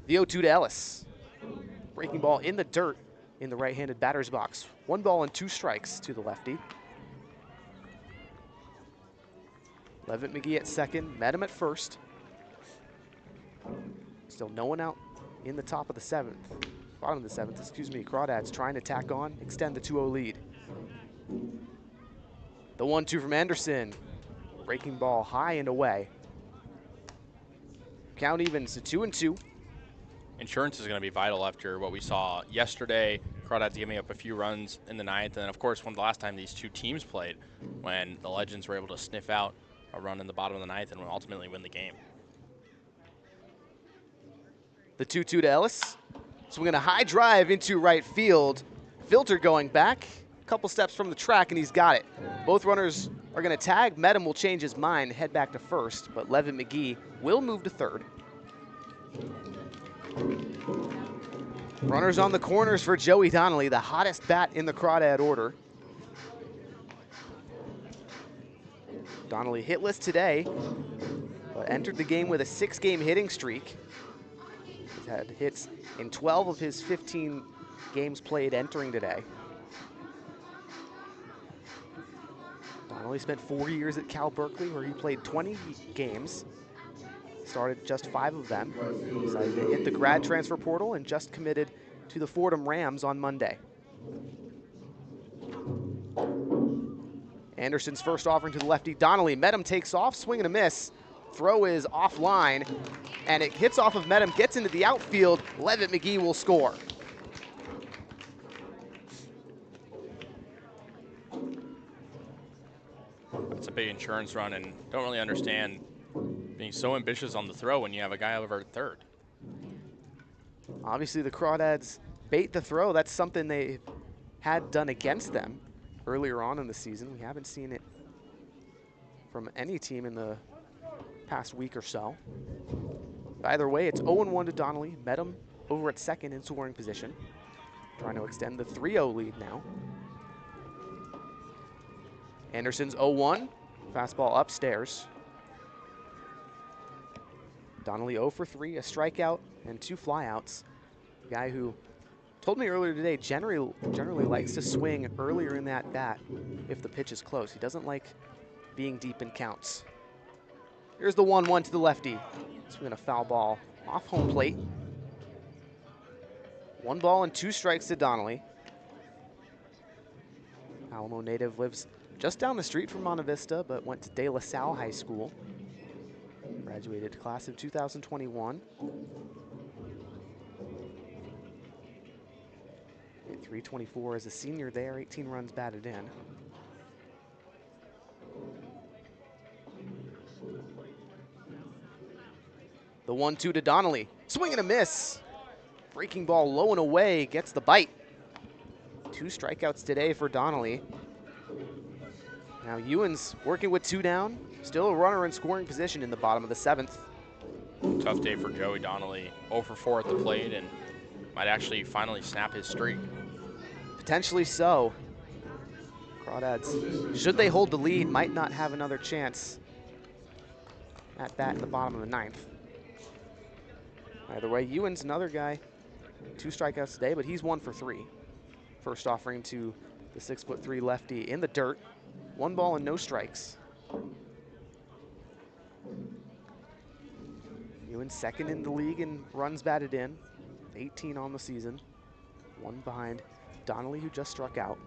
The 0-2 to Ellis. Breaking ball in the dirt in the right-handed batter's box. 1 ball and 2 strikes to the lefty. Levin McGee at second, Medham at first. Still no one out in the top of the seventh. Bottom of the seventh, excuse me. Crawdads trying to tack on, extend the 2-0 lead. The 1-2 from Anderson. Breaking ball high and away. Count evens to 2-2. Insurance is going to be vital after what we saw yesterday. Crawdads giving up a few runs in the ninth, and then of course, when the last time these two teams played, when the Legends were able to sniff out a run in the bottom of the ninth and ultimately win the game. The 2-2 to Ellis. Swinging a high drive into right field. Filter going back, a couple steps from the track, and he's got it. Both runners are going to tag. Medham will change his mind, head back to first, but Levin McGee will move to third. Runners on the corners for Joey Donnelly, the hottest bat in the Crawdad order. Donnelly hitless today, but entered the game with a 6-game hitting streak. He's had hits in 12 of his 15 games played entering today. Donnelly spent 4 years at Cal Berkeley, where he played 20 games. Started just 5 of them. Decided to hit the grad transfer portal and just committed to the Fordham Rams on Monday. Anderson's first offering to the lefty, Donnelly. Medham takes off, swing and a miss. Throw is offline, and it hits off of Medham, gets into the outfield. Levitt McGee will score. That's a big insurance run, and don't really understand being so ambitious on the throw when you have a guy over at third. Obviously, the Crawdads bait the throw. That's something they had done against them earlier on in the season. We haven't seen it from any team in the past week or so. Either way, it's 0-1 to Donnelly. Medham over at second in scoring position. Trying to extend the 3-0 lead now. Anderson's 0-1. Fastball upstairs. Donnelly 0 for 3, a strikeout and 2 flyouts. A guy who told me earlier today generally likes to swing earlier in that bat if the pitch is close. He doesn't like being deep in counts. Here's the 1-1 to the lefty. Swinging a foul ball off home plate. 1 ball and 2 strikes to Donnelly. Alamo native, lives just down the street from Monte Vista, but went to De La Salle High School. Graduated class of 2021. Hit .324 as a senior there, 18 runs batted in. The 1-2 to Donnelly. Swing and a miss. Breaking ball low and away, gets the bite. 2 strikeouts today for Donnelly. Now Ewan's working with 2 down. Still a runner in scoring position in the bottom of the 7th. Tough day for Joey Donnelly. 0 for 4 at the plate, and might actually finally snap his streak. Potentially so. Crawdads, should they hold the lead, might not have another chance at bat in the bottom of the 9th. Either way, Ewan's another guy. 2 strikeouts today, but he's 1 for 3. First offering to the 6'3" lefty in the dirt. 1 ball and no strikes. Ewan second in the league in runs batted in. 18 on the season. 1 behind Donnelly, who just struck out.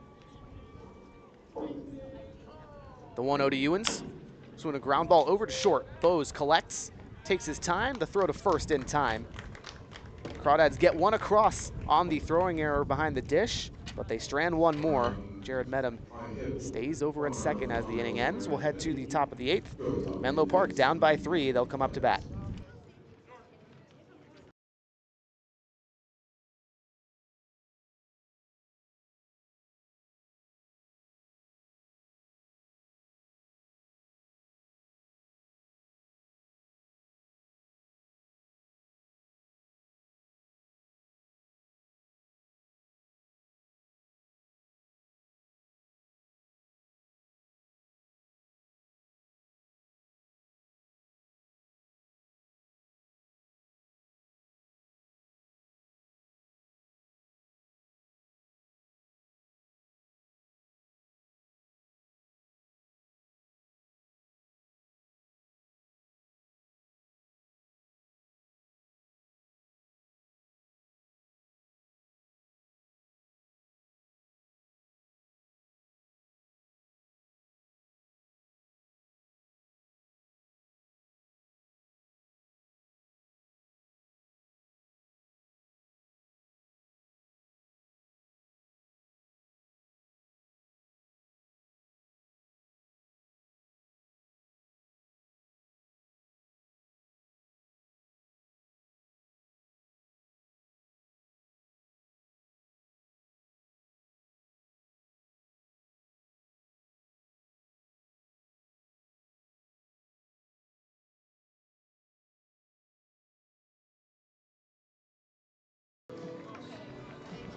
The 1-0 to Ewans. Swing a ground ball over to short. Bose collects, takes his time. The throw to first in time. Crawdads get 1 across on the throwing error behind the dish, but they strand 1 more. Jared Medham stays over at second as the inning ends. We'll head to the top of the 8th. Menlo Park down by 3. They'll come up to bat.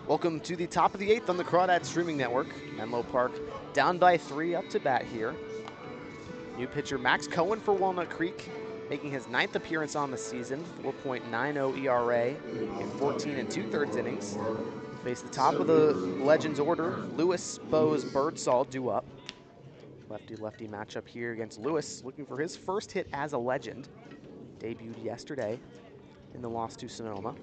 Welcome to the top of the 8th on the Crawdads streaming network. Menlo Park down by 3, up to bat here. New pitcher Max Cohen for Walnut Creek, making his 9th appearance on the season. 4.90 ERA in 14 2/3 innings. Face the top of the Legends order. Lewis, Bose, Birdsall due up. Lefty-lefty matchup here against Lewis, looking for his first hit as a Legend. Debuted yesterday in the loss to Sonoma.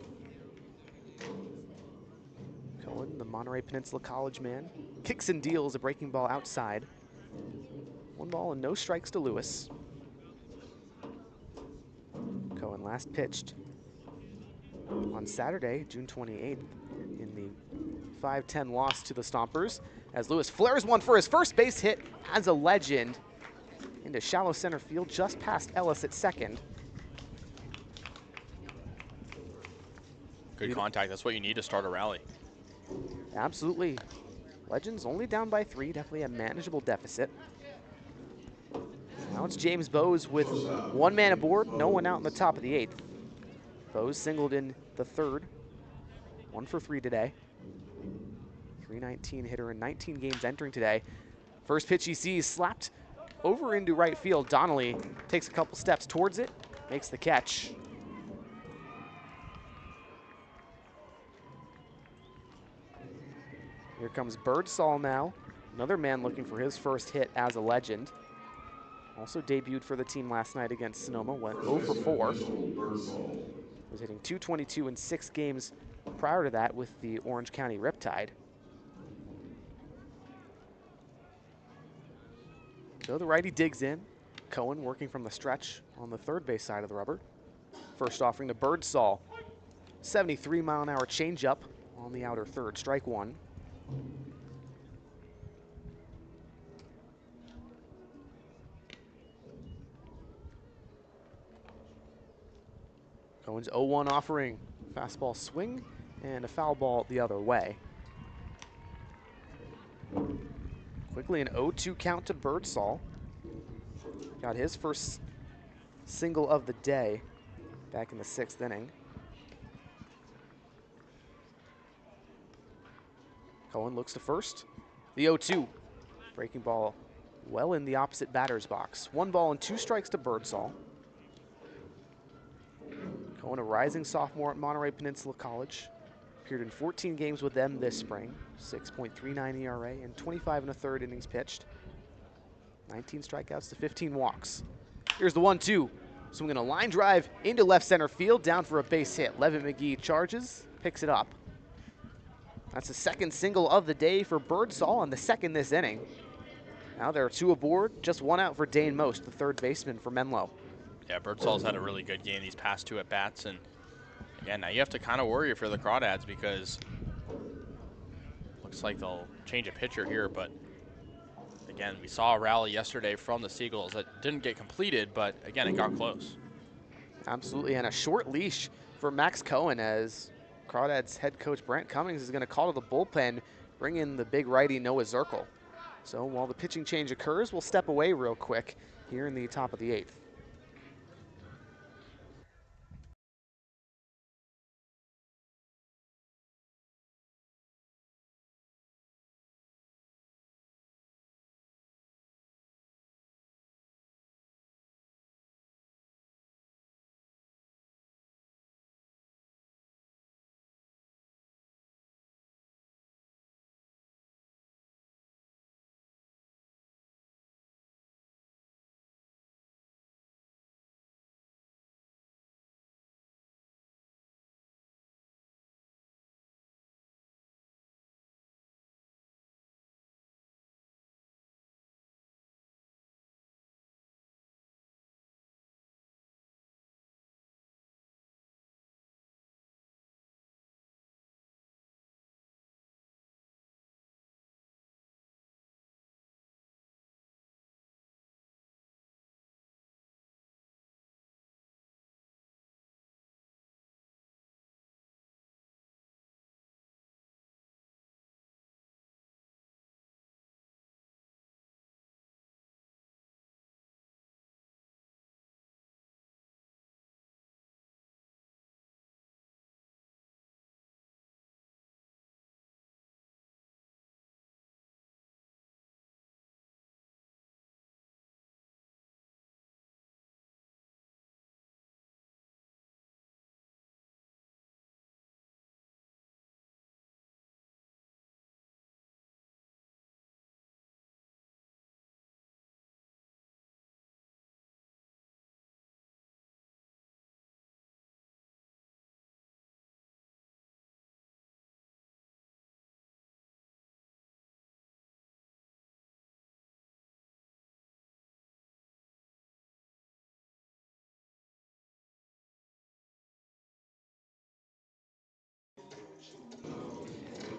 Cohen, the Monterey Peninsula College man, kicks and deals a breaking ball outside. 1 ball and no strikes to Lewis. Cohen last pitched on Saturday, June 28th, in the 5-10 loss to the Stompers, as Lewis flares one for his first base hit as a Legend into shallow center field, just past Ellis at second. Good contact. That's what you need to start a rally. Absolutely. Legends only down by 3, definitely a manageable deficit. Now it's James Bose with 1 man aboard, no one out in the top of the 8th. Bose singled in the 3rd, 1 for 3 today. 319 hitter in 19 games entering today. First pitch he sees slapped over into right field. Donnelly takes a couple steps towards it, makes the catch. Here comes Birdsall now, another man looking for his first hit as a Legend. Also debuted for the team last night against Sonoma, went 0 for 4. Was hitting .222 in 6 games prior to that with the Orange County Riptide. So the righty digs in. Cohen working from the stretch on the third base side of the rubber. First offering to Birdsall. 73-mile-an-hour changeup on the outer third, strike 1. Cohen's 0-1 offering. Fastball swing and a foul ball the other way. Quickly an 0-2 count to Birdsall. Got his first single of the day back in the 6th inning. Cohen looks to first. The 0-2. Breaking ball well in the opposite batter's box. 1 ball and 2 strikes to Birdsall. Cohen, a rising sophomore at Monterey Peninsula College. Appeared in 14 games with them this spring. 6.39 ERA and 25 1/3 innings pitched. 19 strikeouts to 15 walks. Here's the 1-2. Swinging a line drive into left center field, down for a base hit. Levitt McGee charges, picks it up. That's the 2nd single of the day for Birdsall and the 2nd this inning. Now there are 2 aboard, just 1 out for Dane Most, the 3rd baseman for Menlo. Yeah, Birdsall's had a really good game these past 2 at-bats, and again, now you have to kind of worry for the Crawdads because looks like they'll change a pitcher here, but again, we saw a rally yesterday from the Seagulls that didn't get completed, but again, it got close. Absolutely, and a short leash for Max Cohen as Crawdads head coach Brent Cummings is going to call to the bullpen, bring in the big righty Noah Zirkle. So while the pitching change occurs, we'll step away real quick here in the top of the 8th.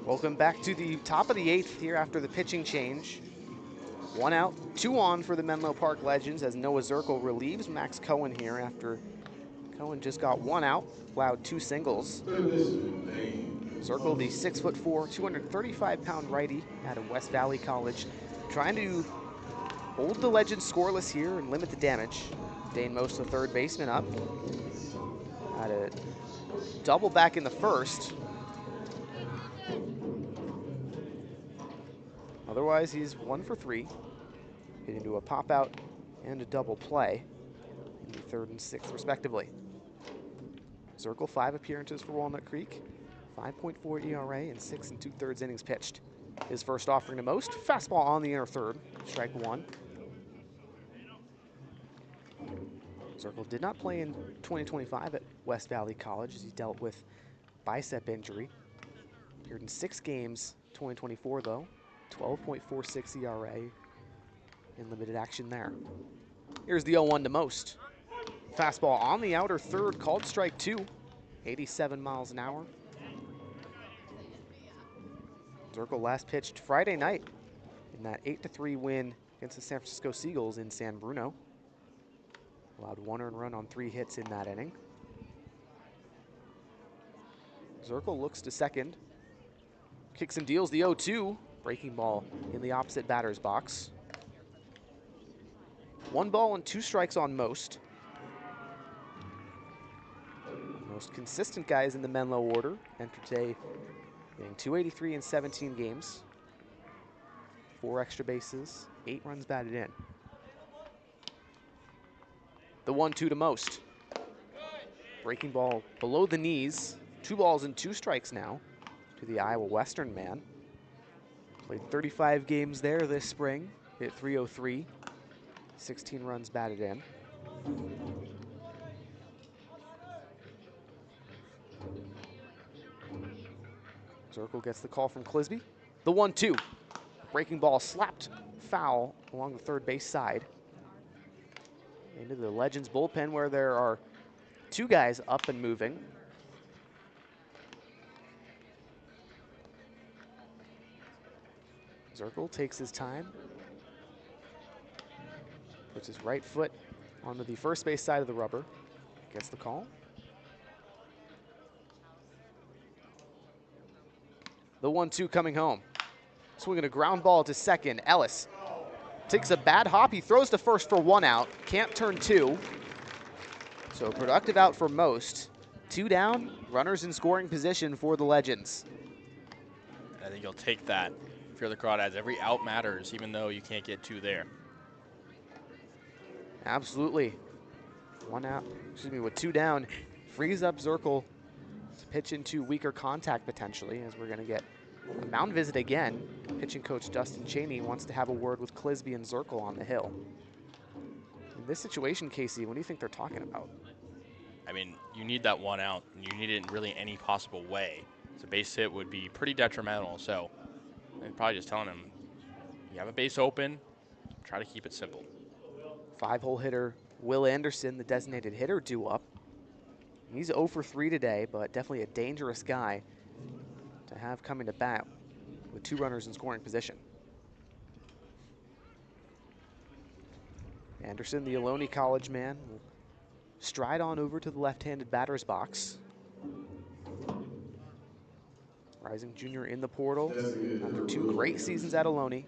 Welcome back to the top of the 8th here after the pitching change. 1 out, 2 on for the Menlo Park Legends as Noah Zirkle relieves Max Cohen here after Cohen just got 1 out, allowed 2 singles. Zirkle, the 6'4", 235-pound righty out of West Valley College, trying to hold the Legends scoreless here and limit the damage. Dane Most, the third baseman, up. Had a double back in the first. Otherwise, he's 1 for 3. Hit into a pop out and a double play in the 3rd and 6th, respectively. Zirkle, 5 appearances for Walnut Creek, 5.4 ERA and 6 2/3 innings pitched. His first offering to Most, fastball on the inner third, strike 1. Zirkle did not play in 2025 at West Valley College as he dealt with bicep injury. Appeared in 6 games, 2024 though, 12.46 ERA in limited action there. Here's the 0-1 to Most. Fastball on the outer third, called strike 2, 87 miles an hour. Zirkle last pitched Friday night in that 8-3 win against the San Francisco Seagulls in San Bruno. Allowed 1 earned run on 3 hits in that inning. Zirkle looks to second. Kicks and deals the 0-2. Breaking ball in the opposite batter's box. 1 ball and 2 strikes on Most. Most consistent guys in the Menlo order entered today, getting 283 in 17 games. 4 extra bases, 8 runs batted in. The 1-2 to Most. Breaking ball below the knees. 2 balls and 2 strikes now to the Iowa Western man. Played 35 games there this spring. Hit .303. 16 runs batted in. Zirkle gets the call from Clisby. The 1-2. Breaking ball slapped foul along the third base side. Into the Legends bullpen where there are 2 guys up and moving. Zirkle takes his time. Puts his right foot onto the first base side of the rubber. Gets the call. The 1-2 coming home. Swinging a ground ball to second. Ellis takes a bad hop. He throws to first for 1 out. Can't turn 2. So productive out for Most. 2 down, runners in scoring position for the Legends. I think you'll take that if you're the Crawdads. Every out matters, even though you can't get 2 there. Absolutely. 1 out, with 2 down, frees up Zirkle to pitch into weaker contact potentially, as we're going to get a mound visit again. Pitching coach Dustin Cheney wants to have a word with Clisby and Zirkle on the hill. In this situation, Casey, what do you think they're talking about? I mean, you need that 1 out, and you need it in really any possible way. So base hit would be pretty detrimental, so they're probably just telling him, you have a base open, try to keep it simple. 5-hole hitter Will Anderson, the designated hitter, due up. He's 0 for 3 today, but definitely a dangerous guy to have coming to bat with 2 runners in scoring position. Anderson, the Ohlone College man, will stride on over to the left-handed batter's box. Rising junior in the portal after 2 great seasons at Ohlone.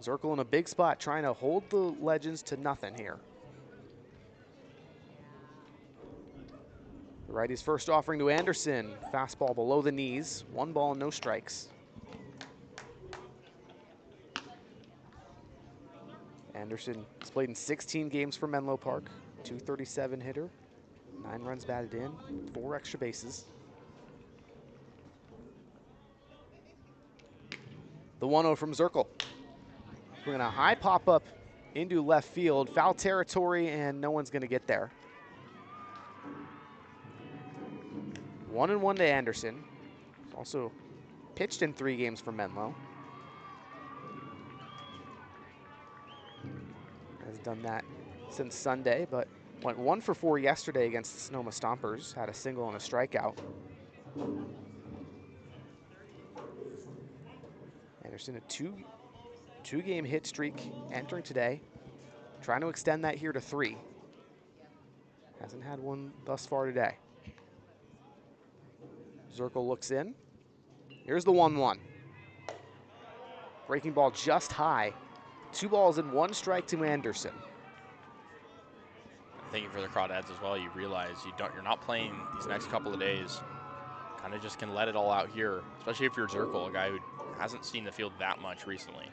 Zirkle in a big spot, trying to hold the Legends to nothing here. The righty's first offering to Anderson. Fastball below the knees. 1 ball, no strikes. Anderson has played in 16 games for Menlo Park. .237 hitter, 9 runs batted in, 4 extra bases. The 1-0 from Zirkle. We're gonna high pop up into left field, foul territory, and no one's gonna get there. 1-1 to Anderson. Also pitched in 3 games for Menlo. Has done that since Sunday, but Went 1 for 4 yesterday against the Sonoma Stompers. Had a single and a strikeout. Anderson, a two-game hit streak entering today. Trying to extend that here to 3. Hasn't had one thus far today. Zirkle looks in. Here's the 1-1. Breaking ball just high. 2 balls and 1 strike to Anderson. Thinking for the Crawdads as well, you realize you're not playing these next couple of days. Kind of just can let it all out here, especially if you're Zirkle, a guy who hasn't seen the field that much recently.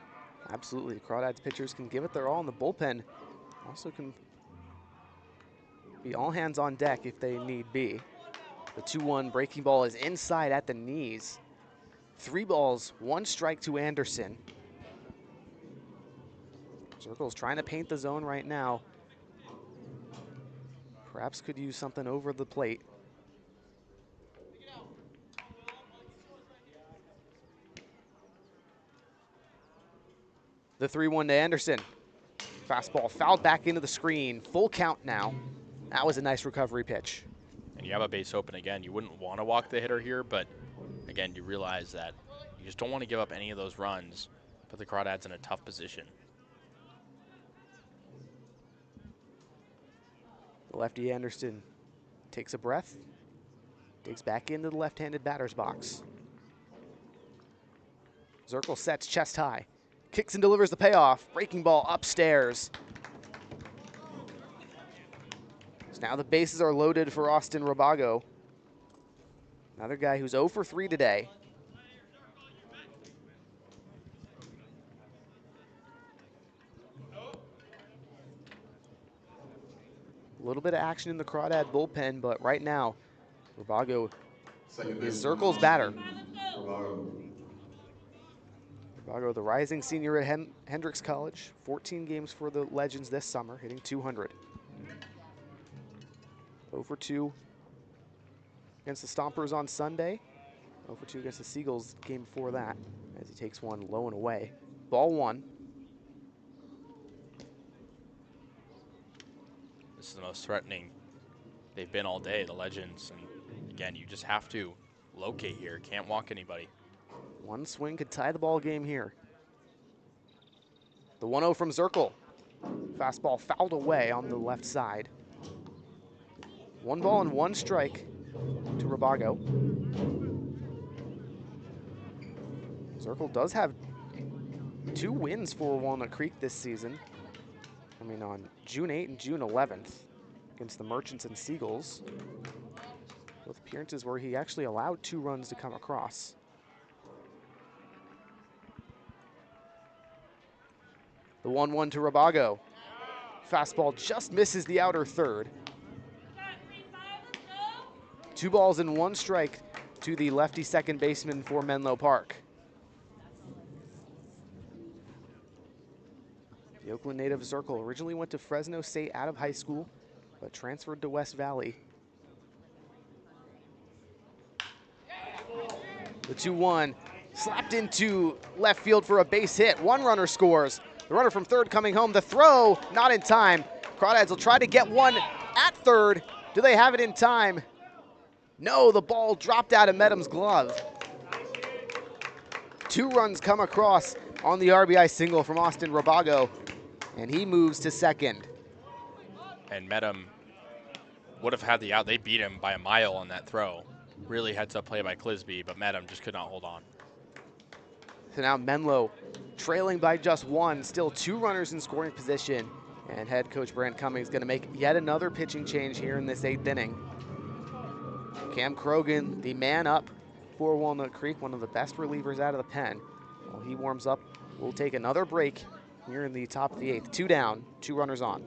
Absolutely. Crawdads pitchers can give it their all in the bullpen. Also can be all hands on deck if they need be. The 2-1 breaking ball is inside at the knees. 3 balls, 1 strike to Anderson. Zirkle's trying to paint the zone right now. Perhaps could use something over the plate. The 3-1 to Anderson. Fastball fouled back into the screen. Full count now. That was a nice recovery pitch. And you have a base open again. You wouldn't want to walk the hitter here, but again, you realize that you just don't want to give up any of those runs. Put the Crawdads in a tough position. The lefty Anderson takes a breath, digs back into the left-handed batter's box. Zirkle sets chest high, kicks and delivers the payoff. Breaking ball upstairs. So now the bases are loaded for Austin Rabago. Another guy who's 0 for 3 today. A little bit of action in the Crawdad bullpen, but right now, Rabago is Zirkle's batter. Rabago, the rising senior at Hendrix College, 14 games for the Legends this summer, hitting 200. 0 for 2 against the Stompers on Sunday. 0 for 2 against the Seagulls game before that, as he takes one low and away. Ball 1. This is the most threatening they've been all day, the Legends. And again, you just have to locate here. Can't walk anybody. One swing could tie the ball game here. The 1-0 from Zirkle. Fastball fouled away on the left side. 1 ball and 1 strike to Rabago. Zirkle does have 2 wins for Walnut Creek this season. I mean, on June 8th and June 11th against the Merchants and Seagulls. Both appearances where he actually allowed 2 runs to come across. The 1-1 to Rabago. Fastball just misses the outer third. 2 balls and 1 strike to the lefty second baseman for Menlo Park. The Oakland native Zirkle originally went to Fresno State out of high school, but transferred to West Valley. The 2-1 slapped into left field for a base hit. 1 runner scores. The runner from third coming home. The throw, not in time. Crawdads will try to get one at third. Do they have it in time? No, the ball dropped out of Medham's glove. 2 runs come across on the RBI single from Austin Rabago, and he moves to second. And Medham would have had the out. They beat him by a mile on that throw. Really heads up play by Clisby, but Medham just could not hold on. So now Menlo trailing by just 1, still 2 runners in scoring position, and head coach Brant Cummings going to make yet another pitching change here in this 8th inning. Cam Krogan, the man up for Walnut Creek, one of the best relievers out of the pen. While he warms up, we'll take another break here in the top of the 8th. 2 down, 2 runners on.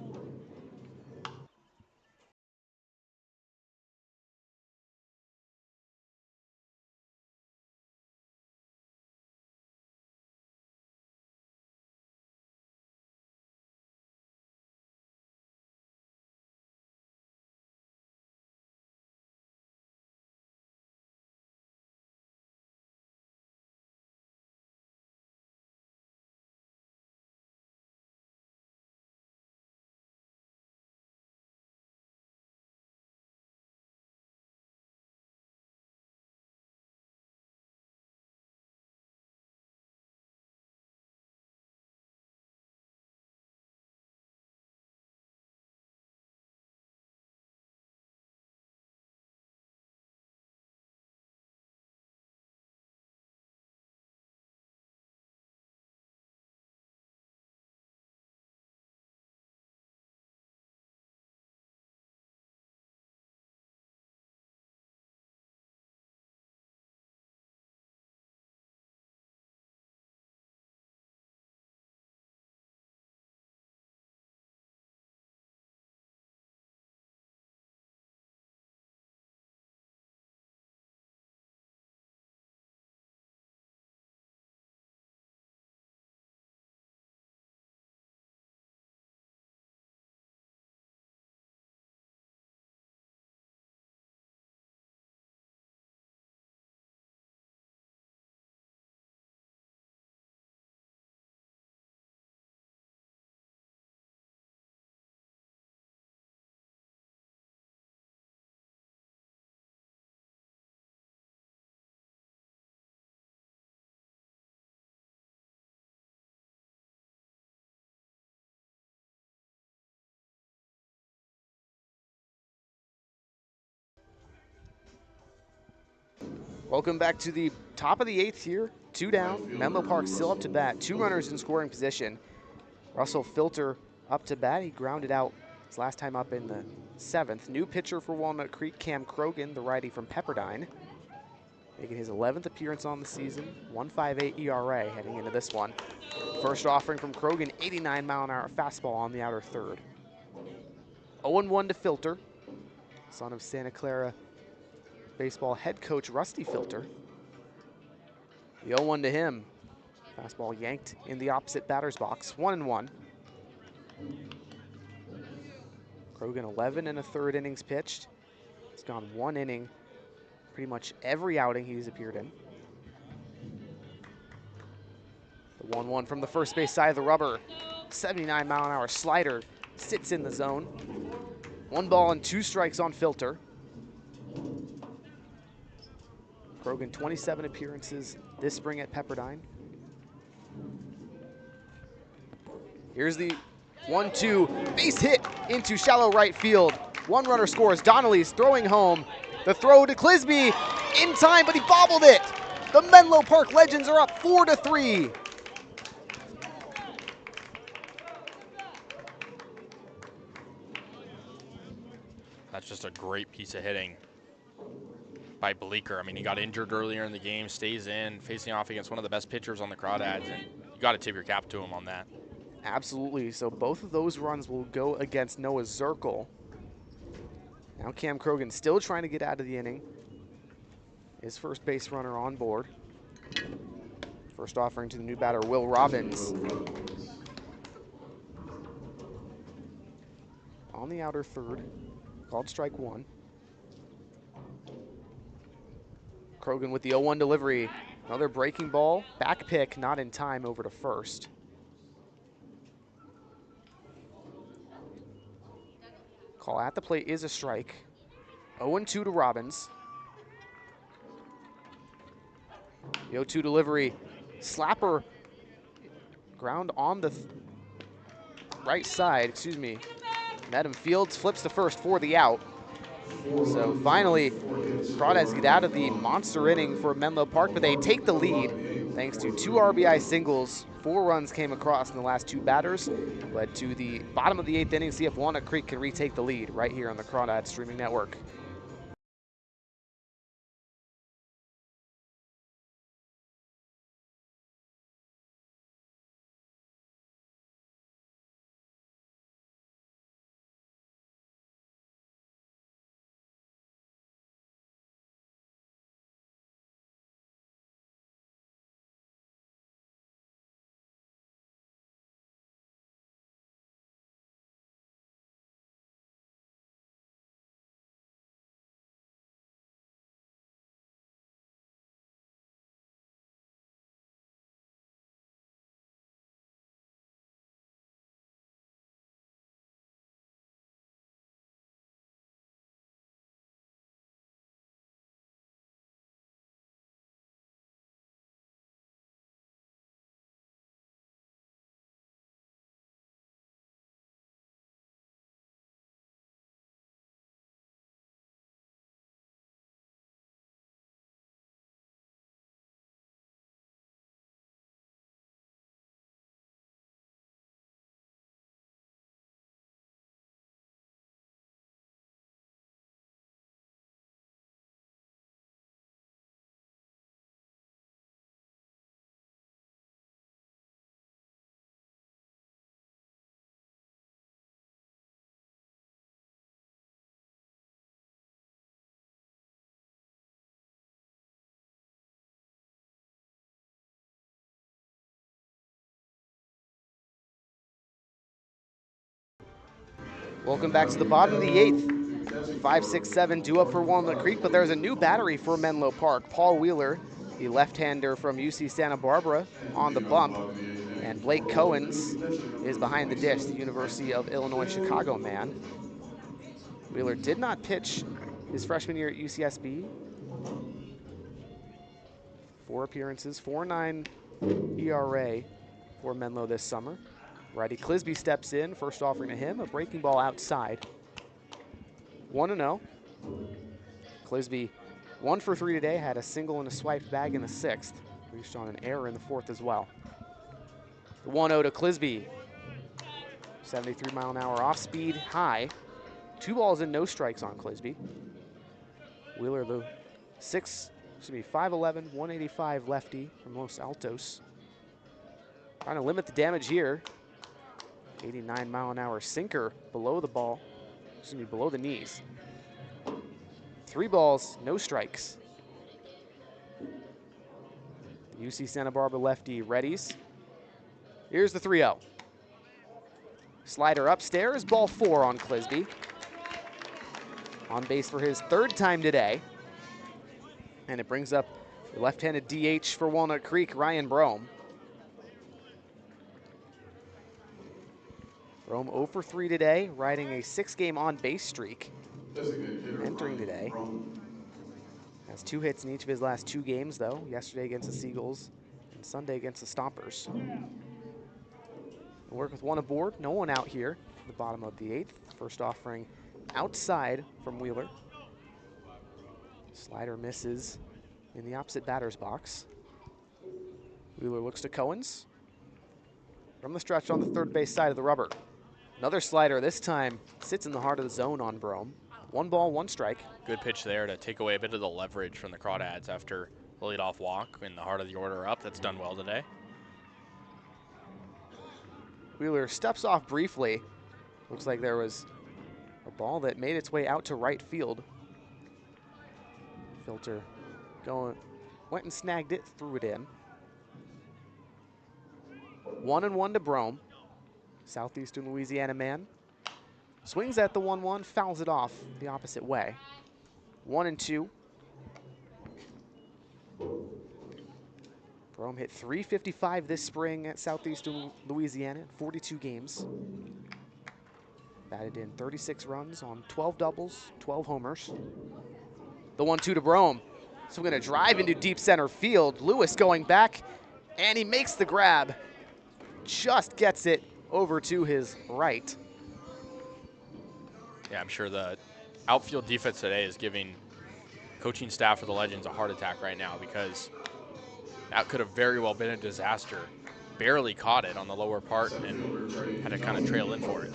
Welcome back to the top of the 8th here. 2 down. Menlo Park still up to bat. 2 runners in scoring position. Russell Filter up to bat. He grounded out his last time up in the 7th. New pitcher for Walnut Creek, Cam Krogan, the righty from Pepperdine, making his 11th appearance on the season. 1.58 ERA heading into this one. First offering from Krogan, 89-mile-an-hour fastball on the outer third. 0-1 to Filter, son of Santa Clara baseball head coach Rusty Filter. The 0-1 to him. Fastball yanked in the opposite batter's box. 1-1. Krogan 11 and a third innings pitched. He's gone 1 inning pretty much every outing he's appeared in. The 1-1 from the first base side of the rubber. 79-mile-an-hour slider sits in the zone. 1 ball and 2 strikes on Filter. Krogan 27 appearances this spring at Pepperdine. Here's the 1-2 base hit into shallow right field. 1 runner scores. Donnelly's throwing home. The throw to Clisby in time, but he bobbled it. The Menlo Park Legends are up 4-3. That's just a great piece of hitting by Bleeker. I mean, he got injured earlier in the game, stays in, facing off against one of the best pitchers on the Crawdads, and you got to tip your cap to him on that. Absolutely. So both of those runs will go against Noah Zirkle. Now Cam Krogan still trying to get out of the inning. His first base runner on board. First offering to the new batter, Will Robbins. On the outer third, called strike 1. Krogan with the 0-1 delivery. Another breaking ball, back pick, not in time, over to first. Call at the plate is a strike. 0-2 to Robbins. The 0-2 delivery. Slapper. Ground on the right side, excuse me. Adam Fields flips to first for the out. So finally, Crawdads get out of the monster inning for Menlo Park, but they take the lead thanks to 2 RBI singles. 4 runs came across in the last 2 batters, led to the bottom of the 8th inning. See if Walnut Creek can retake the lead right here on the Crawdads streaming network. Welcome back to the bottom of the 8th. 5, 6, 7 due up for Walnut Creek, but there's a new battery for Menlo Park. Paul Wheeler, the left-hander from UC Santa Barbara, on the bump. And Blake Cohens is behind the dish, the University of Illinois Chicago man. Wheeler did not pitch his freshman year at UCSB. 4 appearances, 4.9 ERA for Menlo this summer. Righty Clisby steps in, first offering to him, a breaking ball outside. 1-0. Clisby 1 for 3 today, had a single and a swiped bag in the 6th. Reached on an error in the 4th as well. The 1-0 to Clisby. 73-mile-an-hour off-speed high. 2 balls and no strikes on Clisby. Wheeler, the 5'11", 185 lefty from Los Altos. Trying to limit the damage here. 89-mile-an-hour sinker below the ball, below the knees. 3 balls, no strikes. The UC Santa Barbara lefty readies. Here's the 3-0. Slider upstairs, ball 4 on Clisby. On base for his 3rd time today. And it brings up the left-handed DH for Walnut Creek, Ryan Brome. Brome 0 for 3 today, riding a 6-game on-base streak. Entering today. Has 2 hits in each of his last 2 games, though. Yesterday against the Seagulls and Sunday against the Stompers. We'll work with 1 aboard, no one out here at the bottom of the 8th. First offering outside from Wheeler. Slider misses in the opposite batter's box. Wheeler looks to Cohens. From the stretch on the 3rd base side of the rubber. Another slider, this time sits in the heart of the zone on Brome. 1 ball, 1 strike. Good pitch there to take away a bit of the leverage from the Crawdads after the leadoff walk in the heart of the order up. That's done well today. Wheeler steps off briefly. Looks like there was a ball that made its way out to right field. Filter went and snagged it, threw it in. 1-1 to Brome. Southeastern Louisiana man. Swings at the 1-1, fouls it off the opposite way. 1-2. Brome hit .355 this spring at Southeastern Louisiana, 42 games. Batted in 36 runs on 12 doubles, 12 homers. The 1-2 to Brome. So we're gonna drive into deep center field. Lewis going back, and he makes the grab. Just gets it over to his right. Yeah, I'm sure the outfield defense today is giving coaching staff for the Legends a heart attack right now, because that could have very well been a disaster. Barely caught it on the lower part and had to kind of trail in for it.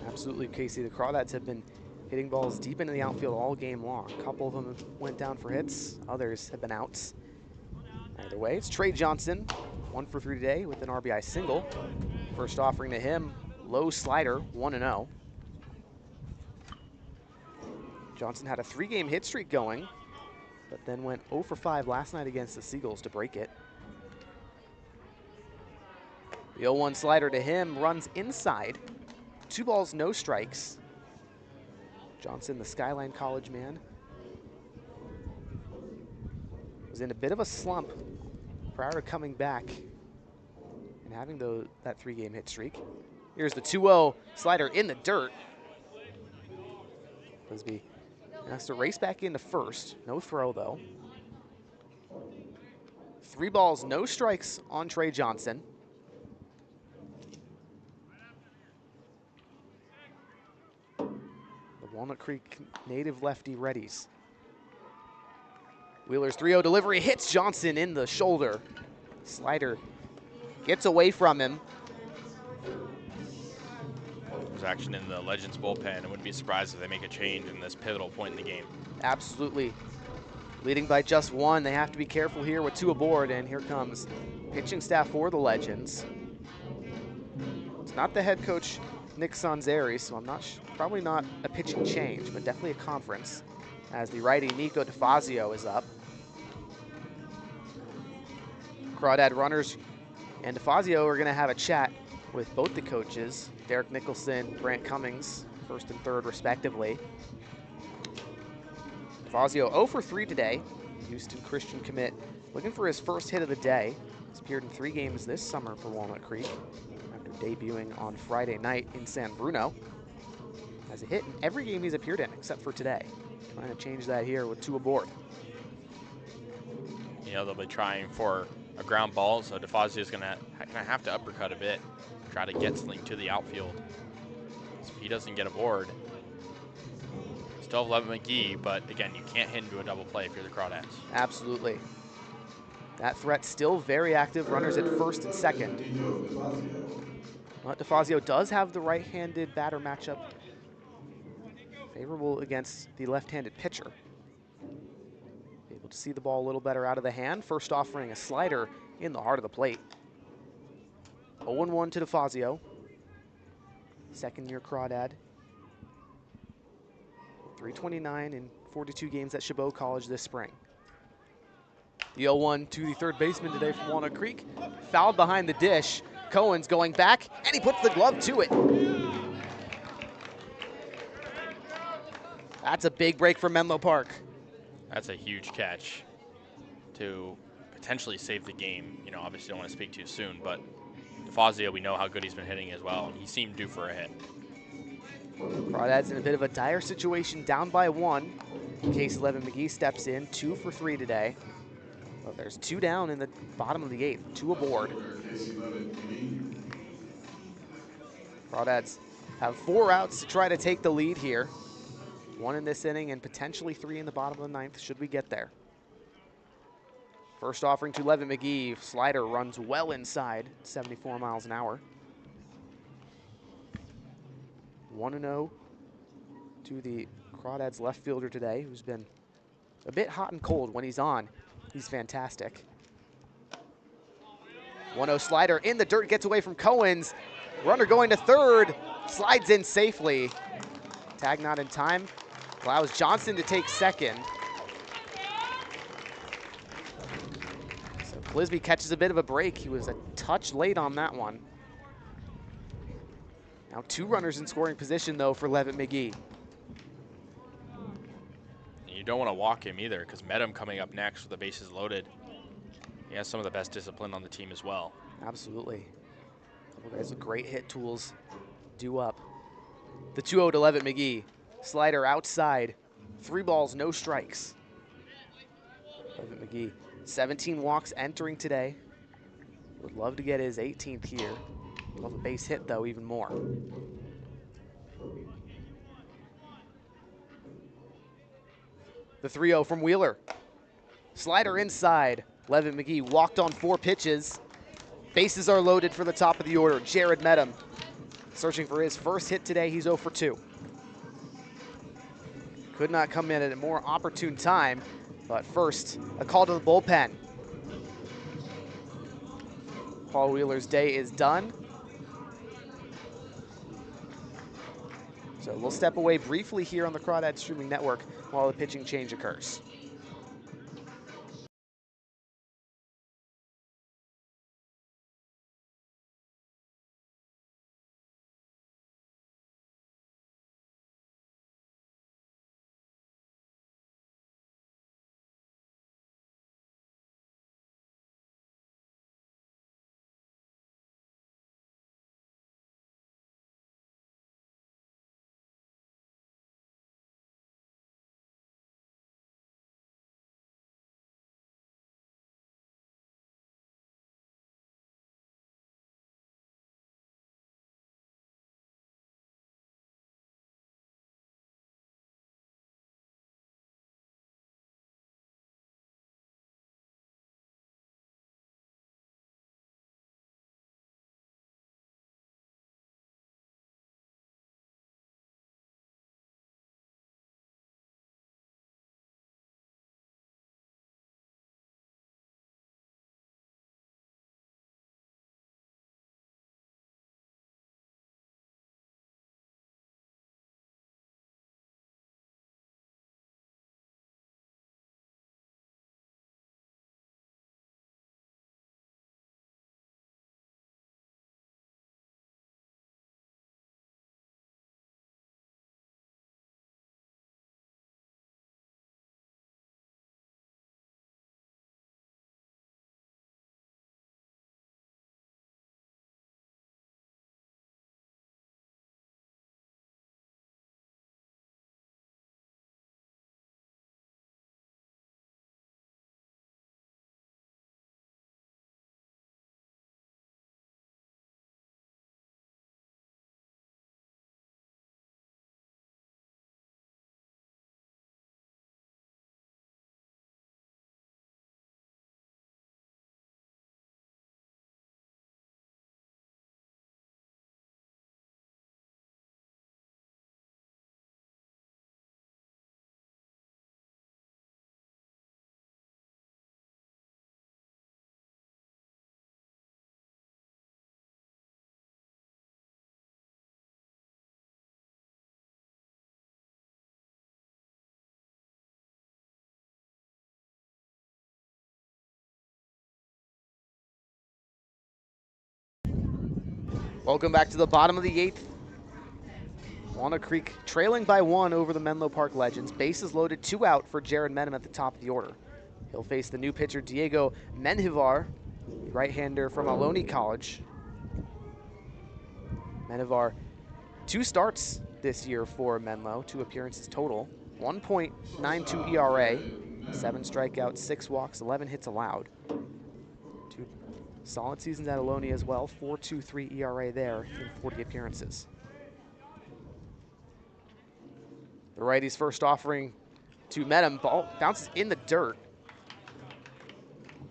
Absolutely, Casey. The Crawdads have been hitting balls deep into the outfield all game long. A couple of them went down for hits. Others have been outs. Either way, it's Trey Johnson, 1 for 3 today with an RBI single. First offering to him, low slider, 1-0. Johnson had a 3-game hit streak going, but then went 0 for 5 last night against the Seagulls to break it. The 0-1 slider to him runs inside. 2 balls, no strikes. Johnson, the Skyline College man, was in a bit of a slump prior to coming back and having that 3-game hit streak. Here's the 2-0 slider in the dirt. Clisby has to race back into first. No throw, though. 3 balls, no strikes on Trey Johnson. The Walnut Creek native lefty readies. Wheeler's 3-0 delivery hits Johnson in the shoulder. Slider gets away from him. There's action in the Legends bullpen. I wouldn't be surprised if they make a change in this pivotal point in the game. Absolutely. Leading by just 1. They have to be careful here with 2 aboard, and here comes pitching staff for the Legends. It's not the head coach, Nick Sanzeri, so probably not a pitching change, but definitely a conference, as the righty Nico DeFazio is up. Crawdad runners and DeFazio are gonna have a chat with both the coaches, Derek Nicholson, Grant Cummings, 1st and 3rd respectively. DeFazio 0 for 3 today. Houston Christian commit, looking for his first hit of the day. He's appeared in 3 games this summer for Walnut Creek after debuting on Friday night in San Bruno. Has a hit in every game he's appeared in except for today. Trying to change that here with 2 aboard. You know, they'll be trying for a ground ball, so DeFazio's gonna have to uppercut a bit, try to get something to the outfield. So if he doesn't get aboard, it's Still have Levitt McGee, but again, you can't hit into a double play if you're the Crawdads. Absolutely. That threat still very active. Runners at first and second. But DeFazio does have the right-handed batter matchup favorable against the left-handed pitcher. Able to see the ball a little better out of the hand. First offering a slider in the heart of the plate. 0-1 to DeFazio. Second-year Crawdad. 329 in 42 games at Chabot College this spring. The 0-1 to the third baseman today from Walnut Creek. Fouled behind the dish. Cohen's going back, and he puts the glove to it. That's a big break for Menlo Park. That's a huge catch to potentially save the game. You know, obviously don't want to speak too soon, but DeFazio, we know how good he's been hitting as well. He seemed due for a hit. Crawdads in a bit of a dire situation, down by 1. Casey McGee steps in, 2 for 3 today. But there's 2 down in the bottom of the 8th, 2 aboard. Crawdads have 4 outs to try to take the lead here. 1 in this inning and potentially 3 in the bottom of the 9th should we get there. First offering to Levitt McGee. Slider runs well inside, 74 miles an hour. 1-0 to the Crawdads left fielder today, who's been a bit hot and cold when he's on. He's fantastic. 1-0 slider in the dirt, gets away from Cohen's. Runner going to third, slides in safely. Tag not in time, allows Johnson to take second. So Clisby catches a bit of a break. He was a touch late on that one. Now 2 runners in scoring position though for Levitt McGee. You don't want to walk him either because Medham coming up next with the bases loaded. He has some of the best discipline on the team as well. Absolutely. Couple guys with great hit tools due up. The 2-0 to Levitt McGee. Slider outside. 3 balls, no strikes. Levitt McGee, 17 walks entering today. Would love to get his 18th here. Love a base hit though, even more. The 3-0 from Wheeler. Slider inside. Levitt McGee walked on 4 pitches. Bases are loaded for the top of the order. Jared Medham searching for his first hit today. He's 0 for 2. Could not come in at a more opportune time, but first, a call to the bullpen. Paul Wheeler's day is done. So we'll step away briefly here on the Crawdad Streaming Network while the pitching change occurs. Welcome back to the bottom of the 8th. Walnut Creek trailing by 1 over the Menlo Park Legends. Bases loaded, 2 out for Jared Menem at the top of the order. He'll face the new pitcher Diego Menjivar, the right-hander from Ohlone College. Menjivar, 2 starts this year for Menlo, 2 appearances total. 1.92 ERA, 7 strikeouts, 6 walks, 11 hits allowed. 2 solid seasons at Ohlone as well, 4.23 ERA there in 40 appearances. The righty's first offering to Menem, ball bounces in the dirt.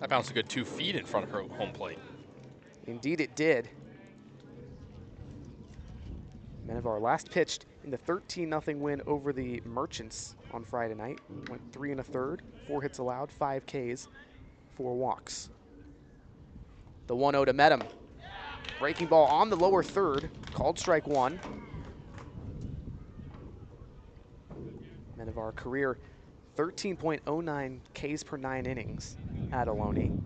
That bounced a good 2 feet in front of her home plate. Indeed it did. Menjivar last pitched in the 13-0 win over the Merchants on Friday night. Went 3 1/3, 4 hits allowed, 5 Ks, 4 walks. The 1-0 to Menem. Breaking ball on the lower third, called strike 1. Menjivar career 13.09 Ks per 9 innings at Ohlone.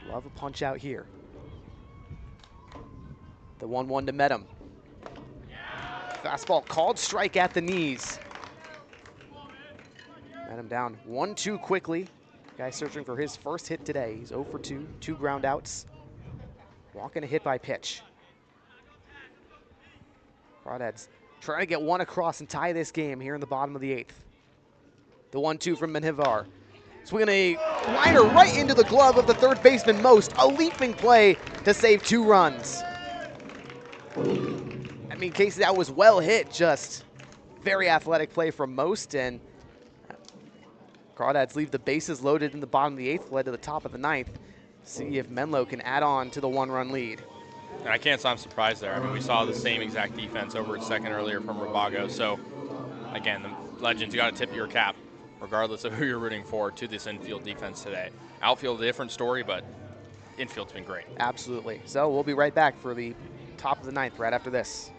Love a punch out here. The 1-1 to Menem. Fastball called strike at the knees. Menem down 1-2 quickly. Guy searching for his first hit today. He's 0 for 2, 2 ground outs. Walking a hit by pitch. Crawdads trying to get one across and tie this game here in the bottom of the 8th. The 1-2 from Menjivar. Swinging a liner right into the glove of the third baseman Most. A leaping play to save 2 runs. I mean, Kasey, that was well hit, just very athletic play from Most, and Crawdads leave the bases loaded in the bottom of the 8th, led to the top of the 9th. See if Menlo can add on to the 1-run lead. And I can't say I'm surprised there. I mean, we saw the same exact defense over at second earlier from Rabago. So, again, the Legends, you got to tip your cap, regardless of who you're rooting for, to this infield defense today. Outfield, a different story, but infield's been great. Absolutely. So we'll be right back for the top of the 9th right after this.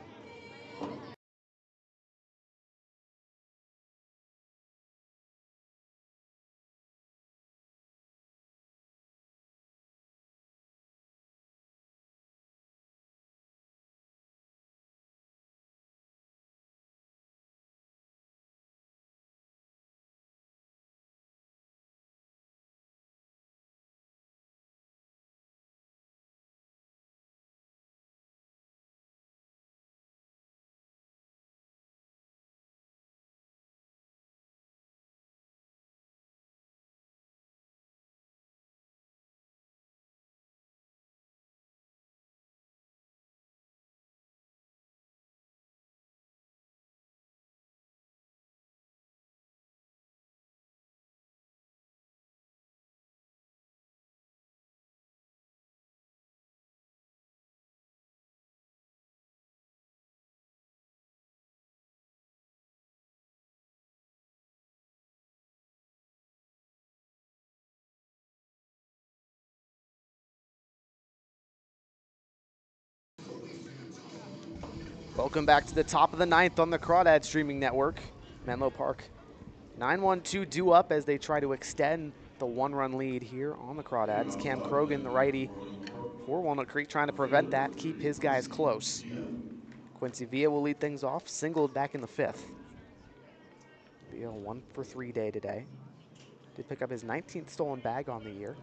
Welcome back to the top of the 9th on the Crawdad streaming network. Menlo Park 9-1-2 due up as they try to extend the 1-run lead here on the Crawdads. Cam Krogan, the righty for Walnut Creek, trying to prevent that, keep his guys close. Quincy Villa will lead things off, singled back in the 5th. Villa 1 for 3 day today. Did pick up his 19th stolen bag on the year.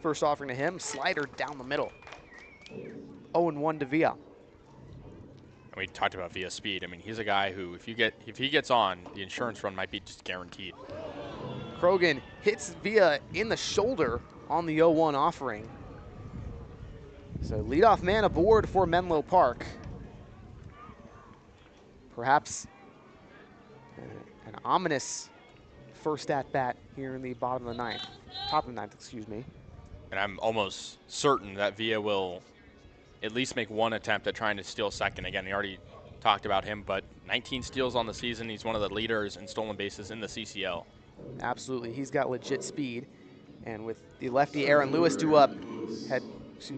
First offering to him, slider down the middle. 0-1 to Villa. And we talked about Villa's speed. I mean, he's a guy who, if he gets on, the insurance run might be just guaranteed. Krogan hits Villa in the shoulder on the 0-1 offering. So leadoff man aboard for Menlo Park. Perhaps an ominous first at-bat here in the bottom of the 9th. Top of the 9th, excuse me. And I'm almost certain that Villa will at least make one attempt at trying to steal second. Again, he already talked about him, but 19 steals on the season. He's one of the leaders in stolen bases in the CCL. Absolutely, he's got legit speed. And with the lefty Aaron Lewis due up,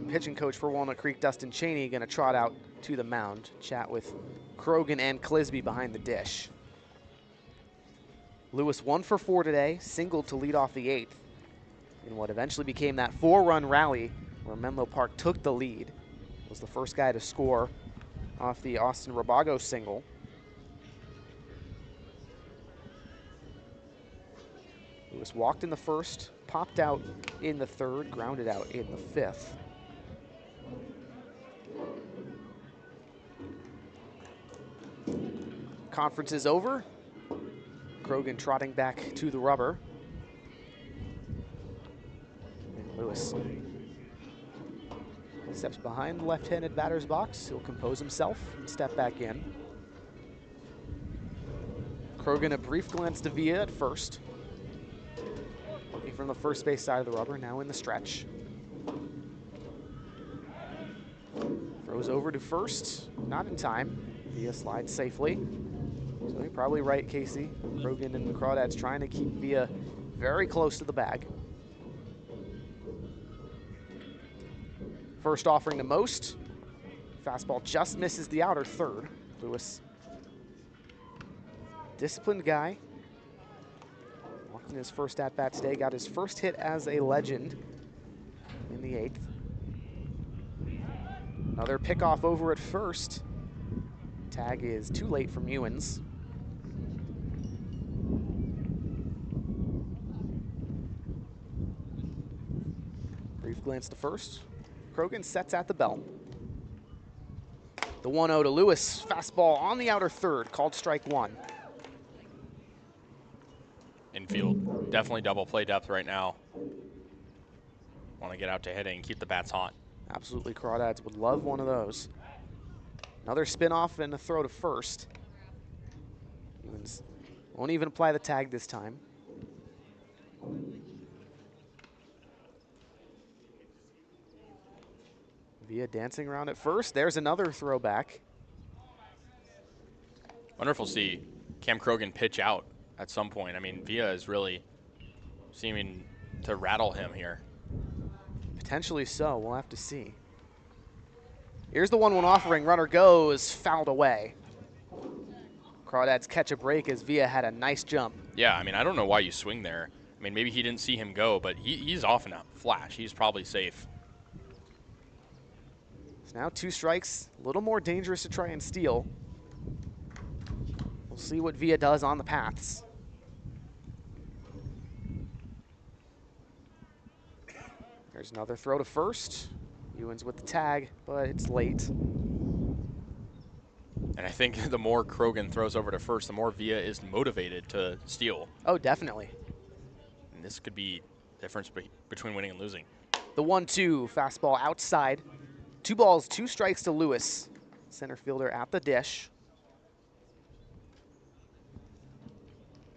pitching coach for Walnut Creek, Dustin Cheney, going to trot out to the mound, chat with Krogan and Clisby behind the dish. Lewis 1 for 4 today, singled to lead off the 8th in what eventually became that 4-run rally where Menlo Park took the lead. Was the first guy to score off the Austin Rabago single. Lewis walked in the first, popped out in the third, grounded out in the fifth. Conference is over. Krogan trotting back to the rubber. And Lewis steps behind the left-handed batter's box. He'll compose himself and step back in. Krogan a brief glance to Villa at first. Looking from the first base side of the rubber, now in the stretch. Throws over to first, not in time. Villa slides safely. So you're probably right, Kasey. Krogan and the Crawdads trying to keep Villa very close to the bag. First offering to most. Fastball just misses the outer third. Lewis, disciplined guy. Walked in his first at-bat today. Got his first hit as a Legend in the 8th. Another pickoff over at first. Tag is too late from Ewens. Brief glance to first. Krogan sets at the belt. The 1-0 to Lewis. Fastball on the outer third, called strike one. Infield, definitely double play depth right now. Want to get out to hitting, keep the bats hot. Absolutely, Crawdads would love one of those. Another spin-off and a throw to first. Ewens won't even apply the tag this time. Villa dancing around at first. There's another throwback. Wonderful to see Cam Krogan pitch out at some point. I mean, Villa is really seeming to rattle him here. Potentially so. We'll have to see. Here's the 1-1 offering. Runner goes, fouled away. Crawdads catch a break as Villa had a nice jump. Yeah, I mean, I don't know why you swing there. I mean, maybe he didn't see him go, but he's off in a flash. He's probably safe. So now 2 strikes. A little more dangerous to try and steal. We'll see what Villa does on the paths. There's another throw to first. Ewens with the tag, but it's late. And I think the more Krogan throws over to first, the more Villa is motivated to steal. Oh, definitely. And this could be the difference between winning and losing. The 1-2, fastball outside. 2 balls, 2 strikes to Lewis. Center fielder at the dish.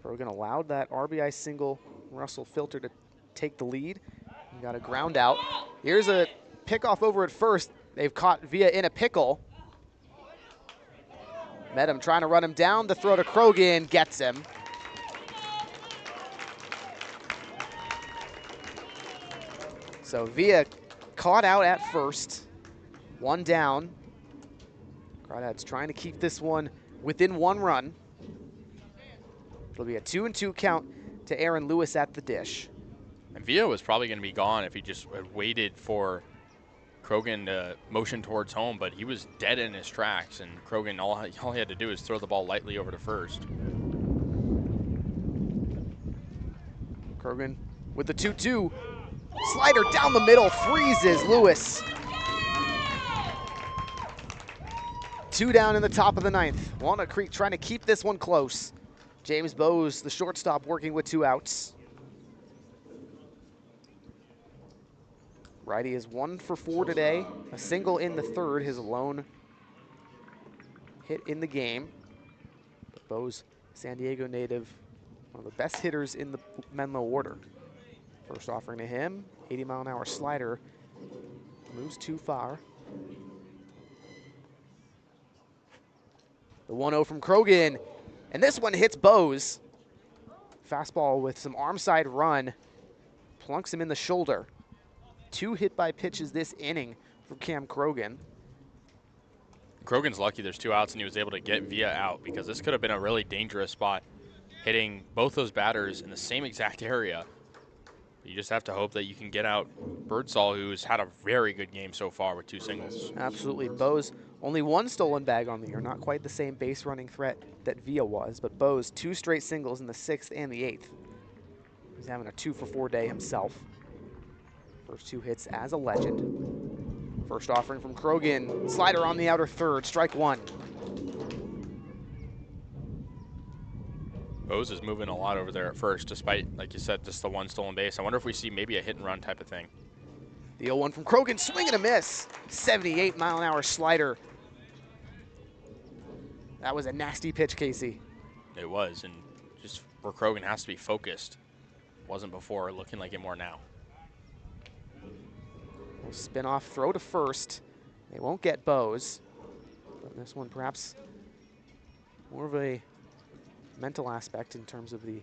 Krogan allowed that RBI single. Russell Filter to take the lead. He got a ground out. Here's a pickoff over at first. They've caught Villa in a pickle. Met him trying to run him down. The throw to Krogan gets him. So Villa caught out at first. 1 down. Crawdads trying to keep this one within 1 run. It'll be a 2-2 count to Aaron Lewis at the dish. And Villa was probably going to be gone if he just had waited for Krogan to motion towards home, but he was dead in his tracks, and Krogan, all he had to do is throw the ball lightly over to first. Krogan with the 2-2. Slider down the middle, freezes Lewis. 2 down in the top of the 9th. Walnut Creek trying to keep this one close. James Bowes, the shortstop, working with 2 outs. Righty is 1 for 4 today. A single in the 3rd, his lone hit in the game. But Bowes, San Diego native, one of the best hitters in the Menlo order. First offering to him, 80-mile-an-hour slider. Moves too far. The 1-0 from Krogan. And this one hits Bowes. Fastball with some arm side run. Plunks him in the shoulder. 2 hit-by pitches this inning from Cam Krogan. Krogan's lucky there's 2 outs and he was able to get Villa out, because this could have been a really dangerous spot, hitting both those batters in the same exact area. You just have to hope that you can get out Birdsall, who's had a very good game so far with 2 singles. Absolutely. Bose, only 1 stolen bag on the year. Not quite the same base running threat that Villa was, but Bose 2 straight singles in the 6th and the 8th. He's having a 2-for-4 day himself. First 2 hits as a legend. First offering from Krogan. Slider on the outer third. Strike 1. Bose is moving a lot over there at first, despite, like you said, just the 1 stolen base. I wonder if we see maybe a hit and run type of thing. The 0-1 from Krogan, swing and a miss. 78-mile-an-hour slider. That was a nasty pitch, Kasey. It was, and just where Krogan has to be focused. Wasn't before, looking like it more now. We'll spin off, throw to first. They won't get Bose. But this one perhaps more of a mental aspect in terms of the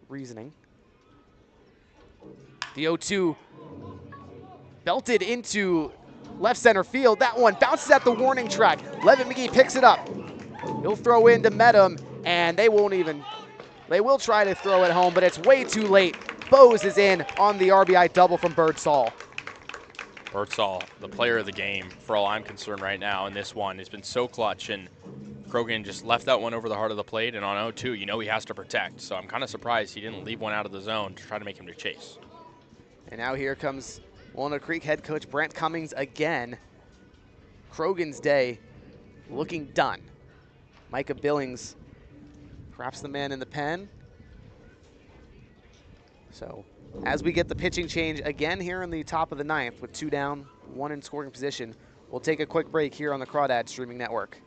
reasoning. The 0-2 belted into left center field. That one bounces at the warning track. Levin McGee picks it up. He'll throw in to Medham, and they will try to throw it home, but it's way too late. Bose is in on the RBI double from Birdsall. Birdsall, the player of the game, for all I'm concerned right now, in this one, has been so clutch, and Krogan just left that one over the heart of the plate, and on 0-2, you know he has to protect. So I'm kind of surprised he didn't leave one out of the zone to try to make him to chase. And now here comes Walnut Creek head coach Brant Cummings again. Krogan's day looking done. Micah Billings, perhaps the man in the pen. So as we get the pitching change again here in the top of the 9th with 2 down, 1 in scoring position, we'll take a quick break here on the Crawdads streaming network.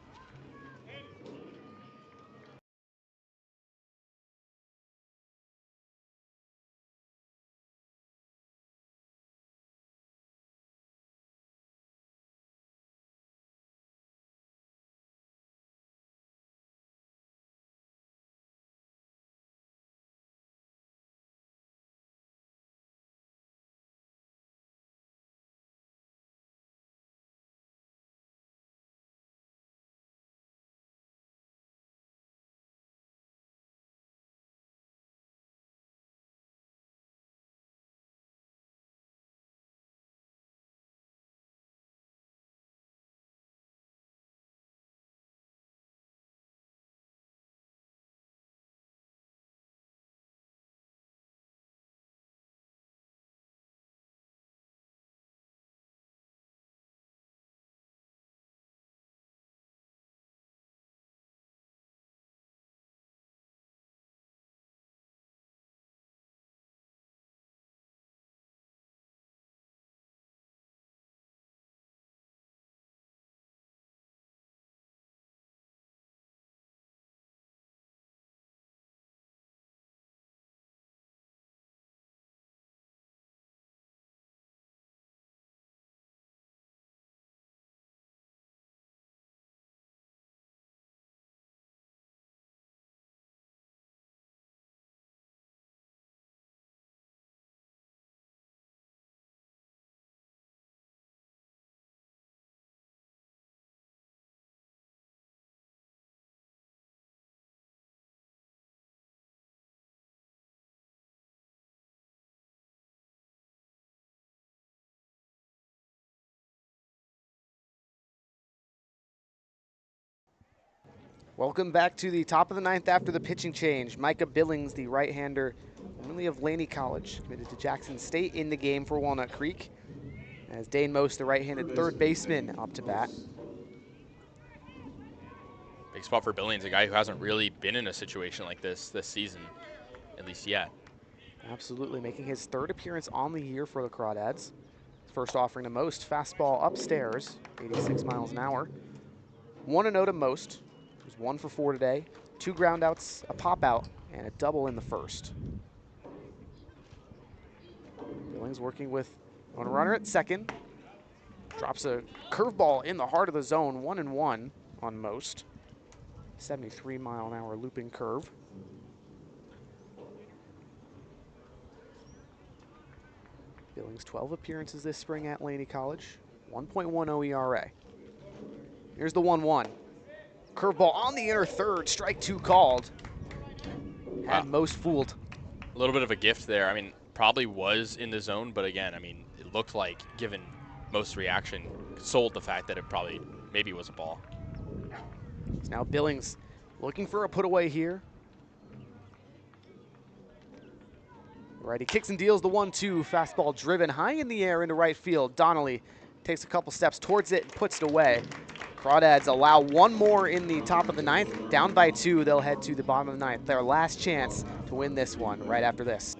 Welcome back to the top of the 9th after the pitching change. Micah Billings, the right-hander, formerly of Laney College, committed to Jackson State in the game for Walnut Creek. As Dane Most, the right-handed third baseman, up to bat. Big spot for Billings, a guy who hasn't really been in a situation like this season, at least yet. Absolutely, making his 3rd appearance on the year for the Crawdads. First offering to Most, fastball upstairs, 86 miles an hour. 1-0 to Most. He was 1 for 4 today. 2 groundouts, a pop out, and a double in the first. Billings working with a runner at second. Drops a curveball in the heart of the zone, 1-1 on Most. 73-mile-an-hour looping curve. Billings 12 appearances this spring at Laney College, 1.10 ERA. Here's the 1-1. Curveball on the inner third, strike 2 called. Had Most fooled. A little bit of a gift there. I mean, probably was in the zone, but again, I mean, it looked like, given most reaction, sold the fact that it probably maybe was a ball. So now Billings looking for a put away here. Righty kicks and deals the 1-2. Fastball driven high in the air into right field. Donnelly takes a couple steps towards it and puts it away. Crawdads allow one more in the top of the ninth. Down by 2, they'll head to the bottom of the ninth. Their last chance to win this one right after this.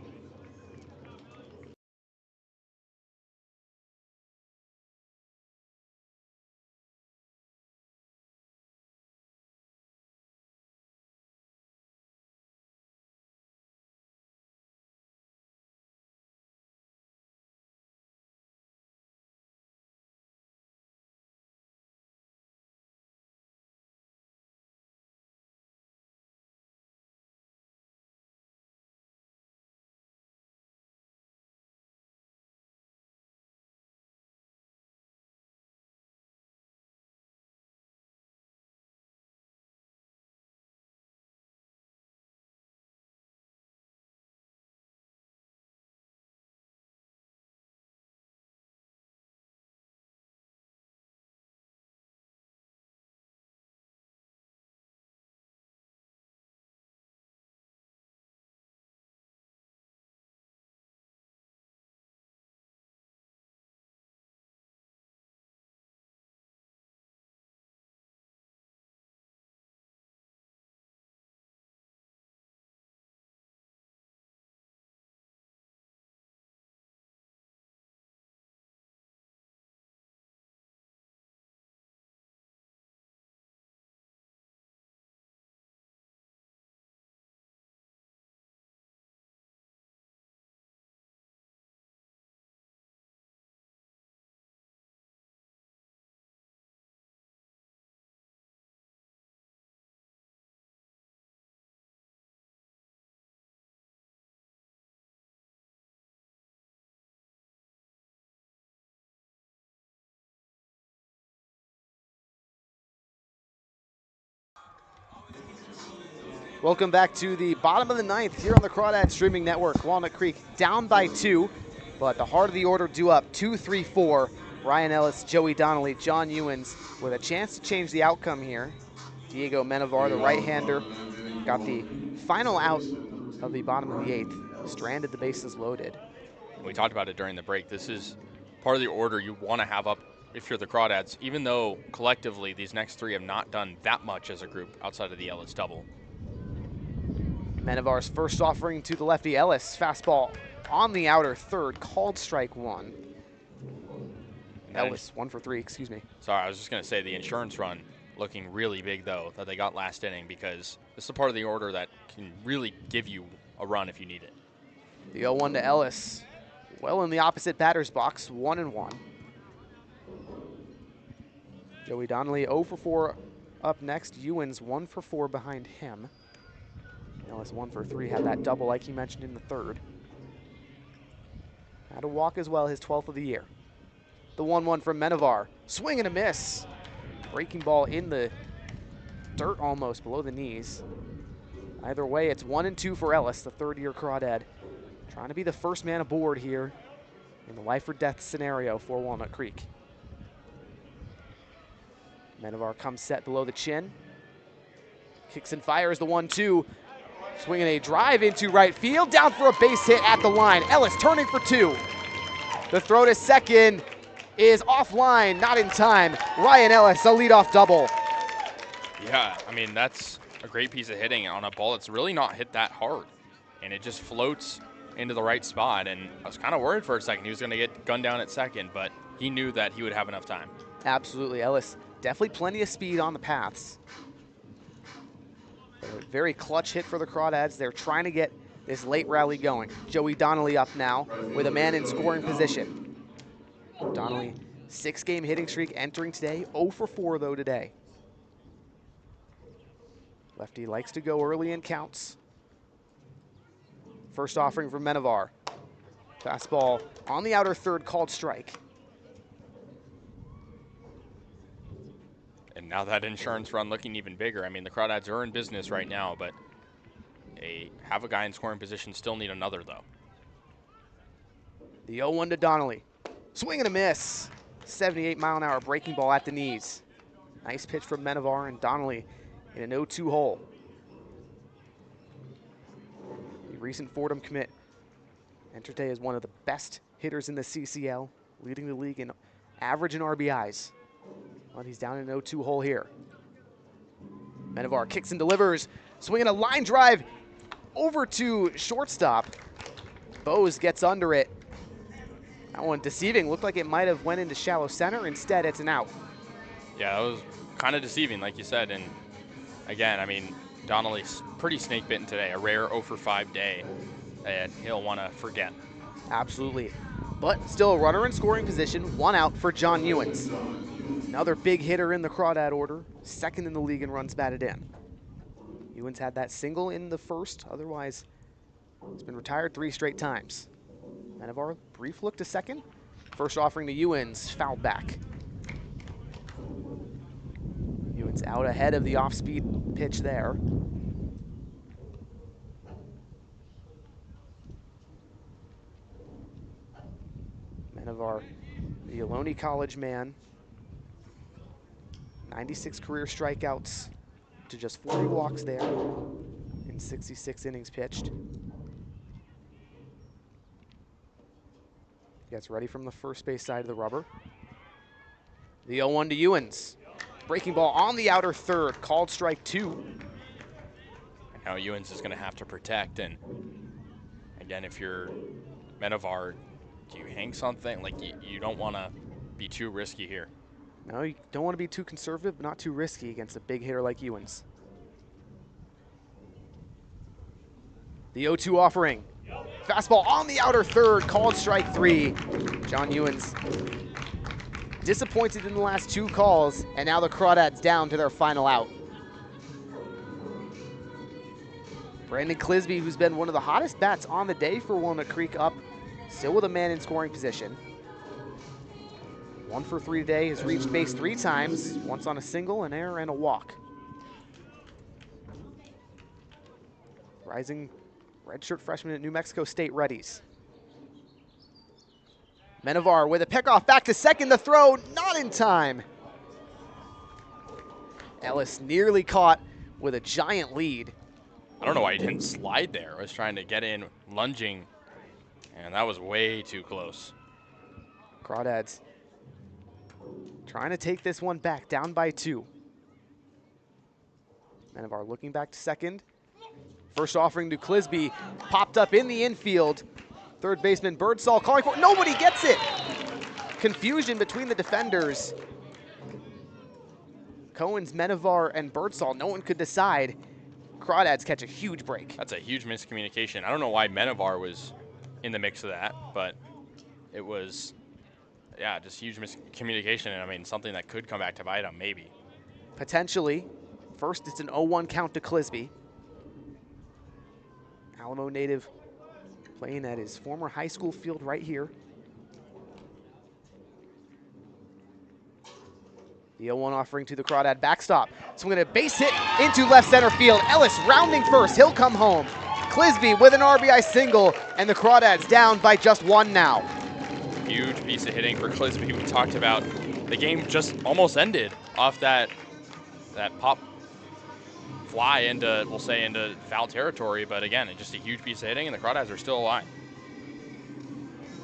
Welcome back to the bottom of the ninth here on the Crawdad Streaming Network. Walnut Creek down by 2, but the heart of the order due up 2, 3, 4. Ryan Ellis, Joey Donnelly, John Ewens with a chance to change the outcome here. Diego Menevar, the right-hander, got the final out of the bottom of the 8th. Stranded, the bases loaded. We talked about it during the break. This is part of the order you want to have up if you're the Crawdads, even though collectively these next 3 have not done that much as a group outside of the Ellis double. Menevar's first offering to the lefty. Ellis, fastball on the outer third, called strike 1. Ellis, 1 for 3, excuse me. Sorry, I was just going to say the insurance run looking really big, though, that they got last inning, because this is a part of the order that can really give you a run if you need it. The 0-1 to Ellis. Well in the opposite batter's box, 1-1. Joey Donnelly 0 for 4 up next. Ewens 1 for 4 behind him. Ellis 1 for 3, had that double like he mentioned in the third. Had a walk as well, his 12th of the year. The 1-1 from Menevar. Swing and a miss. Breaking ball in the dirt almost below the knees. Either way, it's 1-2 for Ellis, the third-year Crawdad. Trying to be the first man aboard here in the life or death scenario for Walnut Creek. Menevar comes set below the chin. Kicks and fires the 1-2. Swinging a drive into right field, down for a base hit at the line. Ellis turning for 2. The throw to second is offline, not in time. Ryan Ellis, a leadoff double. Yeah, I mean, that's a great piece of hitting on a ball that's really not hit that hard. And it just floats into the right spot. And I was kind of worried for a second he was going to get gunned down at second, but he knew that he would have enough time. Absolutely, Ellis. Definitely plenty of speed on the paths. A very clutch hit for the Crawdads. They're trying to get this late rally going. Joey Donnelly up now with a man in scoring position. Donnelly, 6-game hitting streak entering today. 0 for 4 though today. Lefty likes to go early in counts. First offering from Menevar. Fastball on the outer third, called strike. And now that insurance run looking even bigger. I mean, the Crawdads are in business right now, but they have a guy in scoring position, still need another, though. The 0-1 to Donnelly. Swing and a miss. 78-mile-an-hour breaking ball at the knees. Nice pitch from Menevar and Donnelly in an 0-2 hole. The recent Fordham commit entered today as one of the best hitters in the CCL, leading the league in average and RBIs. But he's down in an 0-2 hole here. Menevar kicks and delivers, swinging a line drive over to shortstop. Bose gets under it. That one deceiving, looked like it might have went into shallow center. Instead, it's an out. Yeah, that was kind of deceiving, like you said. And again, I mean, Donnelly's pretty snake bitten today, a rare 0 for 5 day that he'll want to forget. Absolutely. But still a runner in scoring position, 1 out for John Ewens. Another big hitter in the Crawdad order, 2nd in the league in runs batted in. Ewens had that single in the first, otherwise he's been retired 3 straight times. Menevar, brief look to second. First offering to Ewens, fouled back. Ewens out ahead of the off-speed pitch there. Menevar, the Ohlone College man. 96 career strikeouts to just 40 walks there in 66 innings pitched. Gets ready from the first base side of the rubber. The 0-1 to Ewens. Breaking ball on the outer third, called strike 2. Now Ewens is going to have to protect. And again, if you're Menevar, do you hang something? Like you don't want to be too risky here. No, you don't want to be too conservative, but not too risky against a big hitter like Ewens. The 0-2 offering. Fastball on the outer third, called strike 3. John Ewens disappointed in the last 2 calls, and now the Crawdads down to their final out. Brandon Clisby, who's been one of the hottest bats on the day for Walnut Creek, up, still with a man in scoring position. 1 for 3 today, has reached base 3 times, once on a single, an error, and a walk. Rising redshirt freshman at New Mexico State readies. Menevar with a pickoff back to second, the throw, not in time. Ellis nearly caught with a giant lead. I don't know why he didn't slide there. I was trying to get in, lunging, and that was way too close. Crawdads trying to take this one back, down by 2. Menevar looking back to second. First offering to Clisby, popped up in the infield. Third baseman Birdsall calling for it. Nobody gets it. Confusion between the defenders. Cohen's, Menevar, and Birdsall. No one could decide. Crawdads catch a huge break. That's a huge miscommunication. I don't know why Menevar was in the mix of that, but it was, yeah, just huge miscommunication. And I mean, something that could come back to bite him, maybe. Potentially. First, it's an 0-1 count to Clisby. Alamo native playing at his former high school field right here. The 0-1 offering to the Crawdad backstop. Swinging a base hit into left center field. Ellis rounding first, he'll come home. Clisby with an RBI single, and the Crawdads down by just 1 now. Huge piece of hitting for Clisby. We talked about the game just almost ended off that pop fly into, we'll say, into foul territory, but again, it's just a huge piece of hitting, and the Crawdads are still alive.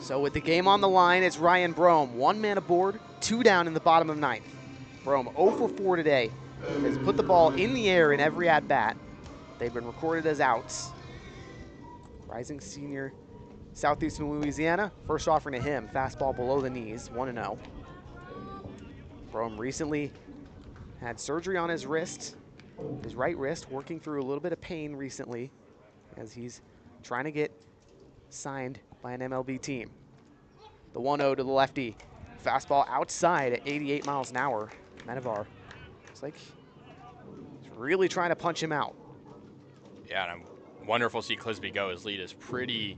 So with the game on the line, it's Ryan Brome. 1 man aboard, 2 down in the bottom of 9th. Brome 0 for 4 today. Has put the ball in the air in every at-bat. They've been recorded as outs. Rising senior, Southeastern Louisiana. First offering to him, fastball below the knees, 1-0. Brome recently had surgery on his wrist. His right wrist, working through a little bit of pain recently as he's trying to get signed by an MLB team. The 1-0 to the lefty. Fastball outside at 88 miles an hour. Menevar looks like he's really trying to punch him out. Yeah, and I'm wonderful to see Clisby go. His lead is pretty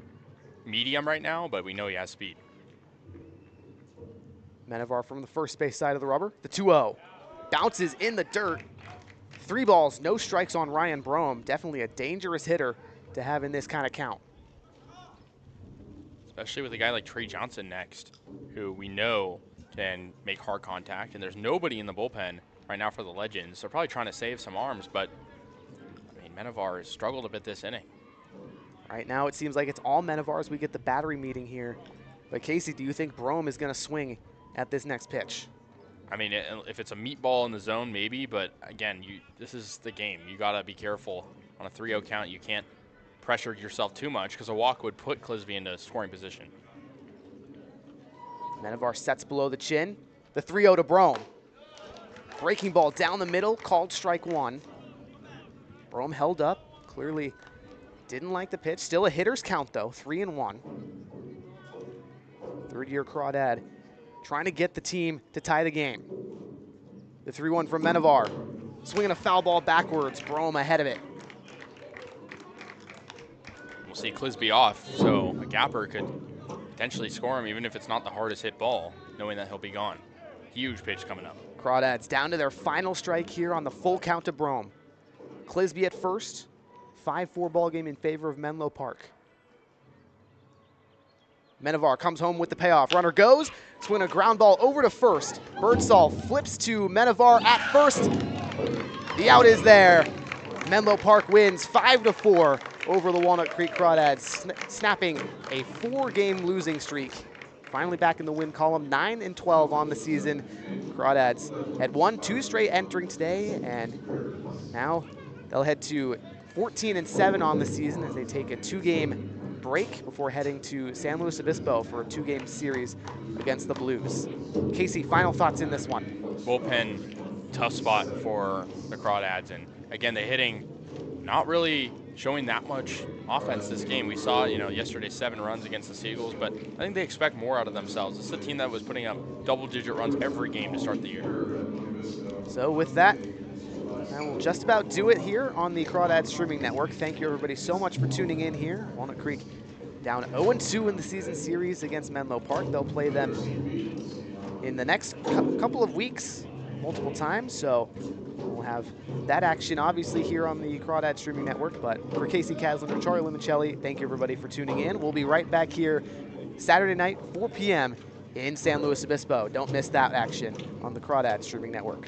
medium right now, but we know he has speed. Menevar from the first base side of the rubber. The 2-0. Bounces in the dirt. 3 balls, no strikes on Ryan Brome. Definitely a dangerous hitter to have in this kind of count. especially with a guy like Trey Johnson next, who we know can make hard contact, and there's nobody in the bullpen right now for the Legends. They're probably trying to save some arms, but I mean, Menevar has struggled a bit this inning. Right now it seems like it's all Menevar as we get the battery meeting here. But Kasey, do you think Brome is going to swing at this next pitch? I mean, if it's a meatball in the zone, maybe, but again, this is the game. You got to be careful on a 3-0 count. You can't pressure yourself too much because a walk would put Clisby into scoring position. Menevar sets below the chin. The 3-0 to Brome. Breaking ball down the middle, called strike one. Brome held up, clearly didn't like the pitch. Still a hitter's count though, 3-1. Third-year Crawdad trying to get the team to tie the game. The 3-1 from Menevar. Swinging a foul ball backwards, Brome ahead of it. We'll see Clisby off, so a gapper could potentially score him even if it's not the hardest hit ball, knowing that he'll be gone. Huge pitch coming up. Crawdads down to their final strike here on the full count to Brome. Clisby at first, 5-4 ball game in favor of Menlo Park. Menevar comes home with the payoff. Runner goes, swing a ground ball over to first. Birdsall flips to Menevar at first. The out is there. Menlo Park wins 5-4 over the Walnut Creek Crawdads, snapping a 4-game losing streak. Finally back in the win column, 9-12 on the season. Crawdads had won 2 straight entering today, and now they'll head to 14-7 on the season as they take a 2-game break before heading to San Luis Obispo for a 2-game series against the Blues. Kasey, final thoughts in this one? Bullpen, tough spot for the Crawdads, and again, the hitting not really showing that much offense this game. We saw, yesterday 7 runs against the Seagulls, but I think they expect more out of themselves. This is a team that was putting up double-digit runs every game to start the year. So with that will just about do it here on the Crawdads Streaming Network. Thank you everybody so much for tuning in here. Walnut Creek down 0-2 in the season series against Menlo Park. They'll play them in the next couple of weeks multiple times, so we'll have that action obviously here on the Crawdads Streaming Network. But for Kasey Kazliner, Charlie Limoncelli, thank you everybody for tuning in. We'll be right back here Saturday night, 4 p.m. in San Luis Obispo. Don't miss that action on the Crawdads Streaming Network.